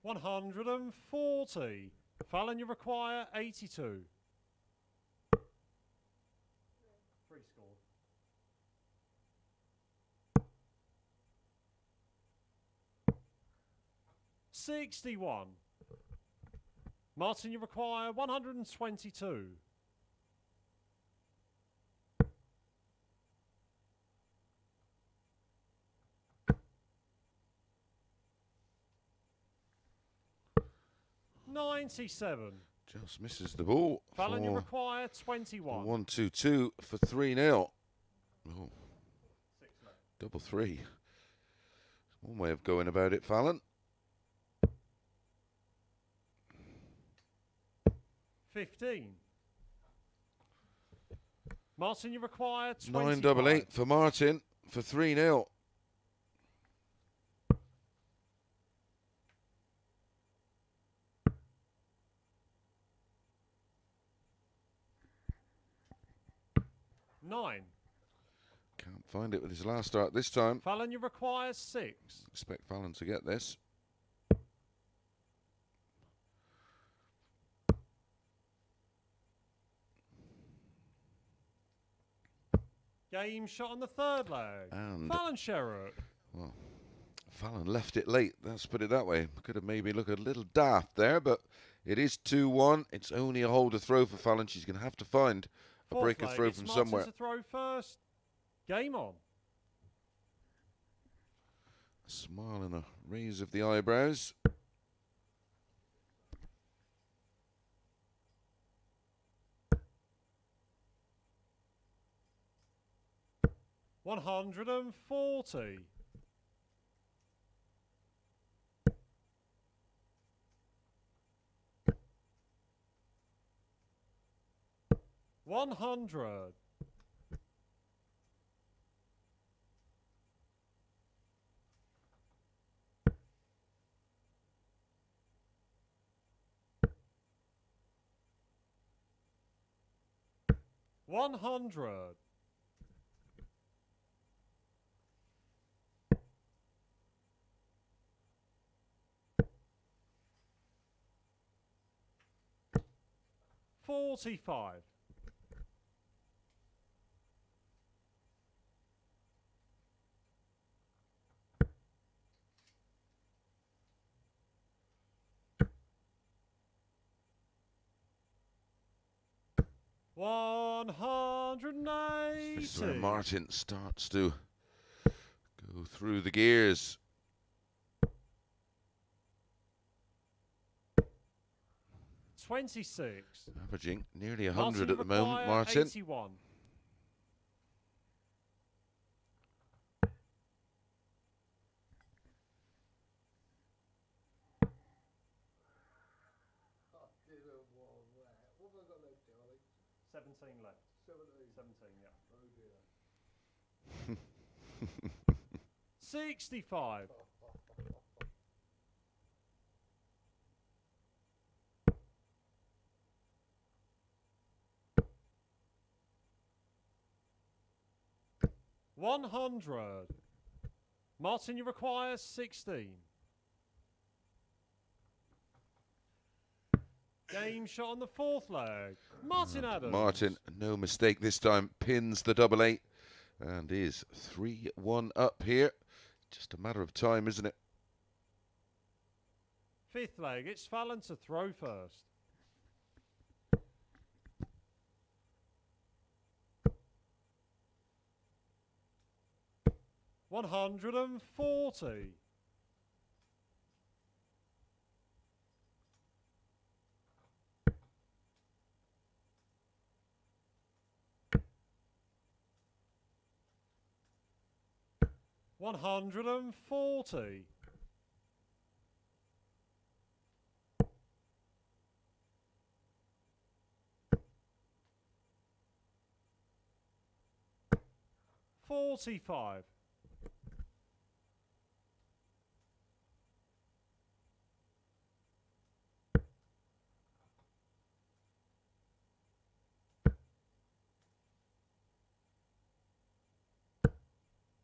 $140. Fallon, you require 82. Free score. $61. Martin, you require 122. $97. Just misses the ball. Fallon, you for require the 21. 1-2-2 for 3-0. Oh, double three. One way of going about it, Fallon. 15. Martin, you require 25. 9-8 for Martin for 3-0. $9. Can't find it with his last start this time. Fallon, you require 6. Expect Fallon to get this. Game shot on the third leg. And Fallon Sherrock. well, Fallon left it late. Let's put it that way. Could have maybe looked a little daft there, but it is 2-1. It's only a hole to throw for Fallon. She's going to have to find a Fourth break of leg, throw it's from Martin somewhere. to throw first. Game on. A smile and a raise of the eyebrows. $140. $100. 100. $45. 180. This is where Martin starts to go through the gears. $26. Averaging nearly 100 at the moment, require Martin. 81. What have I got left, Charlie? 17 left. 17, yeah. Oh dear. 65. $100. Martin, you require 16. Game shot on the fourth leg. Martin Adams. Martin, no mistake this time, pins the double eight and is 3-1 up here. Just a matter of time, isn't it? Fifth leg, it's Fallon to throw first. $140. $140. $45.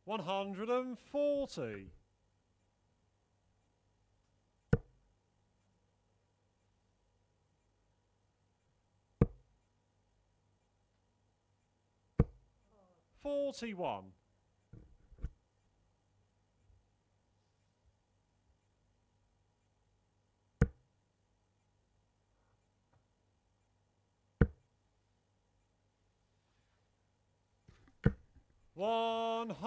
$140. $41.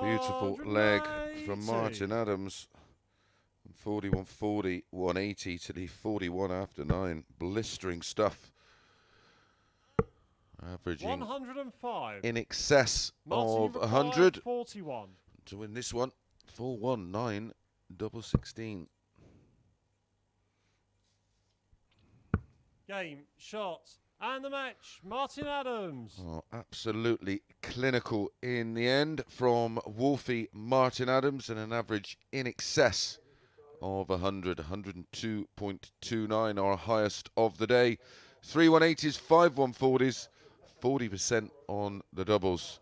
Beautiful leg from Martin Adams. 41-40, 180 to leave 41 after 9. Blistering stuff. Averaging 105. in excess Martin, of you 100 require 41. to win this one. 4-1-9, double 16. Game, shot, and the match. Martin Adams. Oh, absolutely clinical in the end from Wolfie Martin Adams, and an average in excess of 100, 102.29, our highest of the day. 3 180s, 5 140s, 40% on the doubles.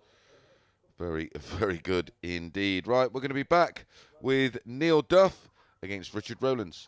Very, very good indeed. Right, we're going to be back with Neil Duff against Richard Rowlands.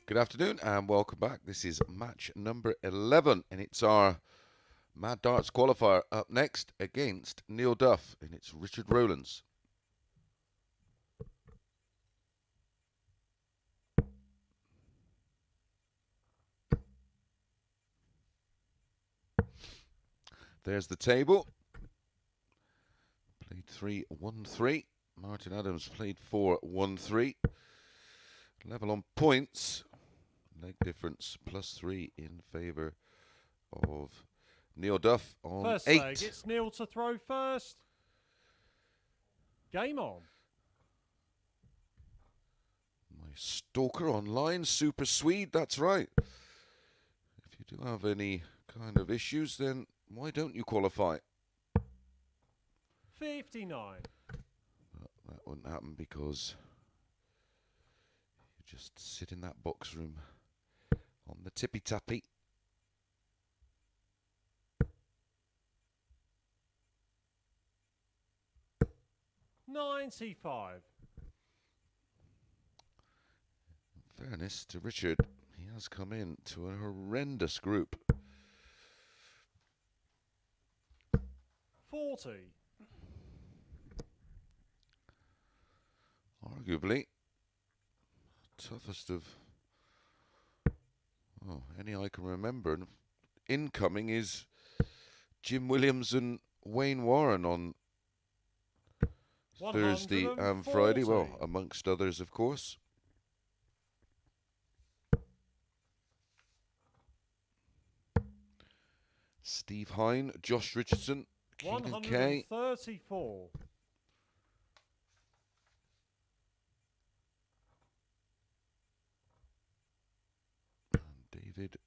Good afternoon and welcome back. This is match number 11 and it's our Mad Darts qualifier up next against Neil Duff and it's Richard Rowlands. There's the table. Played 3-1-3. Martin Adams played 4-1-3. Level on points. Leg difference +3 in favour of Neil Duff on First 8. leg, it's Neil to throw first. Game on. My stalker online, Super Swede, that's right. If you do have any kind of issues, then why don't you qualify? 59. But that wouldn't happen because you just sit in that box room on the tippy tappy. $95. In fairness to Richard, he has come in to a horrendous group. 40. Arguably, toughest of any I can remember. And incoming is Jim Williams and Wayne Warren on Thursday and Friday. Well, amongst others, of course. Steve Hine, Josh Richardson, Keegan Kay. 134. David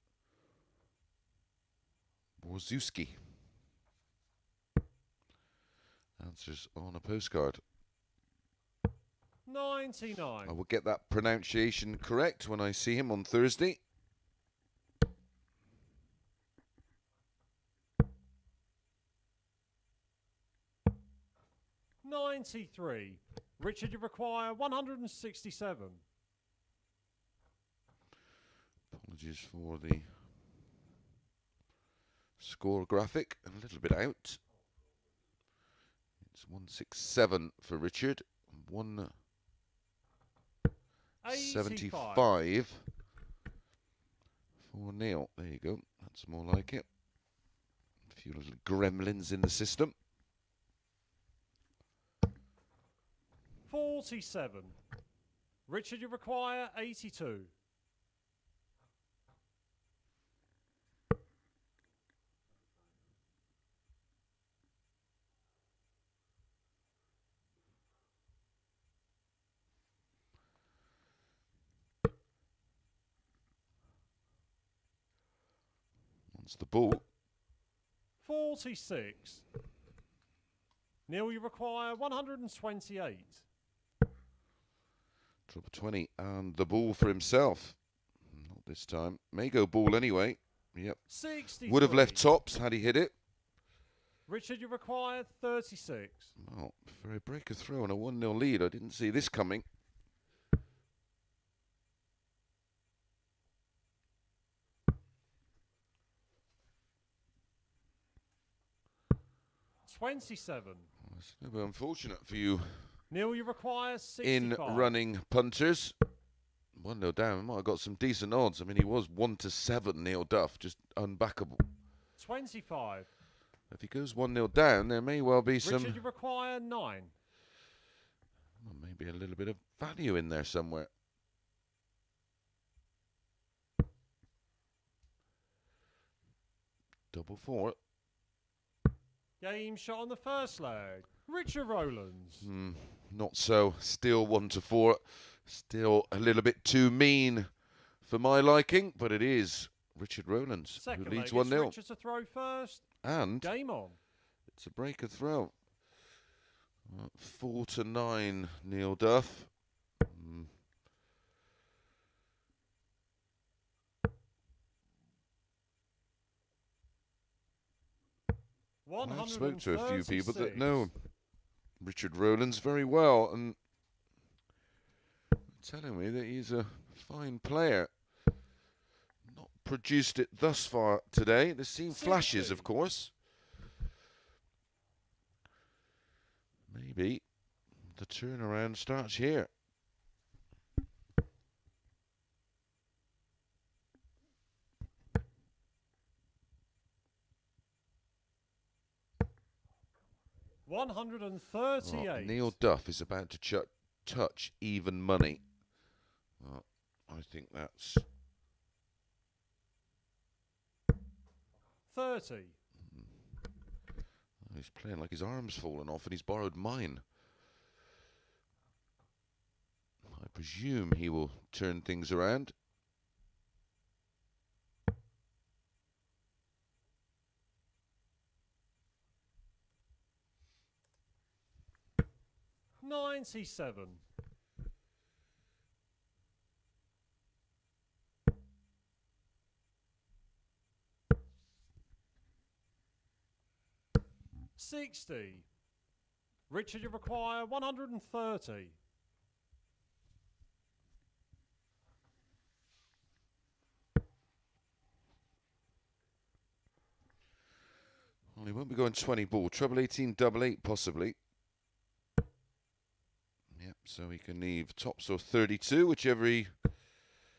Borzewski. Answers on a postcard. 99. I will get that pronunciation correct when I see him on Thursday. $93. Richard, you require 167. Apologies for the score graphic, a little bit out. It's 167 for Richard, 175 for Neil. There you go, that's more like it. A few little gremlins in the system. 47. Richard, you require 82. Once the ball. 46. Neil, you require 128. Drop a 20 and the ball for himself. Not this time. May go ball anyway. Yep. 63. Would have left tops had he hit it. Richard, you require 36. Well, for a breaker throw and a 1-0 lead, I didn't see this coming. $27. Well, it's a bit unfortunate for you Neil, you require 65. in running punters. 1-0 down, might have got some decent odds. I mean, he was 1-7, Neil Duff, just unbackable. 25. If he goes 1-0 down, there may well be some... Richard, you require 9. Well, maybe a little bit of value in there somewhere. Double 4. Game shot on the first leg. Richard Rowlands. Not so. Still 1-4. Still a little bit too mean for my liking, but it is Richard Rowlands Second who leads leg, it's 1-0. Richard to throw first. And Game on. it's a breaker throw. 4-9, Neil Duff. I've spoken to a few people that know Richard Rowlands very well and telling me that he's a fine player. produced it thus far today. There's seen flashes, 60. of course. Maybe the turnaround starts here. $138. Oh, Neil Duff is about to touch even money. Well, I think that's 30. He's playing like his arm's fallen off and he's borrowed mine. I presume he will turn things around. $97. $60. Richard, you require 130. Well, he won't be going 20 ball. Treble 18, double 8 possibly. Yep, so he can leave tops or 32, whichever he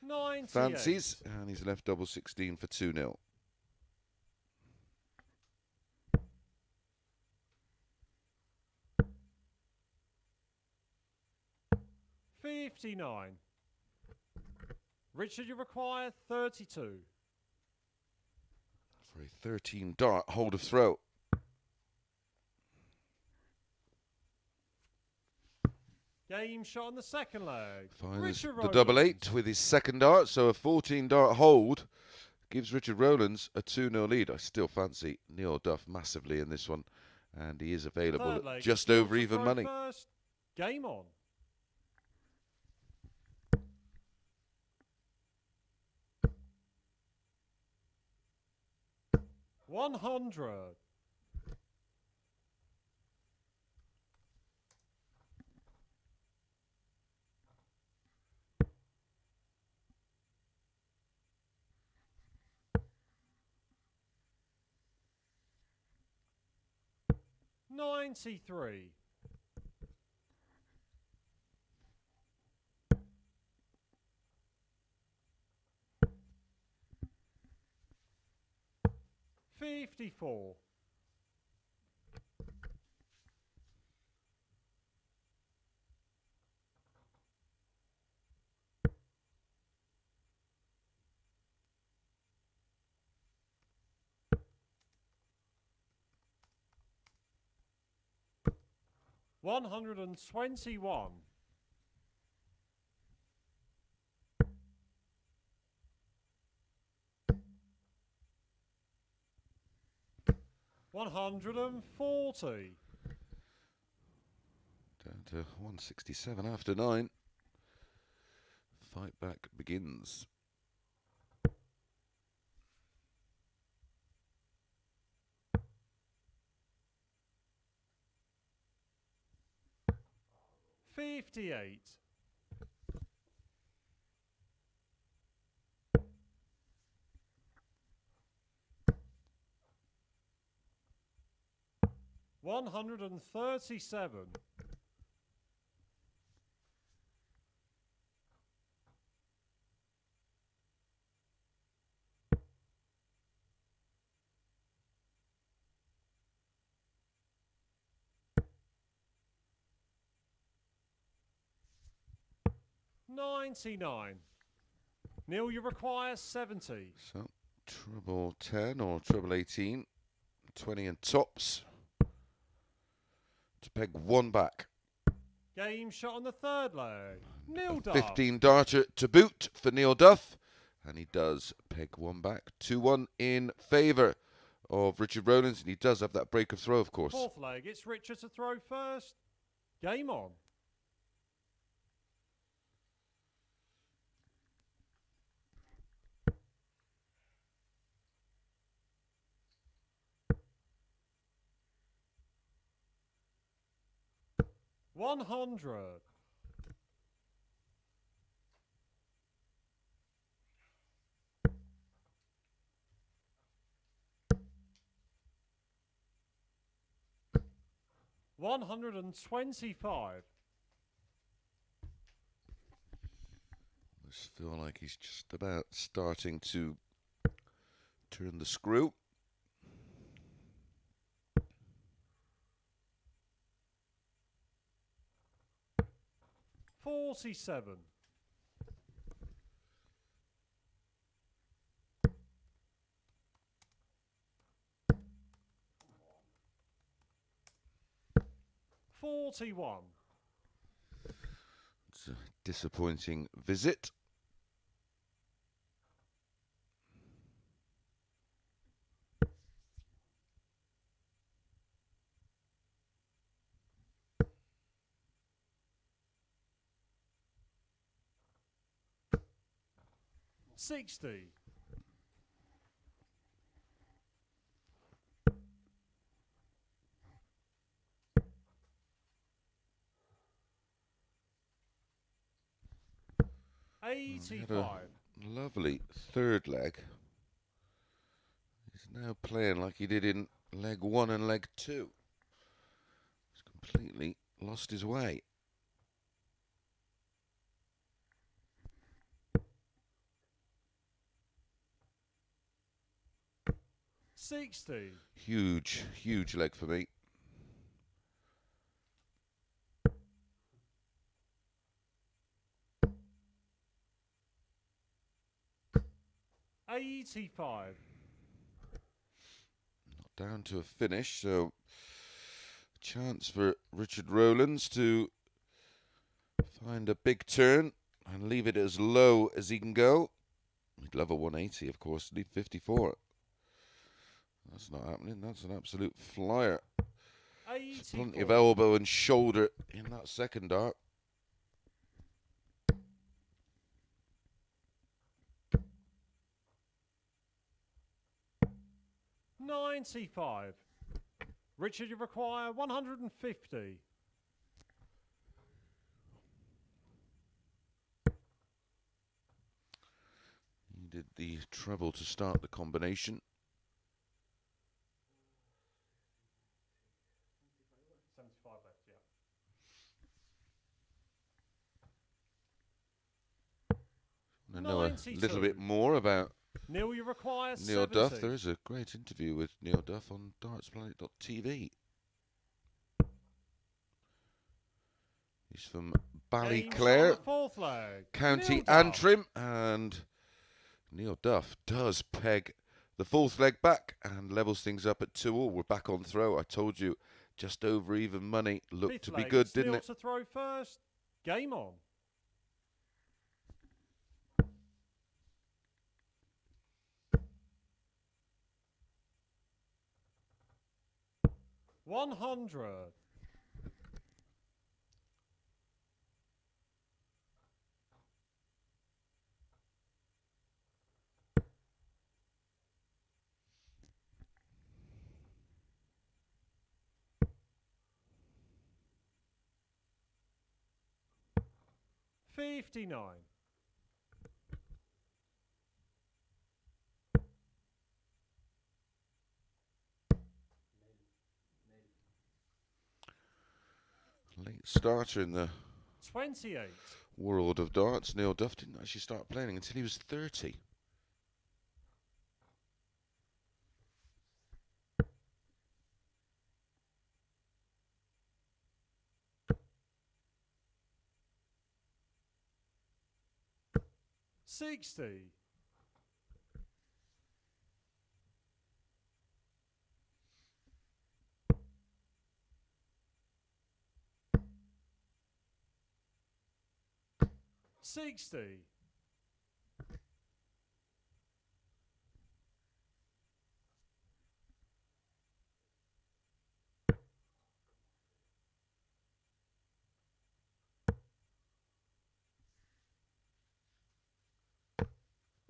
98. fancies. And he's left double 16 for 2-0. $59. Richard, you require 32. For a 13 dart hold of throw. Game shot on the second leg. Finds Richard the double Rowlands. 8 with his second dart, so a 14 dart hold gives Richard Rowlands a 2-0 lead. I still fancy Neil Duff massively in this one, and he is available Third at leg, just Neil over to even throw money. First. Game on. $100. $93. $54. $121. $140. Down to 167 after 9. Fight back begins. $58. $137. $99. Neil, you require 70. So, treble 10 or treble 18. 20 and tops. To peg one back. Game shot on the third leg. Neil Duff. 15 darter to boot for Neil Duff. And he does peg one back. 2-1 in favour of Richard Rowlands. And he does have that break of throw, of course. Fourth leg, it's Richard to throw first. Game on. $100. 125. I just feel like he's just about starting to turn the screw. $47. 41. It's a disappointing visit. $60. He had 85. a lovely third leg. He's now playing like he did in leg 1 and leg 2. He's completely lost his way. $60. Huge, huge leg for me. $85. Not down to a finish, so chance for Richard Rowlands to find a big turn and leave it as low as he can go. He'd love a 180, of course, leave 54. That's not happening. That's an absolute flyer. Plenty of elbow and shoulder in that second dart. $95. Richard, you require 150. He did the treble to start the combination. 75 left, yeah. I know a 92. little bit more about Neil, you require Neil 70. Duff. There is a great interview with Neil Duff on dartsplanet.tv. He's from Games Ballyclare, on the fourth leg. County Neil Duff. Antrim, and Neil Duff does peg the fourth leg back and levels things up at 2-all. We're back on throw. I told you, just over even money. Looked Fifth to be leg, good, it's didn't Neil it? to throw first. Game on. $100. $59. Late starter in the 28. world of darts. Neil Duff didn't actually start playing until he was 30. $60. $60.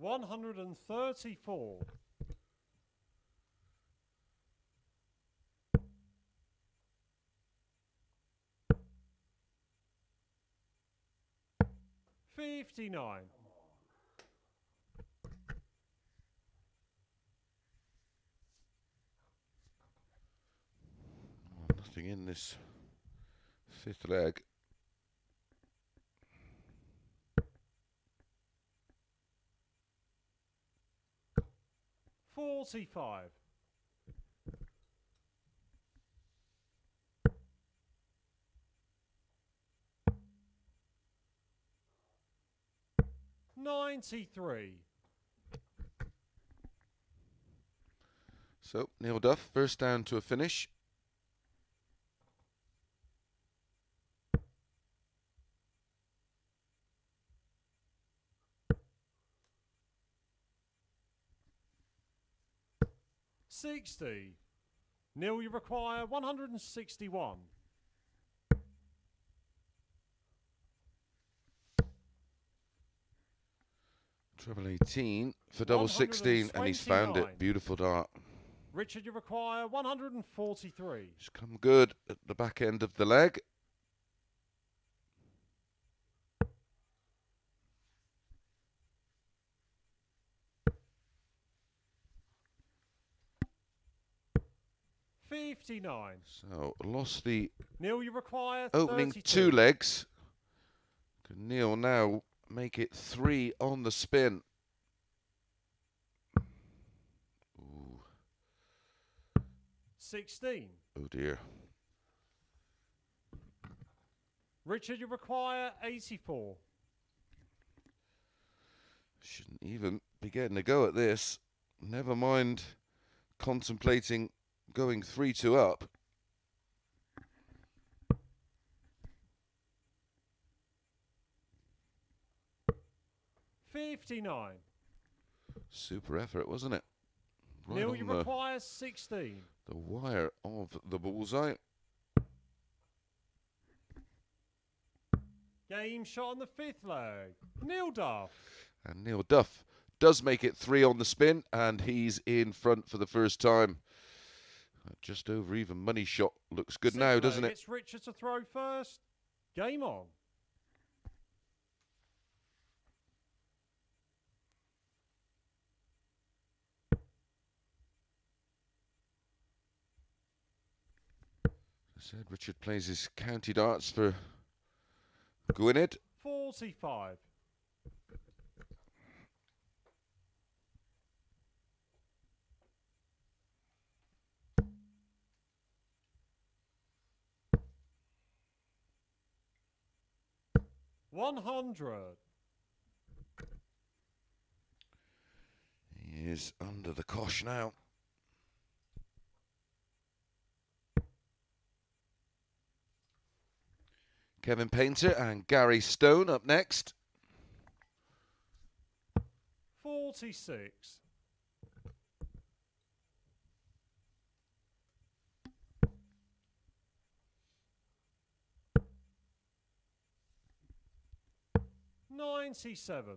$134. $59. Nothing in this fifth leg. $45. $93. So, Neil Duff, first down to a finish. $60. Neil, you require 161. Treble 18 for double 16, and he's found it. 129. Beautiful dart. Richard, you require 143. It's come good at the back end of the leg. $59. So, lost the Neil, you require opening 32. two legs. Can Neil now make it 3 on the spin? Ooh. 16. Oh dear. Richard, you require 84. Shouldn't even be getting a go at this. Never mind contemplating going 3-2 up. $59. Super effort, wasn't it? Right Neil, on you the require 16. wire of the bullseye. Game shot on the fifth leg. Neil Duff. And Neil Duff does make it 3 on the spin, and he's in front for the first time. Just over even money shot. Looks good Sixth now, leg, doesn't it? It's Richard to throw first. Game on. I said Richard plays his county darts for Gwynedd. 45. $100. He is under the cosh now. Kevin Painter and Gary Stone up next. 46. $97.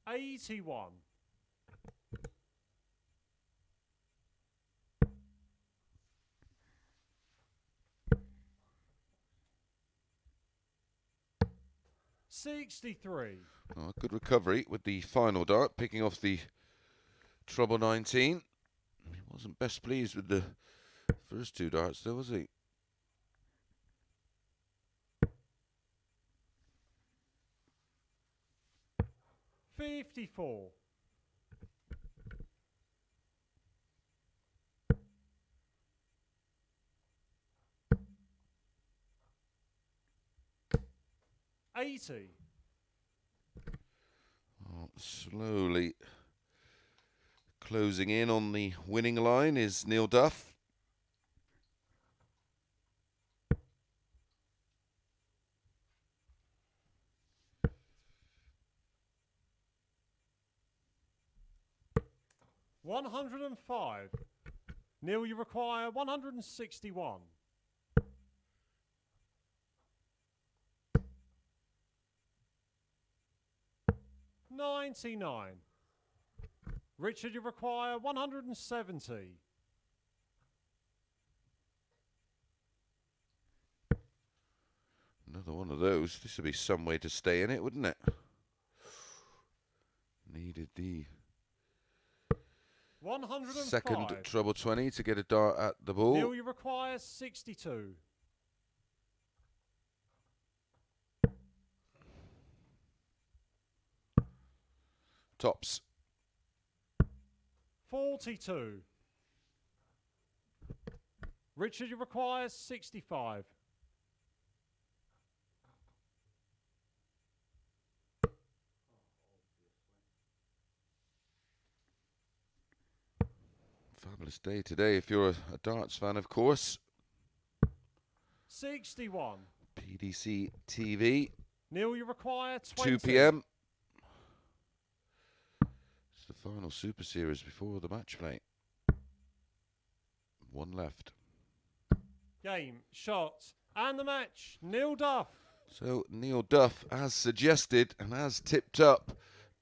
$81. $63. Oh, good recovery with the final dart, picking off the treble 19. He wasn't best pleased with the first two darts, though, was he? $54. $80. Oh, slowly closing in on the winning line is Neil Duff. $105. Neil, you require 161. $99. Richard, you require 170. Another one of those. This would be some way to stay in it, wouldn't it? Needed the 105. second treble 20 to get a dart at the ball. Neil, you require 62. Tops. 42. Richard, you require 65. Fabulous day today if you're a darts fan, of course. 61. PDC TV, Neil, you require 20. 2 p.m. It's the final Super Series before the match play. One left. Game, shot, and the match. Neil Duff. So Neil Duff, as suggested and as tipped up,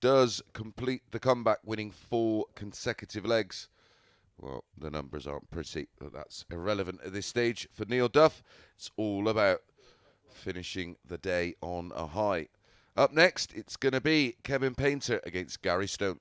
does complete the comeback, winning 4 consecutive legs. Well, the numbers aren't pretty, but that's irrelevant at this stage for Neil Duff. It's all about finishing the day on a high. Up next, it's going to be Kevin Painter against Gary Stone.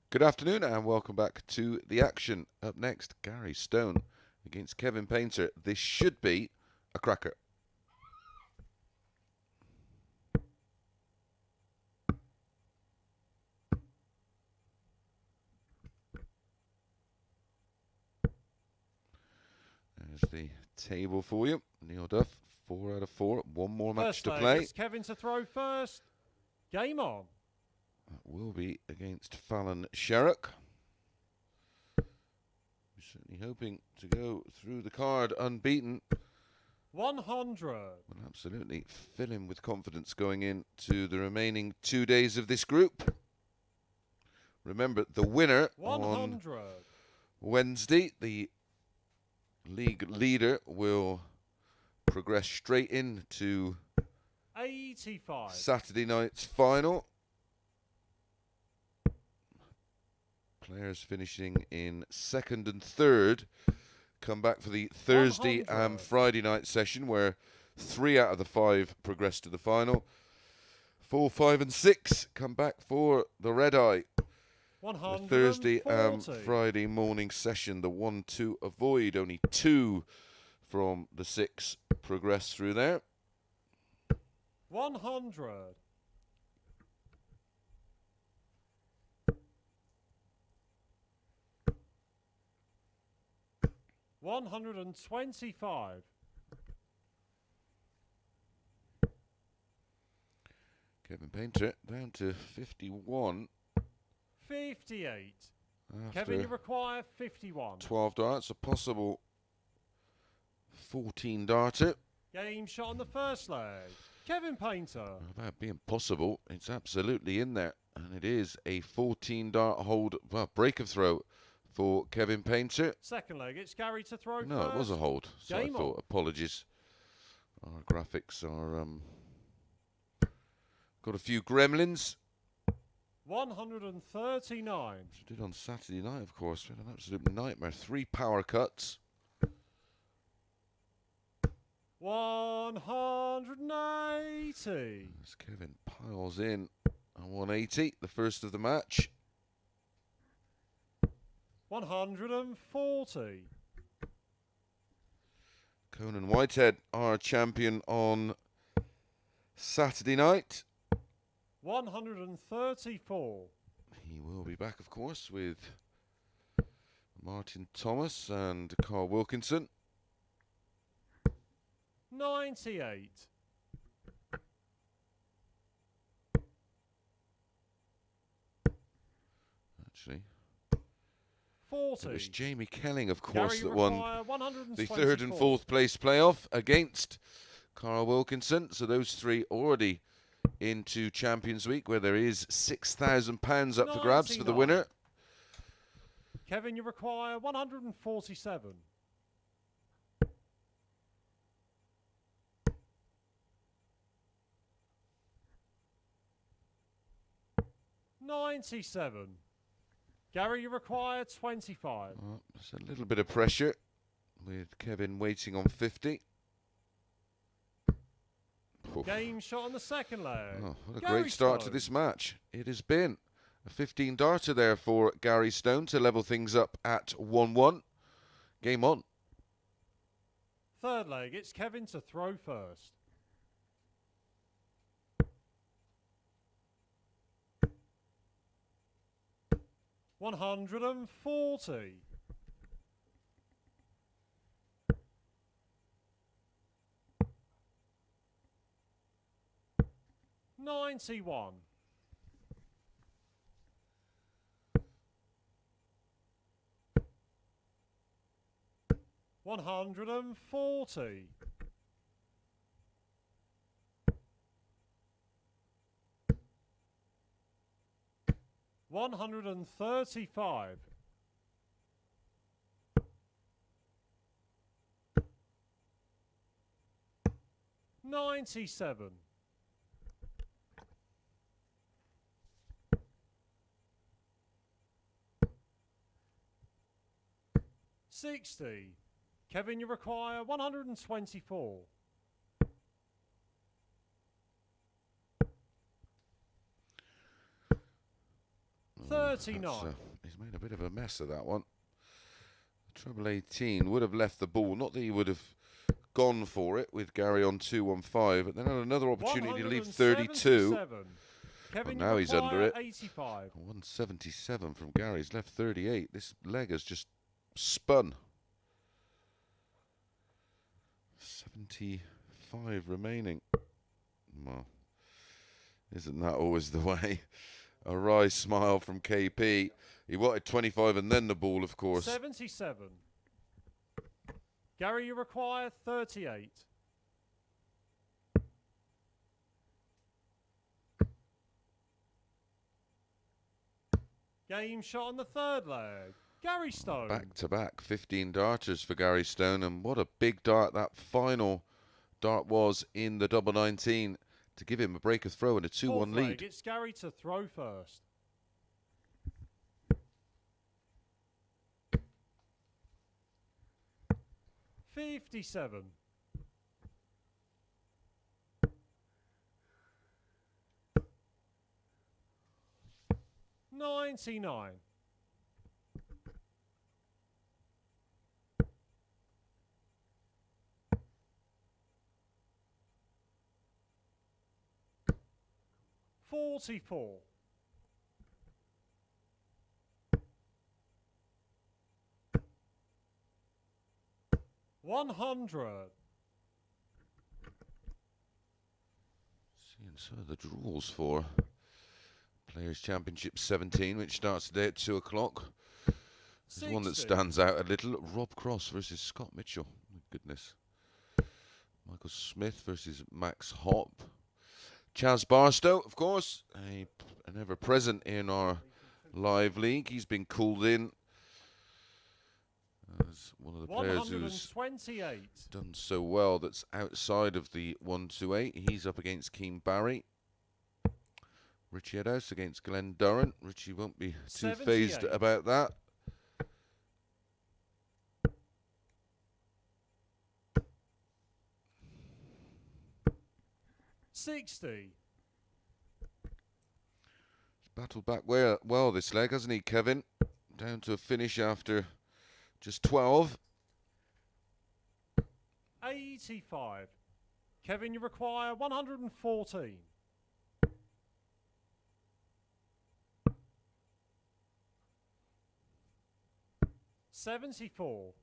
Good afternoon and welcome back to the action. Up next, Gary Stone against Kevin Painter. This should be a cracker. There's the table for you. Neil Duff, 4 out of 4. One more match to play. It's Kevin to throw first. Game on. That will be against Fallon Sherrock. We're certainly hoping to go through the card unbeaten. 100. Well, absolutely fill him with confidence going into the remaining 2 days of this group. Remember, the winner 100. on Wednesday, the league leader, will progress straight into 85. Saturday night's final. Players finishing in second and third come back for the Thursday 100. and Friday night session, where 3 out of the 5 progress to the final. 4, 5 and 6 come back for the Red Eye. The Thursday and 140. Friday morning session, the 1 to avoid. Only 2 from the 6 progress through there. 100. 125. Kevin Painter down to 51 58. after Kevin, you require 51. 12 darts, a possible 14 darter. Game shot on the first leg. Kevin Painter. About being possible, it's absolutely in there. And it is a 14 dart hold, well, break of throw for Kevin Painter. Second leg, it's Gary to throw No, first. it was a hold. So Game I thought, on. apologies. Our graphics are, got a few gremlins. 139. Which we did on Saturday night, of course. We had an absolute nightmare. 3 power cuts. 180. As Kevin piles in a 180, the first of the match. 140. Conan Whitehead, our champion on Saturday night. 134. He will be back, of course, with Martin Thomas and Carl Wilkinson. 98. Actually, 40. it was Jamie Kelling, of Gary, course, you that won require the 124. third and fourth place playoff against Carl Wilkinson. So those three already into Champions Week, where there is £6,000 up for grabs for the 99. winner. Kevin, you require 147. 97. Gary, you require 25. Oh, there's a little bit of pressure with Kevin waiting on 50. Oh. Game shot on the second leg. Oh, what a Gary great start to Stone. this match. It has been a 15 darter there for Gary Stone to level things up at 1-1. Game on. Third leg, it's Kevin to throw first. $140. 91. 140. 135. 97. 60. Kevin, you require 124. 39. He's made a bit of a mess of that one. Treble 18 would have left the ball. Not that he would have gone for it with Gary on 2-1-5, but then had another opportunity to leave 32. 177. Kevin, Well, now you he's under require it. 85. 177 from Gary. He's left 38. This leg has just spun. 75 remaining. Well, isn't that always the way? A wry smile from KP. He wanted 25 and then the ball, of course. 77. Gary, you require 38. Game shot on the third leg. Gary Stone. Back to back, 15 darters for Gary Stone, and what a big dart that final dart was in the double 19 to give him a break of throw and a 2-1 Fourth leg, lead. it's Gary to throw first. $57. 99. 44. 100. Seeing some of the rules for Players' Championship 17, which starts today at 2 o'clock. There's one that 60. stands out a little. Rob Cross versus Scott Mitchell. My goodness. Michael Smith versus Max Hopp. Chaz Barstow, of course, an ever-present in our live league. He's been called in as one of the players who's 128. done so well that's outside of the 128. He's up against Keane Barry. Richie Eddowes against Glenn Durrant. Richie won't be too phased 78. about that. $60. He's battled back well this leg, hasn't he, Kevin? Down to a finish after just 12. 85. Kevin, you require 114. $74.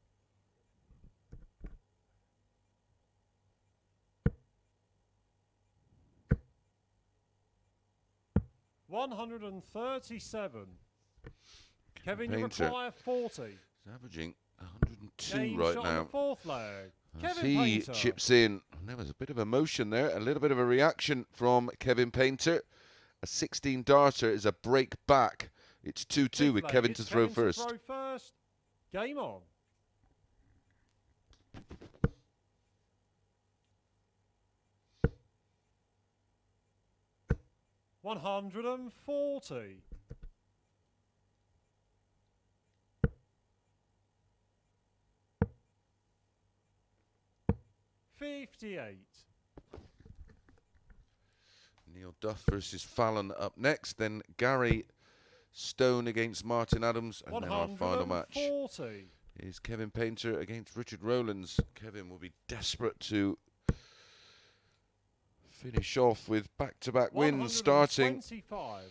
$137. Kevin, you Painter. require 40. He's averaging 102 Game right shot on now. the fourth leg. As Kevin he Painter. chips in. There was a bit of emotion there, a little bit of a reaction from Kevin Painter. A 16 darter is a break back. It's 2-2 Fifth with leg, Kevin it's to throw Kevin first. To throw first. Game on. $140. $58. Neil Duff versus Fallon up next. Then Gary Stone against Martin Adams. And then our final match 140. is Kevin Painter against Richard Rowlands. Kevin will be desperate to finish off with back-to-back wins, starting 125.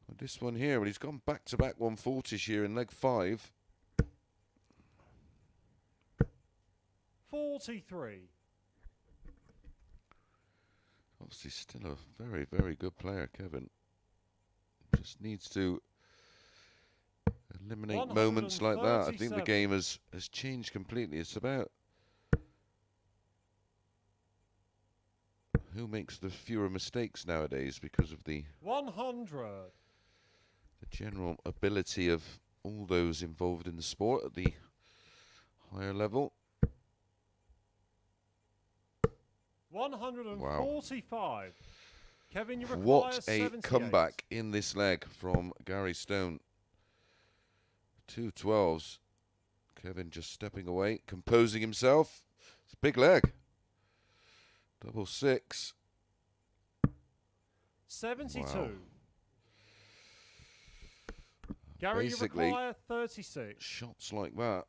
with this one here. Well, he's gone back-to-back 140s here in leg 5. 43. Obviously still a very, very good player, Kevin. Just needs to eliminate moments like that. I think the 137. game has changed completely. It's about who makes the fewer mistakes nowadays because of the 100. general ability of all those involved in the sport at the higher level. 145. Kevin, you require What a 78. comeback in this leg from Gary Stone. 2 12s. Kevin just stepping away, composing himself. It's a big leg. Double 6. 72. Wow. Gary, you Basically, require 36. shots like that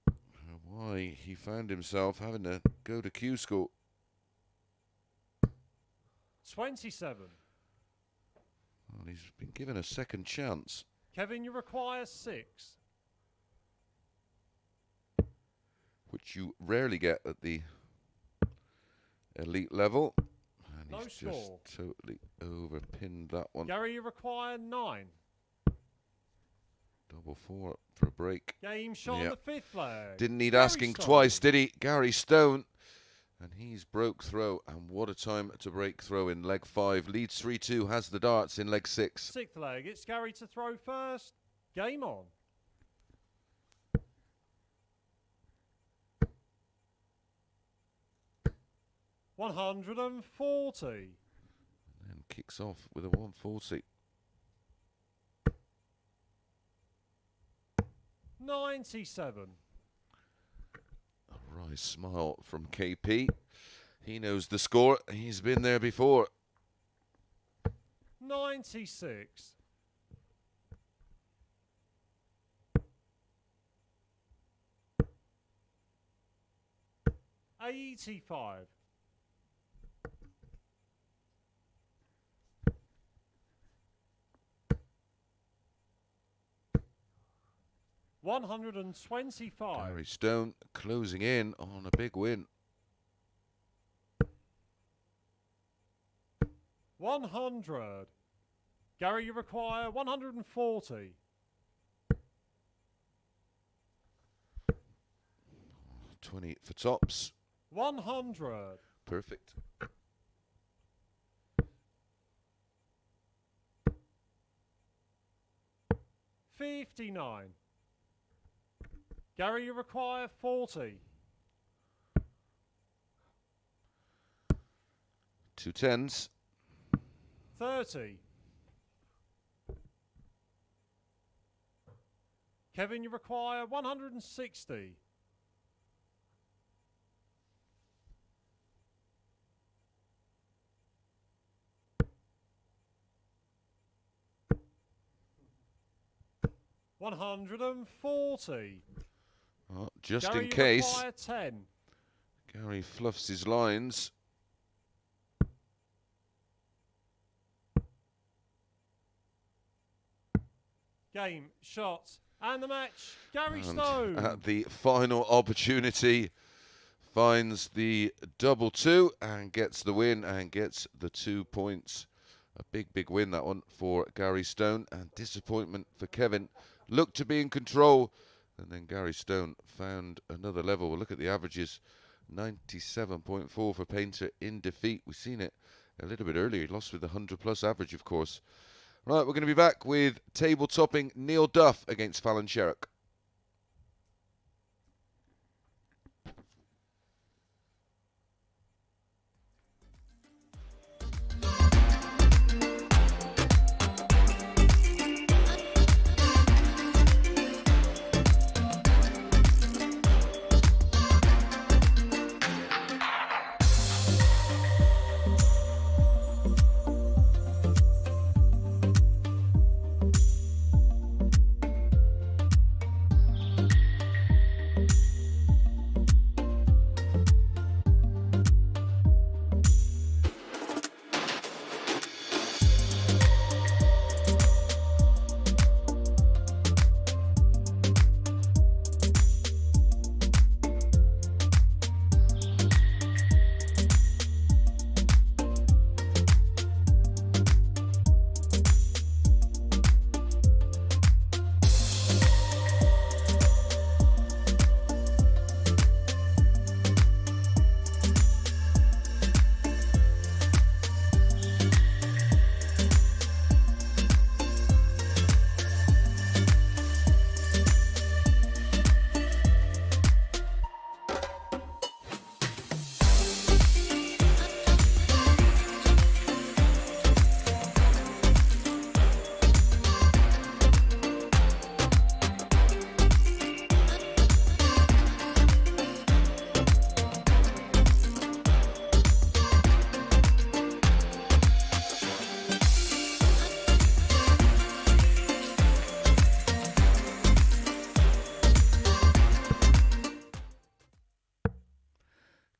are why he found himself having to go to Q school. 27. Well, he's been given a second chance. Kevin, you require 6. Which you rarely get at the elite level. And No he's score. just totally overpinned that one. Gary, you require 9. Double 4 for a break. Game shot on Yeah. the fifth leg. Didn't need Gary asking Stone. twice, did he? Gary Stone. And he's broke throw. And what a time to break throw in leg 5. Leads 3-2, has the darts in leg 6. Sixth leg. It's Gary to throw first. Game on. $140. And kicks off with a 140. 97. A wry smile from KP. He knows the score. He's been there before. 96. $85. $125. Gary Stone closing in on a big win. 100. Gary, you require 140. 20 for tops. 100. Perfect. $59. Gary, you require 40. 2 tens. 30. Kevin, you require 160. 140. Oh, just Gary, in you case require 10. Gary fluffs his lines. Game, shot, and the match. Gary And Stone. at the final opportunity, finds the double two and gets the win and gets the 2 points. A big, big win, that one, for Gary Stone. And disappointment for Kevin. Looked to be in control. And then Gary Stone found another level. We'll look at the averages. 97.4 for Painter in defeat. We've seen it a little bit earlier. He lost with the 100-plus average, of course. Right, we're going to be back with table-topping Neil Duff against Fallon Sherrock.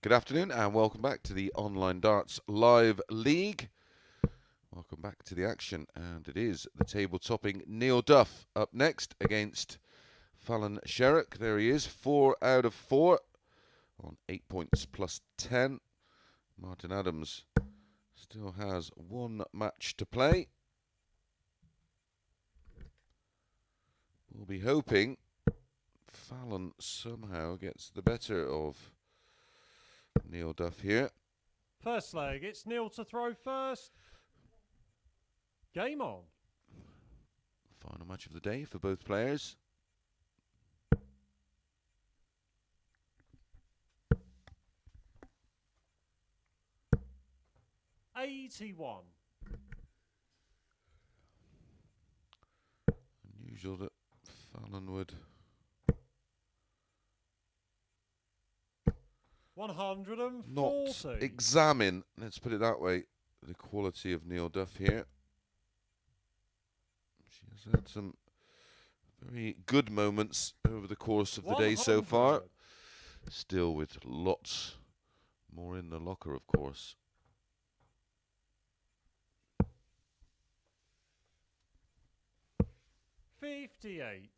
Good afternoon and welcome back to the Online Darts Live League. Welcome back to the action, and it is the table-topping Neil Duff up next against Fallon Sherrock. There he is, 4 out of 4 on 8 points plus 10. Martin Adams still has one match to play. We'll be hoping Fallon somehow gets the better of Neil Duff here. First leg, it's Neil to throw first. Game on. Final match of the day for both players. $81. Unusual that Fallon would 140. not examine, let's put it that way, the quality of Neil Duff here. She has had some very good moments over the course of the day so far. 100. Still with lots more in the locker, of course. $58.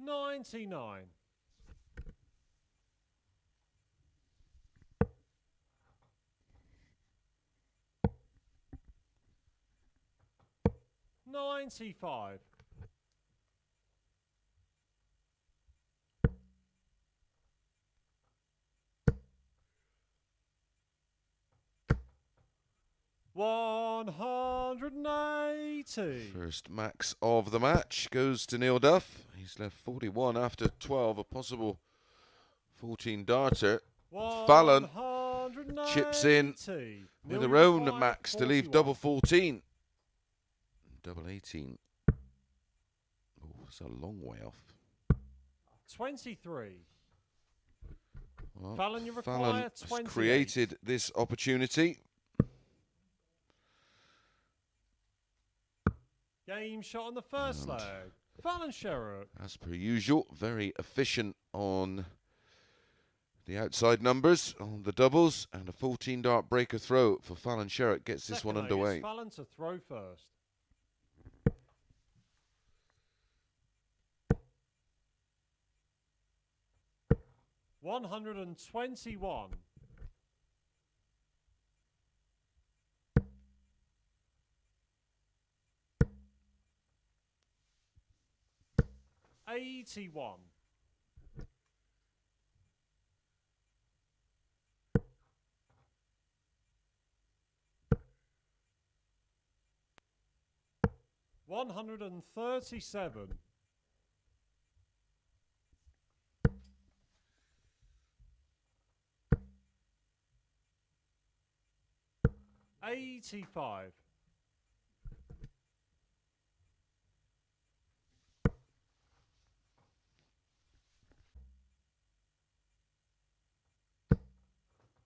99. $95. $180. First max of the match goes to Neil Duff. He's left 41 after 12, a possible 14 darter. Fallon chips in with her own max to leave double 14. Double 18. Oh, it's a long way off. 23. Well, Fallon, you require Fallon has 28. created this opportunity. Game shot on the first leg. Fallon Sherrock. As per usual, very efficient on the outside numbers, on the doubles, and a 14 dart breaker throw for Fallon Sherrock gets this Second one leg, underway. it's Fallon to throw first. $121. $81. $137. $85.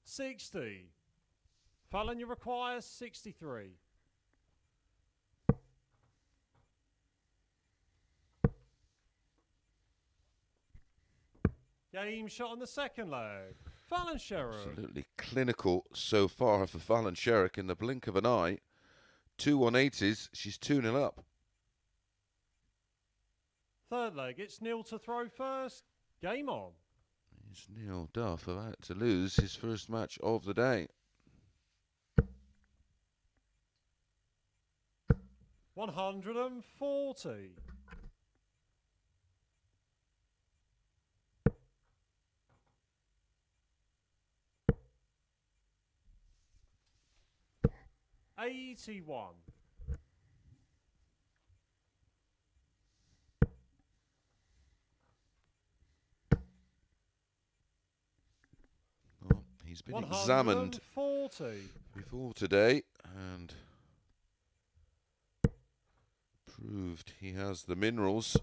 $60. Fallon, you require 63. Game shot on the second leg. Fallon Sherrock. Absolutely clinical so far for Fallon Sherrock in the blink of an eye. 2 180s, she's 2-0 up. Third leg, it's Neil to throw first. Game on. Is Neil Duff about to lose his first match of the day? $140. $81. Oh, he's been examined 140. before today and proved he has the minerals.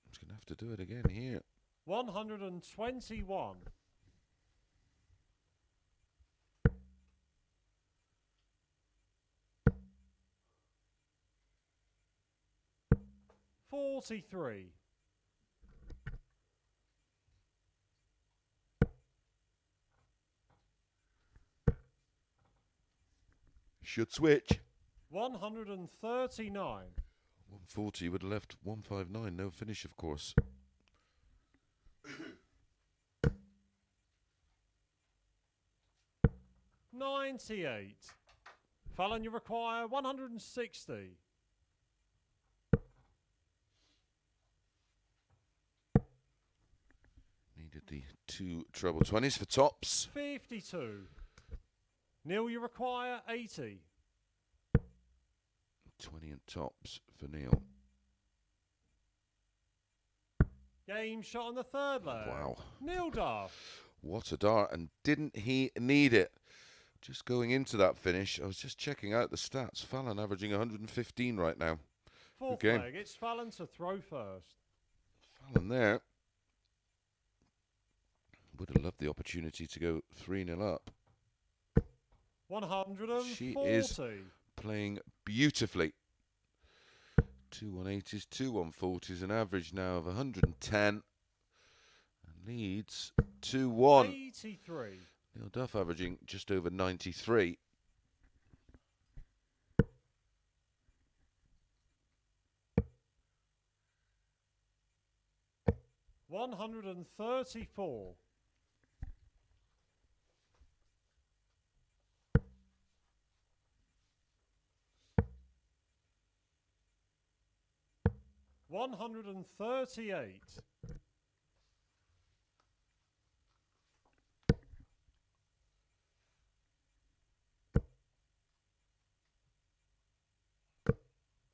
He's going to have to do it again here. 121. $43. Should switch. 139. 140 would have left 159. No finish, of course. $98. Fallon, you require 160. Needed the 2 treble 20s for tops. 52. Neil, you require 80. 20 and tops for Neil. Game shot on the third leg. Wow. Neil Duff. What a dart, and didn't he need it? Just going into that finish, I was just checking out the stats. Fallon averaging 115 right now. Fourth game. leg, it's Fallon to throw first. Fallon there would have loved the opportunity to go 3-0 up. 140. She is playing beautifully. 2 180s, 2 140s, an average now of 110. And leads 2-1. 83. Neil Duff averaging just over 93. 134. $138.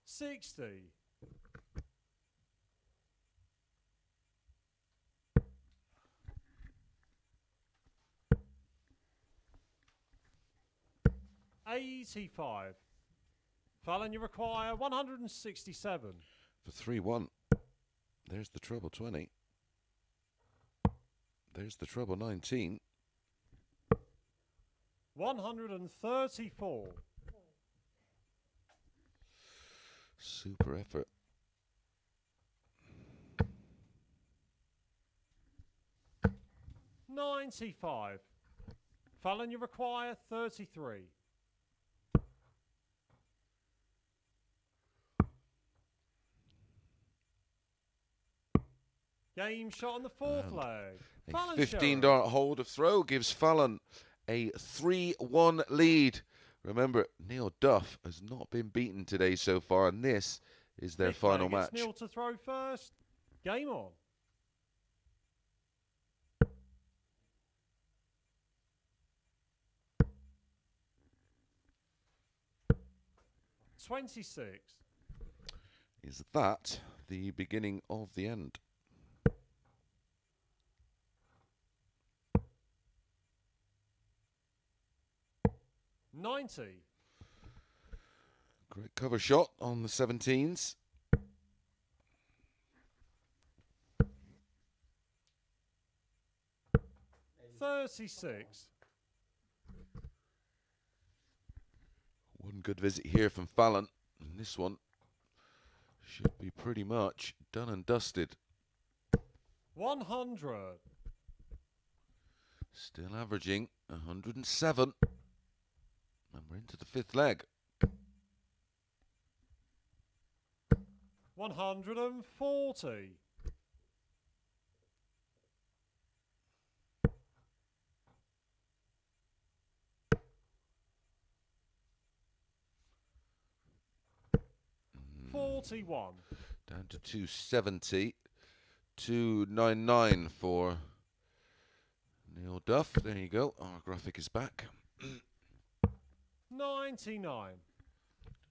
60. 85. Fallon, you require 167. For 3-1. There's the treble 20. There's the treble 19. 134. Super effort. $95. Fallon, you require 33. Game shot on the fourth leg. A Fallon 15 Sherrock. dart hold of throw gives Fallon a 3-1 lead. Remember, Neil Duff has not been beaten today so far, and this is their Fifth final leg, it's match. Neil to throw first. Game on. $26. Is that the beginning of the end? $90. Great cover shot on the 17s. $36. One good visit here from Fallon, and this one should be pretty much done and dusted. 100. Still averaging 107. And we're into the fifth leg. 140. $41. Down to 270. 299 for Neil Duff. There you go. Our graphic is back. 99.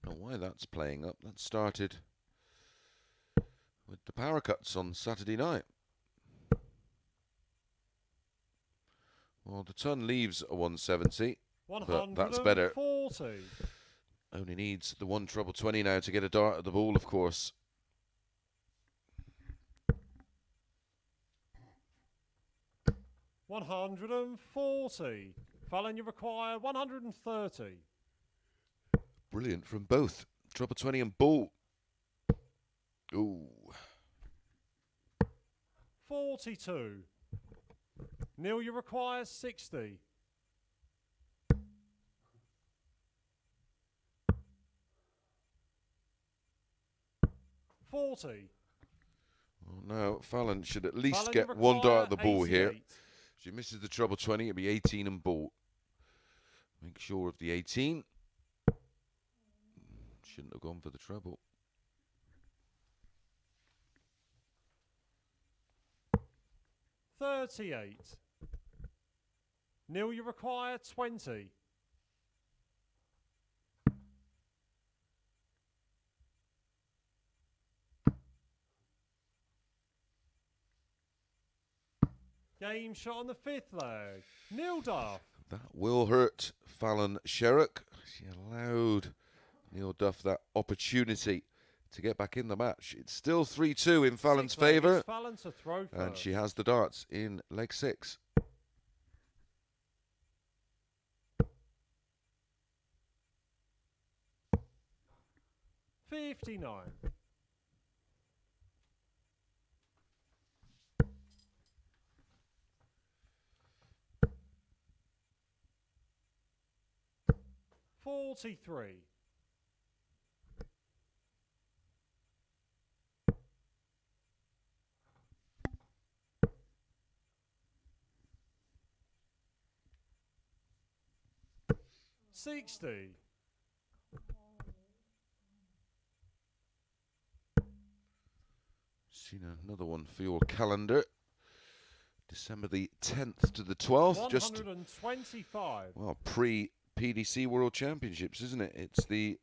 Don't know why that's playing up. That started with the power cuts on Saturday night. Well, the ton leaves a 170, but that's better. 140. Only needs the one treble 20 now to get a dart at the ball, of course. $140. Fallon, you require 130. Brilliant from both treble 20 and ball. Ooh. 42. Neil, you require 60. $40. Well, now Fallon should at least Fallon, get you one dart require at the ball here. 88. If she misses the treble 20, it'll be 18 and ball. Make sure of the 18. Shouldn't have gone for the treble. $38. Neil, you require 20. Game shot on the fifth leg. Neil Duff. That will hurt Fallon Sherrock. She allowed Neil Duff that opportunity to get back in the match. It's still 3-2 in Fallon's Sixth leg, favour. it's Fallon to throw And first. she has the darts in leg 6. $59. $43. 60. Seen another one for your calendar. December the 10th to the 12th. Just 125. well, pre-PDC World Championships, isn't it? It's the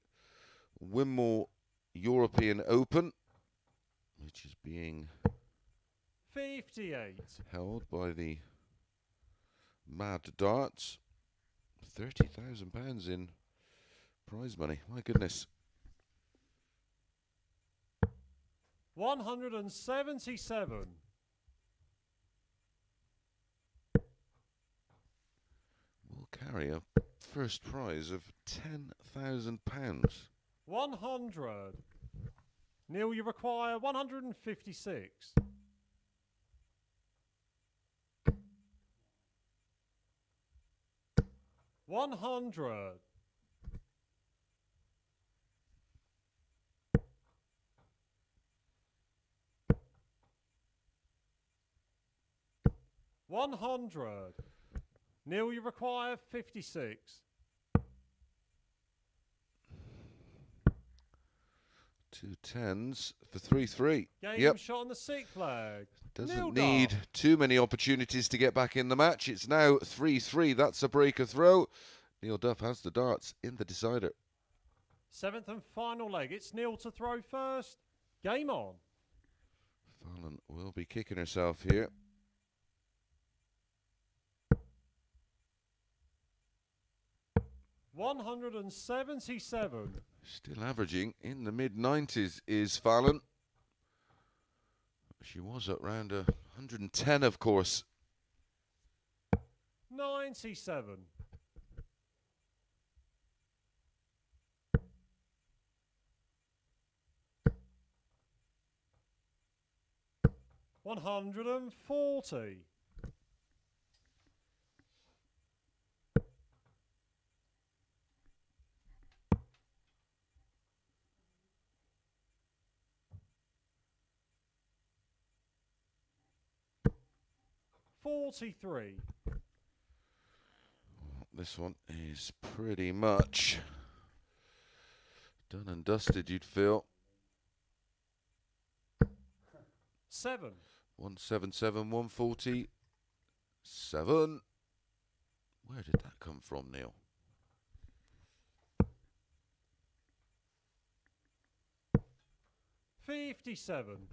Wimbledon European Open, which is being 58. held by the Mad Darts. £30,000 in prize money. My goodness. 177. Will carry a first prize of £10,000. 100. Neil, you require 156. 100. 100. Neil, you require 56. 2 10s for 3-3. Game Yep. shot on the 6th leg. Neil Doesn't Duff. need too many opportunities to get back in the match. It's now 3-3. That's a breaker throw. Neil Duff has the darts in the decider. 7th and final leg. It's Neil to throw first. Game on. Fallon will be kicking herself here. $177. Still averaging in the mid-90s is Fallon. She was at around 110, of course. 97. 140. 43. This one is pretty much done and dusted, you'd feel. 7. 177, 147. Where did that come from, Neil? 57.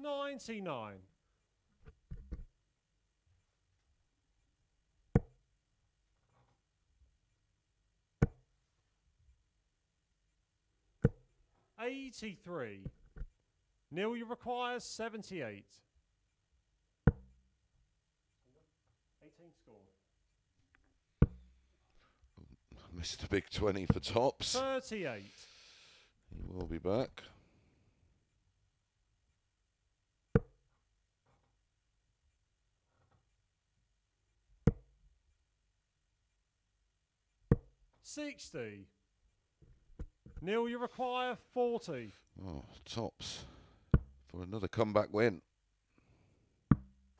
99. 83. Neil, you require 78. 18 score. Missed a big 20 for tops. 38. He will be back. $60. Neil, you require 40. Oh, tops for another comeback win.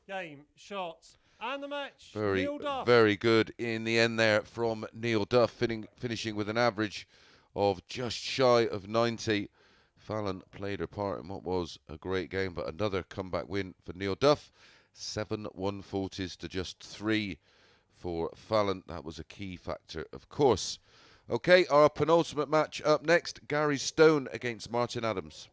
Game, shots, and the match. Very, Neil Duff. very good in the end there from Neil Duff, finishing with an average of just shy of 90. Fallon played her part in what was a great game, but another comeback win for Neil Duff. 7 140s to just 3 for Fallon. That was a key factor, of course. Okay, our penultimate match up next. Gary Stone against Martin Adams.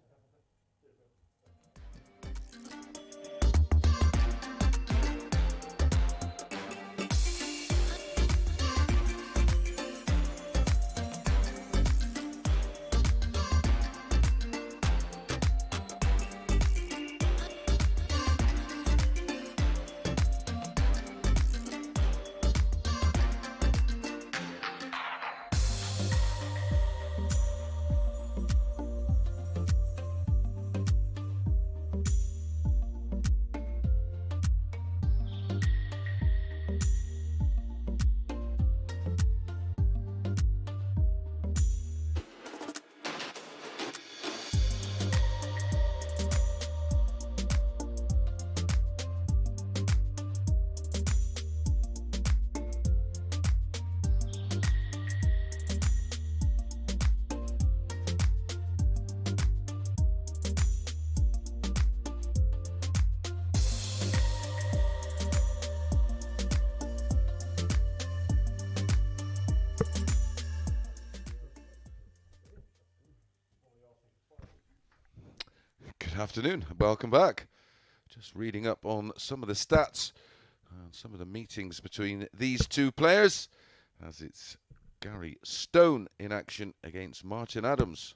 afternoon. Welcome back. Just reading up on some of the stats and some of the meetings between these two players, as it's Gary Stone in action against Martin Adams.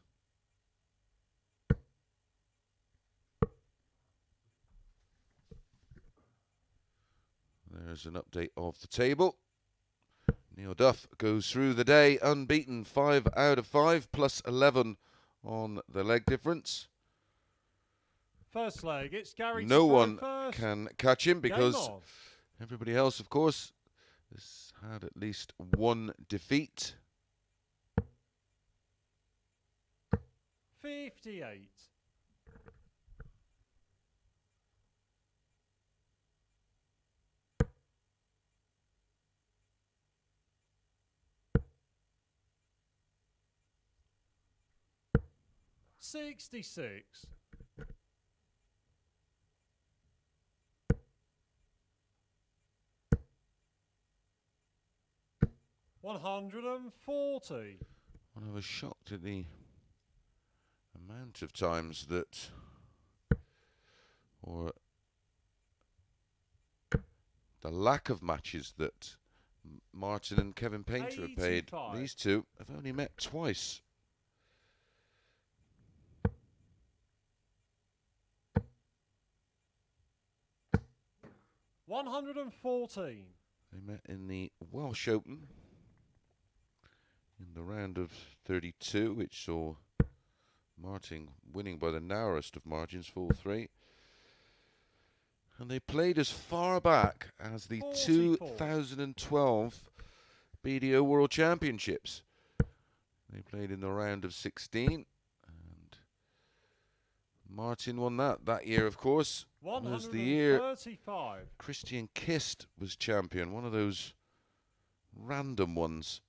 There's an update of the table. Neil Duff goes through the day unbeaten, 5 out of 5, plus 11 on the leg difference. First leg, it's Gary No to throw one first. can catch him because Game on. everybody else, of course, has had at least one defeat. 58. $66. 140. I was shocked at the amount of times that, or the lack of matches that Martin and Kevin Painter have paid. 85. These two have only met twice. $114. They met in the Welsh Open in the round of 32, which saw Martin winning by the narrowest of margins, 4-3. And they played as far back as the 44. 2012 BDO World Championships. They played in the round of 16, and Martin won that year, of course. Was the year 135. Christian Kist was champion, one of those random ones.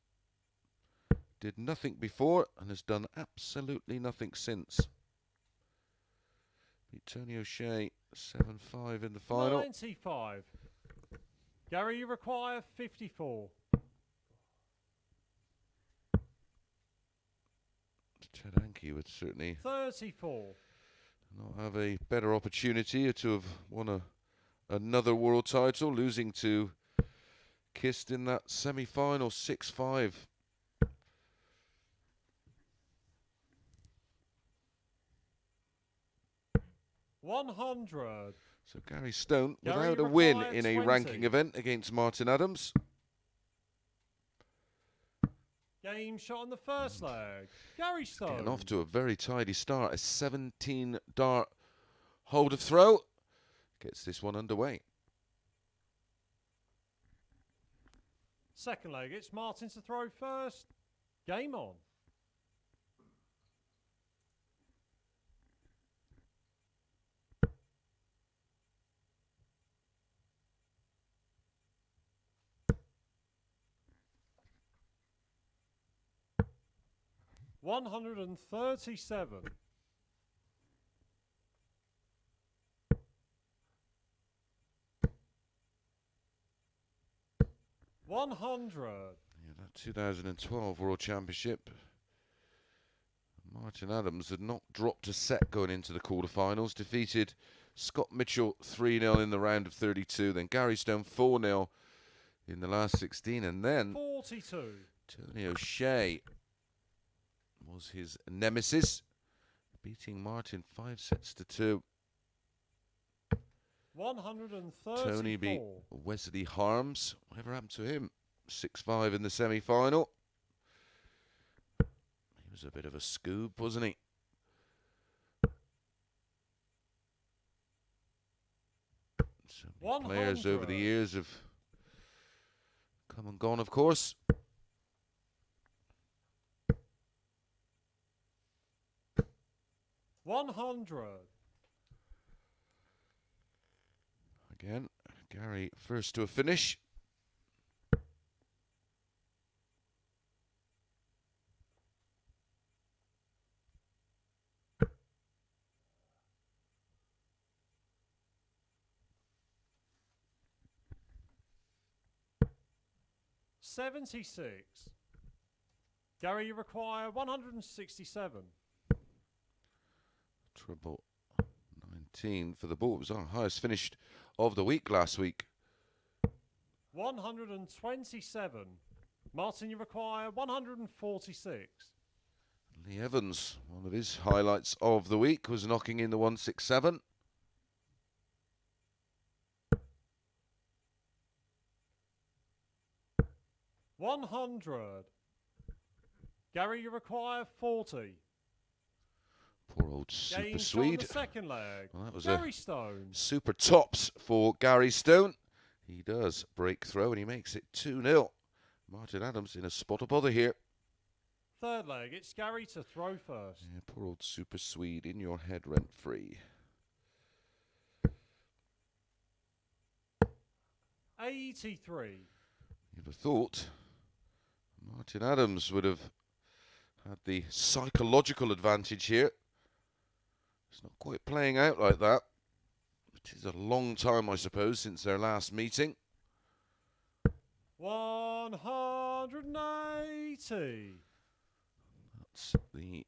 Did nothing before and has done absolutely nothing since. Beat Tony O'Shea 7-5 in the final. 95. Gary, you require 54. Ted Hankey would certainly 34. not have a better opportunity to have won another world title, losing to Kist in that semi-final 6-5. $100. So Gary Stone, Gary without a win required in a 20. ranking event against Martin Adams. Game shot on the first leg. Gary Stone. Getting off to a very tidy start. A 17-dart hold of throw gets this one underway. Second leg, it's Martin to throw first. Game on. $137. $100. Yeah, that 2012 World Championship. Martin Adams had not dropped a set going into the quarterfinals. Defeated Scott Mitchell 3-0 in the round of 32. Then Gary Stone 4-0 in the last 16. And then 42. Tony O'Shea was his nemesis, beating Martin 5-2. 134. Tony beat Wesley Harms. Whatever happened to him? 6-5 in the semi-final. He was a bit of a scoop, wasn't he? So many players over the 100. years have come and gone, of course. $100. Again, Gary first to a finish. $76. Gary, you require 167. Triple 19 for the ball. It was our highest finish of the week last week. 127. Martin, you require 146. Lee Evans, one of his highlights of the week, was knocking in the 167. $100. Gary, you require 40. Poor old Super Game shot on Swede. the second leg. Well, that was Gary a Stone. super tops for Gary Stone. He does break through and he makes it 2-0. Martin Adams in a spot of bother here. Third leg, it's Gary to throw first. Yeah, poor old Super Swede in your head rent free. 83. You'd have thought Martin Adams would have had the psychological advantage here. It's not quite playing out like that. It is a long time, I suppose, since their last meeting. 180. That's the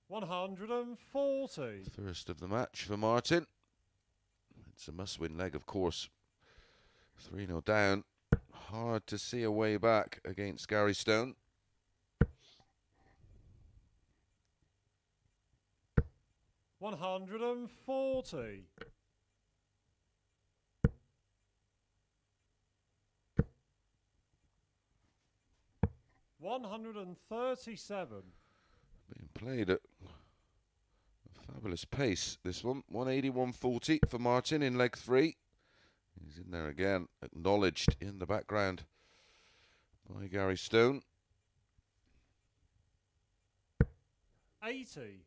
140. first of the match for Martin. It's a must-win leg, of course. 3-0 down. Hard to see a way back against Gary Stone. 140. 137. Being played at a fabulous pace, this one. 180, 140 for Martin in leg 3. He's in there again, acknowledged in the background by Gary Stone. 80.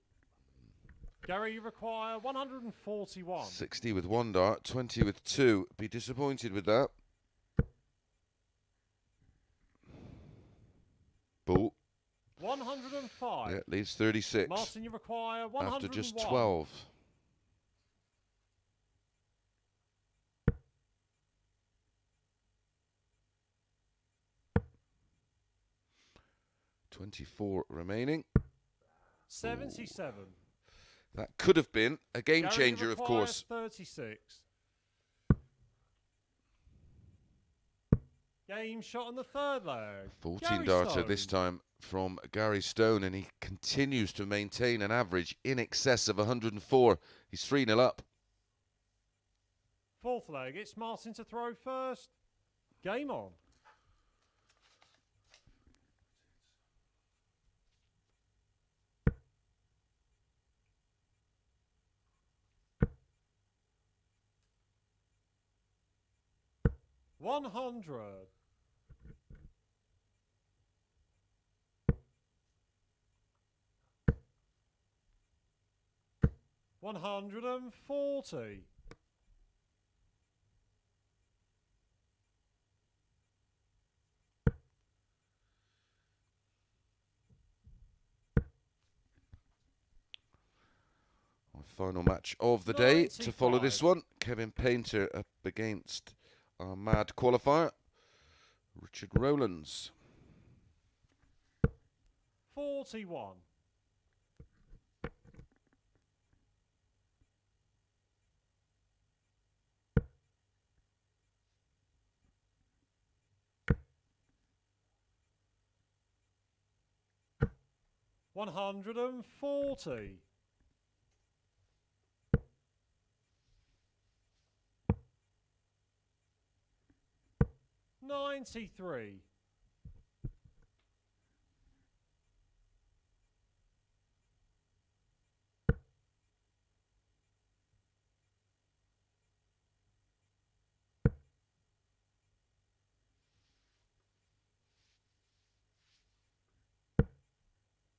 Gary, you require 141. 60 with 1 dart, 20 with 2. Be disappointed with that. Ball. 105. Yeah, leaves 36 Martin, you require 101. after just 12. $24 remaining. 77. That could have been a game Gary, changer, you of require course. 36. Game shot on the third leg. 14 Gary darter Stone. this time from Gary Stone, and he continues to maintain an average in excess of 104. He's 3-0 up. Fourth leg, it's Martin to throw first. Game on. $100. 140. 'Final match of the day to follow 95. this one. Kevin Painter up against our mad qualifier, Richard Rowlands. 41. 140. 93.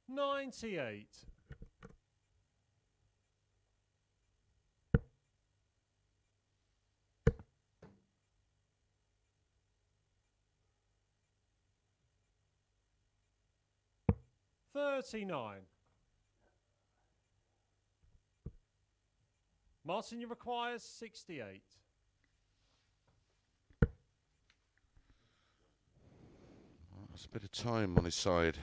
98. 39. Martin, you require 68. That's a bit of time on his side.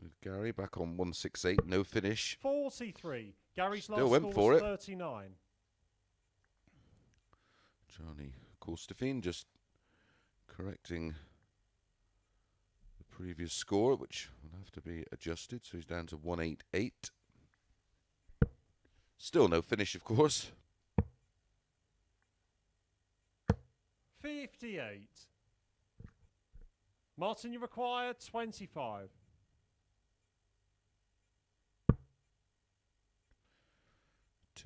With Gary back on 168, no finish. 43. Gary's Still last went score for was it. 39. Johnny Colstefine just correcting the previous score, which will have to be adjusted. So he's down to 188. Still no finish, of course. 58. Martin, you require 25.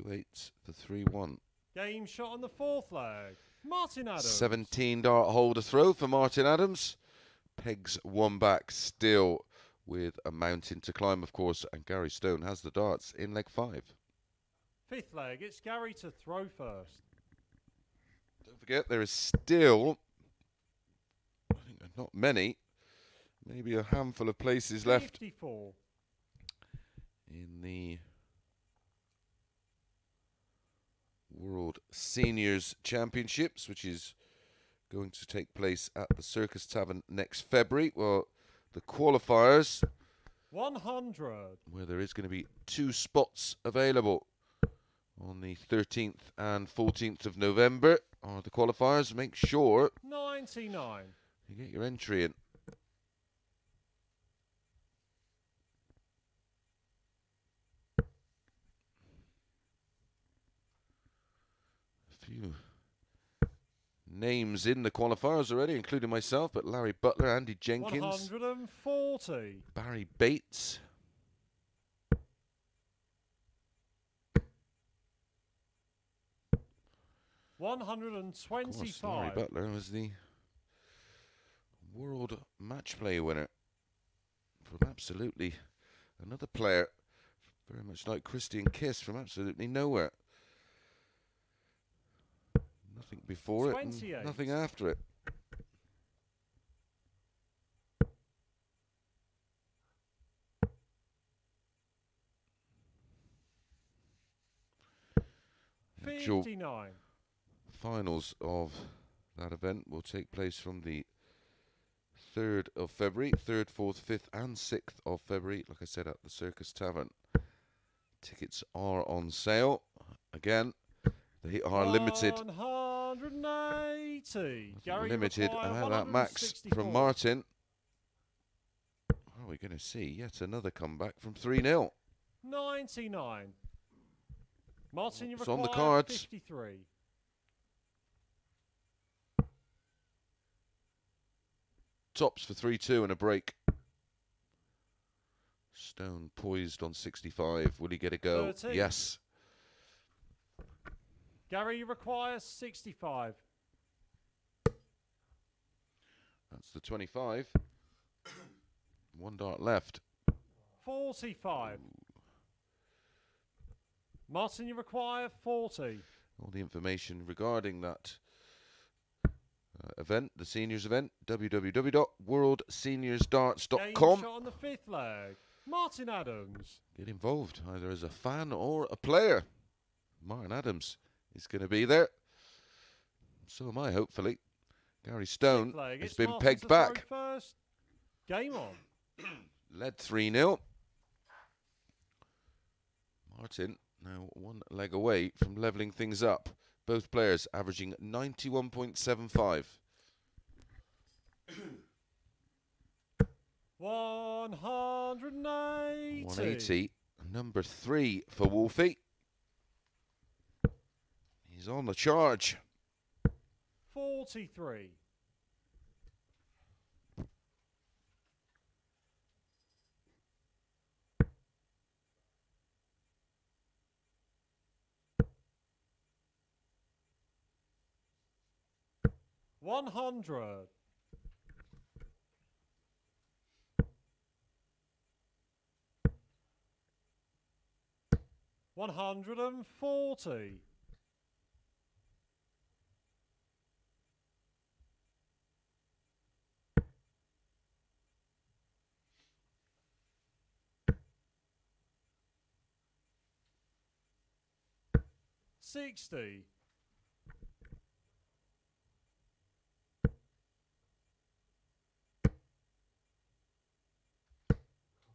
2-8 for 3-1. Game shot on the fourth leg. Martin Adams. 17 dart hole to throw for Martin Adams. Pegs one back still with a mountain to climb, of course. And Gary Stone has the darts in leg 5. Fifth leg, it's Gary to throw first. Don't forget, there is still, I think, not many, maybe a handful of places left 54. in the World Seniors Championships, which is going to take place at the Circus Tavern next February. Well, the qualifiers, 100. where there is going to be 2 spots available on the 13th and 14th of November, are the qualifiers. Make sure 99. you get your entry in. A few names in the qualifiers already, including myself, but Larry Butler, Andy Jenkins, 140. Barry Bates, of course, Larry 125. Butler was the World Match Play winner from absolutely another player, very much like Christian Kiss, from absolutely nowhere. Nothing before it, and 28. nothing after it. Actual 59. finals of that event will take place from the 3rd of February, 3rd, 4th, 5th and 6th of February, like I said, at the Circus Tavern. Tickets are on sale. Again, they are limited. 180. Gary, Limited, require and at that max 164. from Martin. Are we going to see yet another comeback from 3-0? 99. Martin, you It's require on the cards. 53. Tops for 3-2 and a break. Stone poised on 65. Will he get a go? 13. Yes. Gary, you require 65. That's the 25. 1 dart left. 45. Martin, you require 40. All the information regarding that event, the seniors event, Game www.worldseniors.com. shot on the fifth leg. Martin Adams. Get involved, either as a fan or a player. Martin Adams is going to be there. So am I, hopefully. Gary Stone Fifth leg, has it's been Martin pegged to throw back. First. Game on. Led 3-0. Martin now 1 leg away from levelling things up. Both players averaging 91.75. 180. 180. Number 3 for Wolfie. He's on the charge. 43. 100. 140. 60.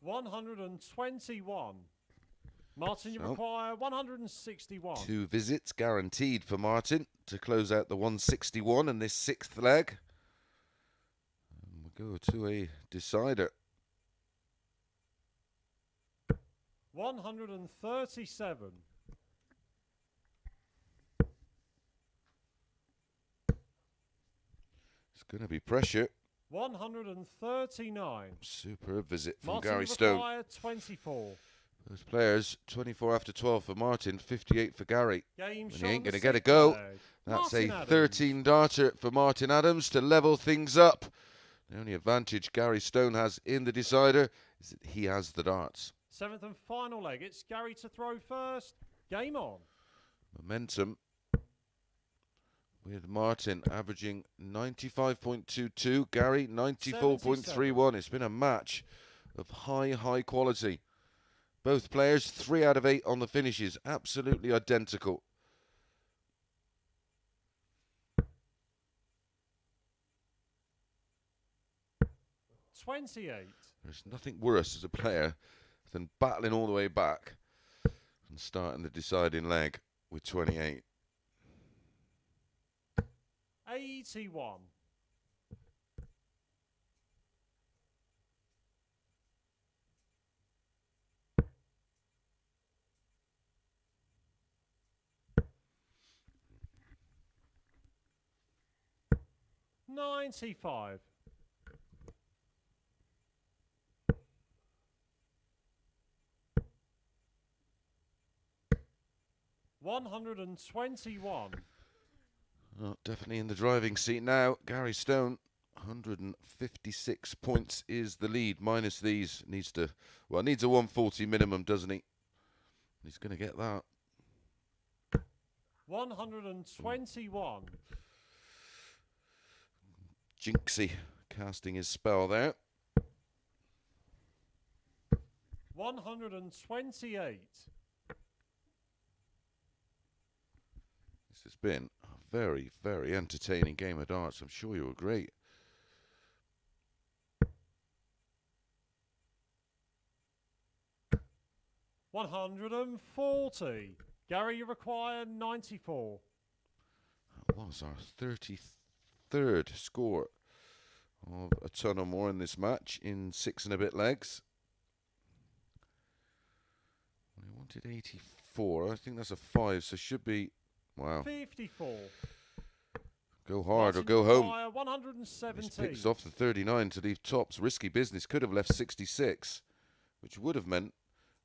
121. Martin, you So, require 161. 2 visits guaranteed for Martin to close out the 161 in this 6th leg. And we go to a decider. 137. It's going to be pressure. 139. Superb visit from Martin, Gary you Stone. require 24. Those players, 24 after 12 for Martin, 58 for Gary. Game And shot he ain't on going to the get a sixth go. leg. That's Martin a Adams. 13 darter for Martin Adams to level things up. The only advantage Gary Stone has in the decider is that he has the darts. 7th and final leg. It's Gary to throw first. Game on. Momentum with Martin averaging 95.22. Gary 94.31. It's been a match of high quality. Both players 3 out of 8 on the finishes. Absolutely identical. $28. There's nothing worse as a player than battling all the way back and starting the deciding leg with 28. 81. $95. $121. Oh, definitely in the driving seat now. Gary Stone, 156 points is the lead. Minus these, needs a 140 minimum, doesn't he? He's going to get that. 121. Jinxie casting his spell there. 128. This has been a very entertaining game of darts. I'm sure you agree. $140. Gary, you require 94. That was our 33rd score of a ton or more in this match in 6 and a bit legs. We wanted 84. I think that's a 5, so should be, wow. 54. Go hard or Martin, go you home. require He's 117. picked off the 39 to leave tops. Risky business. Could have left 66, which would have meant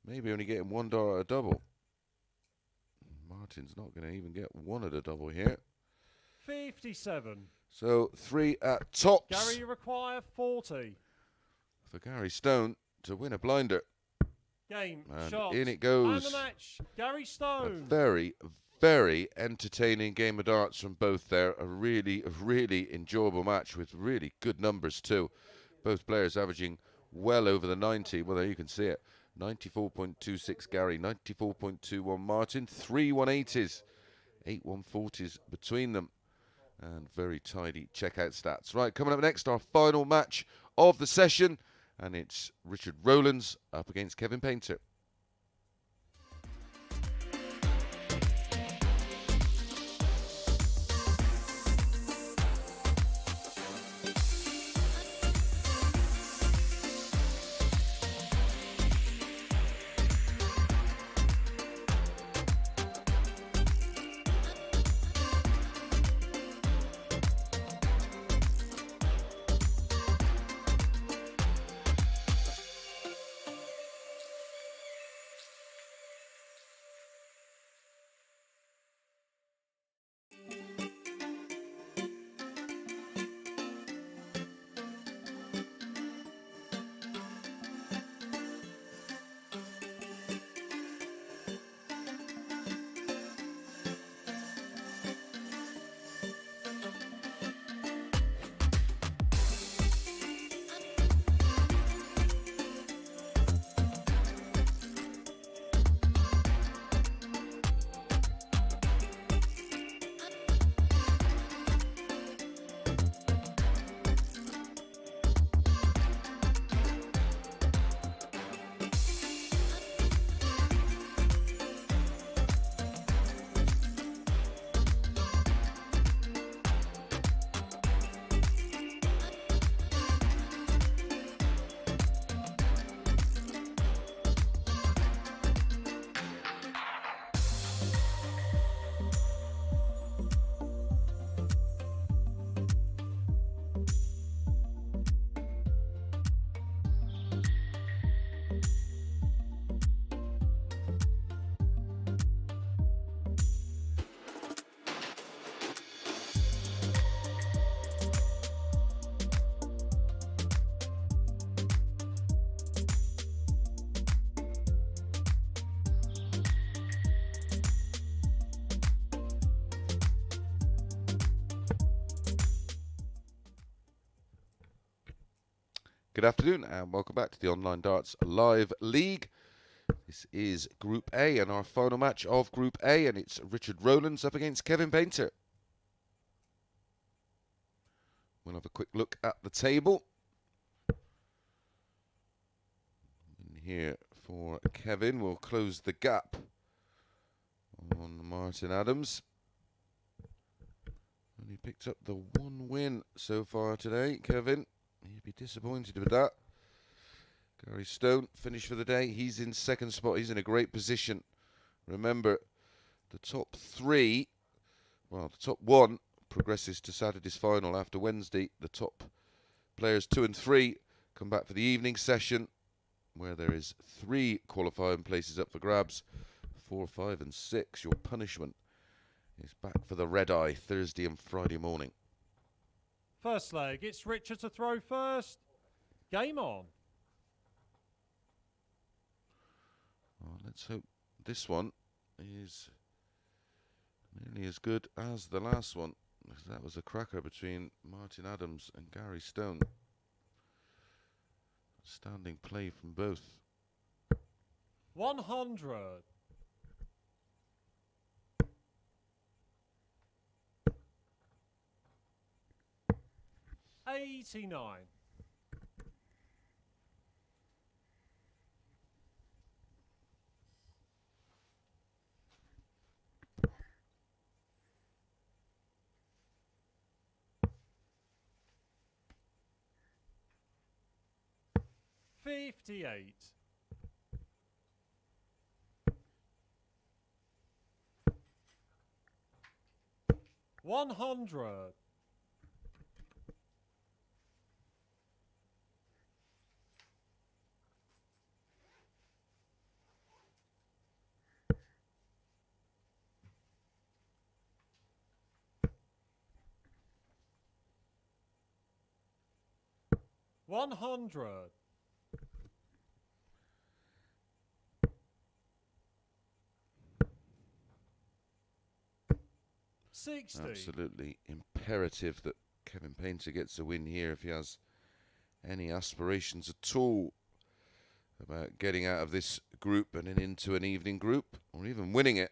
maybe only getting $1 at a double. Martin's not going to even get 1 at a double here. 57. So 3 at tops Gary, you require 40. for Gary Stone to win a blinder. Game, And shot. in it And goes. the match. Gary A Stone. very entertaining game of darts from both there. A really enjoyable match with really good numbers too. Both players averaging well over the 90. Well, there you can see it. 94.26 Gary, 94.21 Martin. 3 180s, 8 140s between them. And very tidy checkout stats. Right, coming up next, our final match of the session. And it's Richard Rowlands up against Kevin Painter. Good afternoon and welcome back to the Online Darts Live League. This is Group A and our final match of Group A, and it's Richard Rowlands up against Kevin Painter. We'll have a quick look at the table. And here for Kevin, we'll close the gap on Martin Adams. And he picked up the one win so far today, Kevin. He'd be disappointed with that. Gary Stone finished for the day. He's in second spot. He's in a great position. Remember, the top three, well, the top one progresses to Saturday's final after Wednesday. The top players 2 and 3 come back for the evening session, where there is 3 qualifying places up for grabs. 4, 5 and 6. Your punishment is back for the red eye Thursday and Friday morning. First leg, it's Richard to throw first. Game on. Well, let's hope this one is nearly as good as the last one, because that was a cracker between Martin Adams and Gary Stone. Standing play from both. 100. 89. 58. 100. 100. 60. Absolutely imperative that Kevin Painter gets a win here if he has any aspirations at all about getting out of this group and then into an evening group, or even winning it.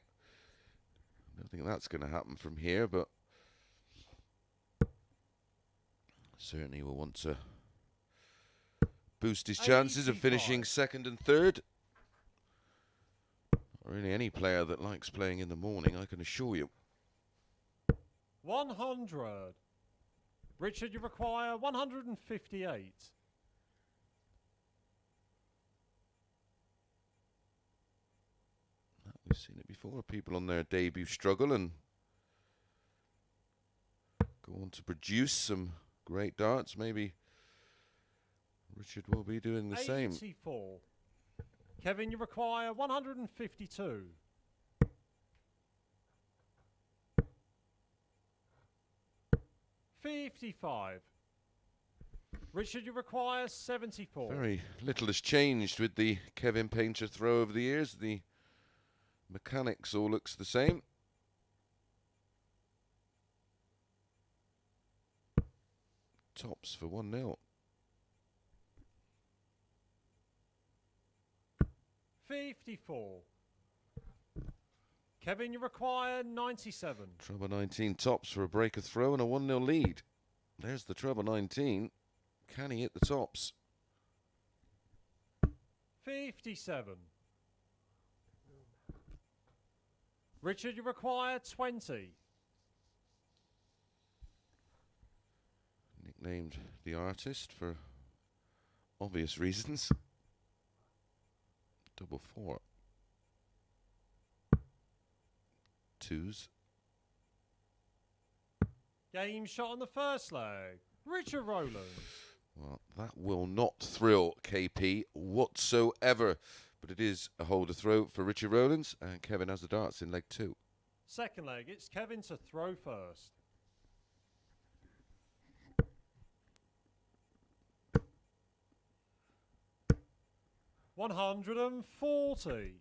I don't think that's going to happen from here, but certainly will want to boost his chances of finishing 85. second and third. Not really any player that likes playing in the morning, I can assure you. 100. Richard, you require 158. We've seen it before. People on their debut struggle and go on to produce some great darts. Maybe Richard will be doing the same. 84. Kevin, you require 152. 55. Richard, you require 74. Very little has changed with the Kevin Painter throw over the years. The mechanics all looks the same. Tops for 1-0. 54. Kevin, you require 97. Treble 19 tops for a breaker throw and a 1-0 lead. There's the treble 19. Can he hit the tops? 57. Richard, you require 20. Nicknamed the artist for obvious reasons. Double 4. 2s. Game shot on the first leg. Richard Rowlands. Well, that will not thrill KP whatsoever. But it is a holder throw for Richard Rowlands, and Kevin has the darts in leg 2. Second leg, it's Kevin to throw first. $140.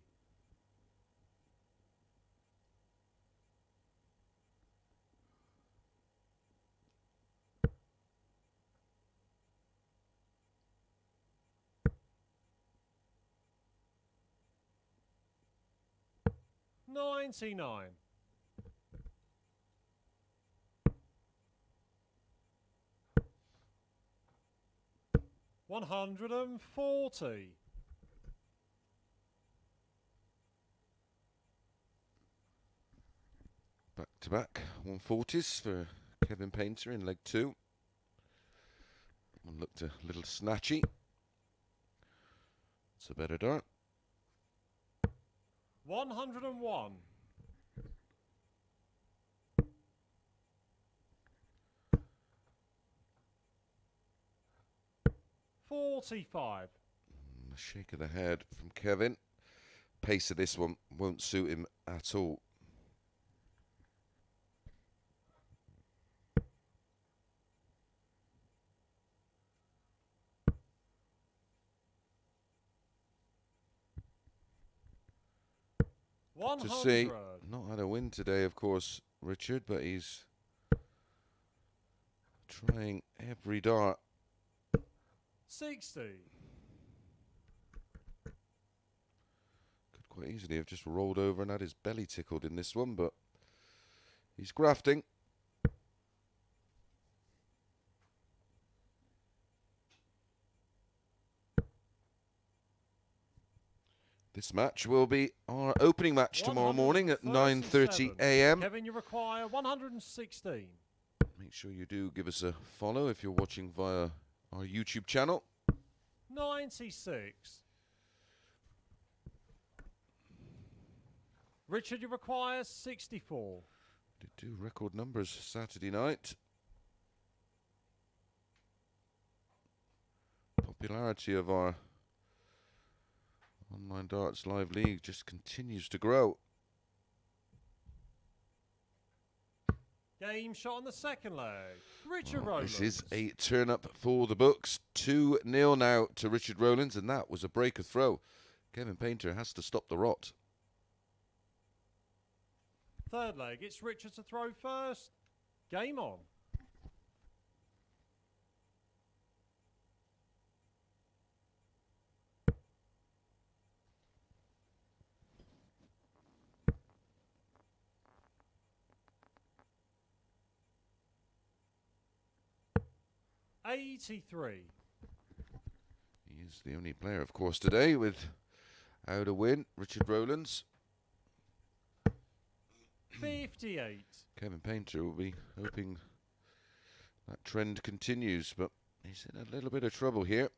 99. $140. Back to back 140s for Kevin Painter in leg 2. One looked a little snatchy. It's a better dart. 101. 45. A shake of the head from Kevin. Pace of this one won't suit him at all. To see, not had a win today, of course, Richard, but he's trying every dart. 60. Could quite easily have just rolled over and had his belly tickled in this one, but he's grafting. This match will be our opening match tomorrow morning at 9:30 a.m. Kevin, you require 116. Make sure you do give us a follow if you're watching via our YouTube channel. 96. Richard, you require 64. Did do record numbers Saturday night. Popularity of our Online Darts Live League just continues to grow. Game shot on the second leg. Richard Rowlands. This is a turn up for the books. 2-0 now to Richard Rowlands, and that was a breaker throw. Kevin Painter has to stop the rot. Third leg, it's Richard to throw first. Game on. $83. He is the only player, of course, today without a win. Richard Rowlands. 58. Kevin Painter will be hoping that trend continues, but he's in a little bit of trouble here.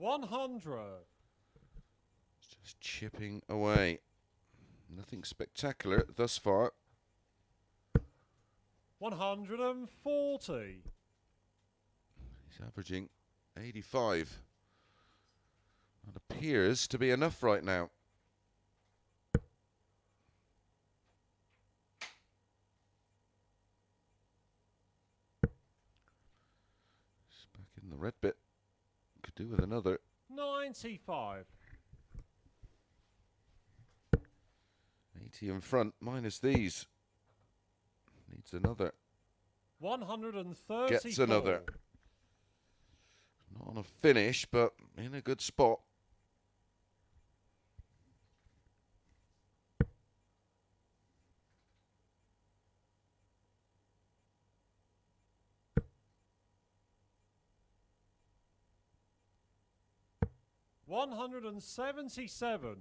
$100. Just chipping away. Nothing spectacular thus far. 140. He's averaging 85. That appears to be enough right now. It's back in the red bit. Could do with another. 95. 80 in front, minus these. Needs another. 134. Gets another. Not on a finish, but in a good spot. $177.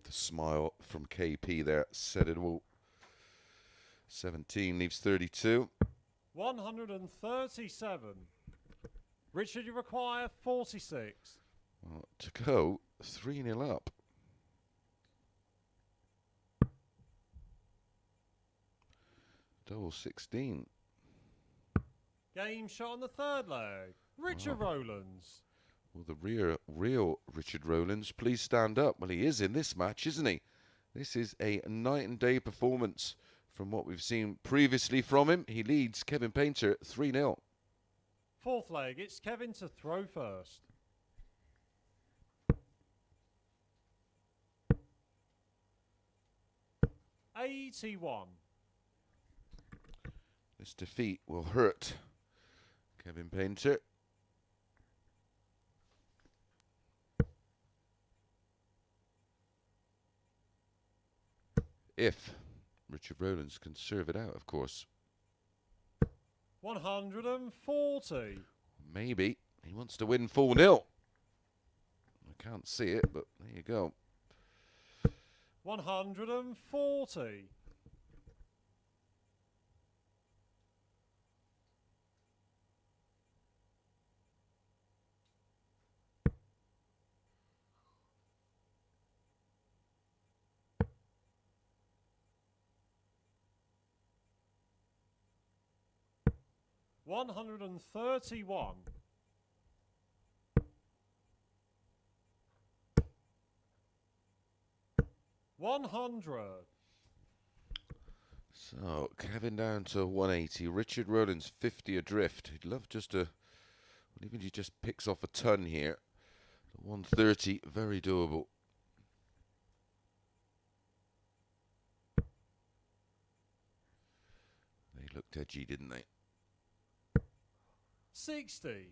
The smile from KP there said it all. 17 leaves 32. 137. Richard, you require 46. Well, to go 3-0 up. Double 16. Game shot on the third leg. Richard Rowlands. Will the real Richard Rowlands please stand up? Well, he is in this match, isn't he? This is a night and day performance from what we've seen previously from him. He leads Kevin Painter 3-0. Fourth leg, it's Kevin to throw first. $81. This defeat will hurt Kevin Painter. If Richard Rowlands can serve it out, of course. 140. Maybe. He wants to win 4-0. I can't see it, but there you go. 140. 131. 100. So, Kevin down to 180. Richard Rowlands 50 adrift. He'd love just to, well, even if he just picks off a ton here. 130, very doable. They looked edgy, didn't they? 60.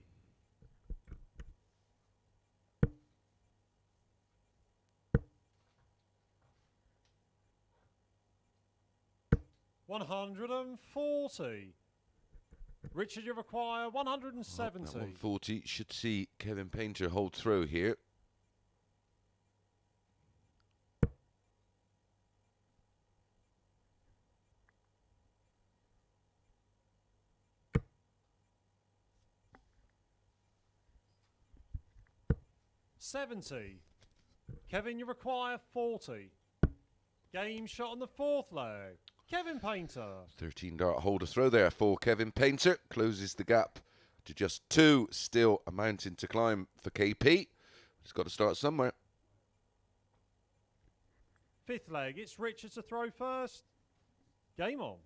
140. Richard, you require 170. That 140 should see Kevin Painter hold through here. $70. Kevin, you require 40. Game shot on the fourth leg. Kevin Painter. 13 dart holder throw there for Kevin Painter. Closes the gap to just 2. Still a mountain to climb for KP. He's got to start somewhere. Fifth leg. It's Richard to throw first. Game on.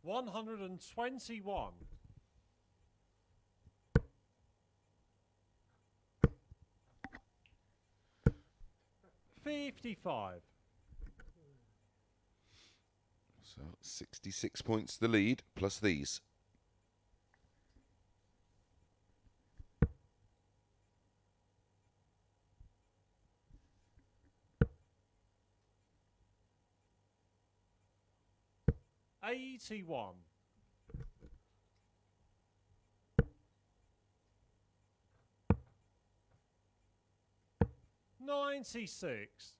$121. 55. So 66 points the lead, plus these. $81. 96.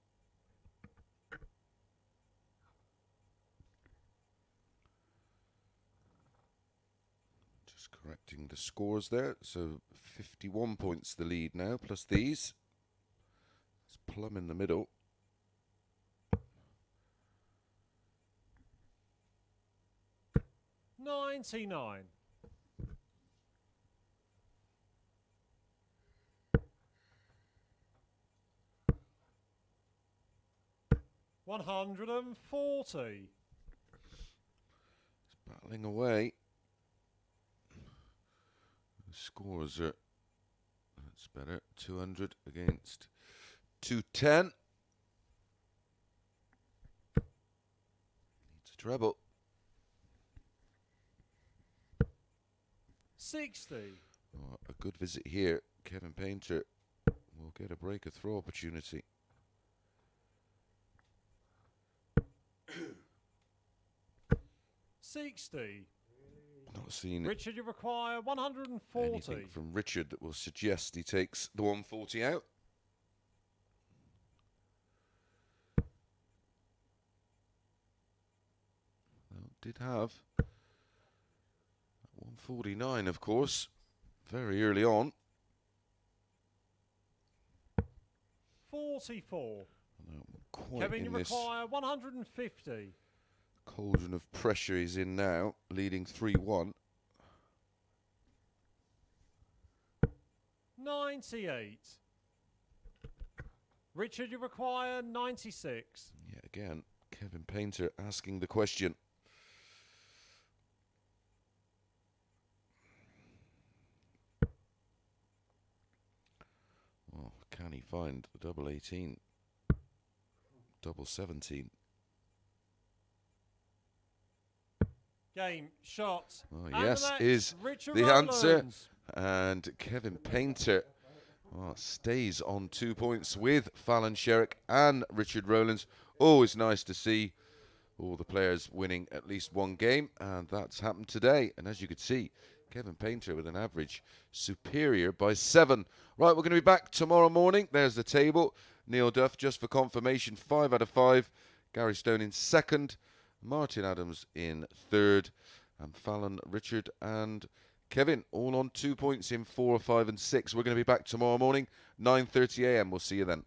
Just correcting the scores there. So 51 points the lead now, plus these. It's plumb in the middle. $99. 140. It's battling away. The scores are, that's better, 200 against 210. Needs a treble. 60. Oh, a good visit here. Kevin Painter will get a break, a throw opportunity. $60. Not seen Richard, you require 140. anything from Richard that will suggest he takes the 140 out. Well, did have 149, of course, very early on. 44. Quite Kevin, in you this require 150. cauldron of pressure he's in now, leading 3-1. 98. Richard, you require 96. Yet again, Kevin Painter asking the question. Oh, can he find the double 18? Double 17. Game, shot. Oh, and yes, match, is Richard the answer. Rowlands. And Kevin Painter stays on 2 points with Fallon, Sherrock and Richard Rowlands. Always nice to see all the players winning at least one game, and that's happened today. And as you could see, Kevin Painter with an average superior by 7. Right, we're going to be back tomorrow morning. There's the table. Neil Duff, just for confirmation, 5 out of 5. Gary Stone in 2nd. Martin Adams in 3rd. And Fallon, Richard and Kevin all on 2 points in 4, 5 and 6. We're going to be back tomorrow morning, 9:30 a.m. We'll see you then.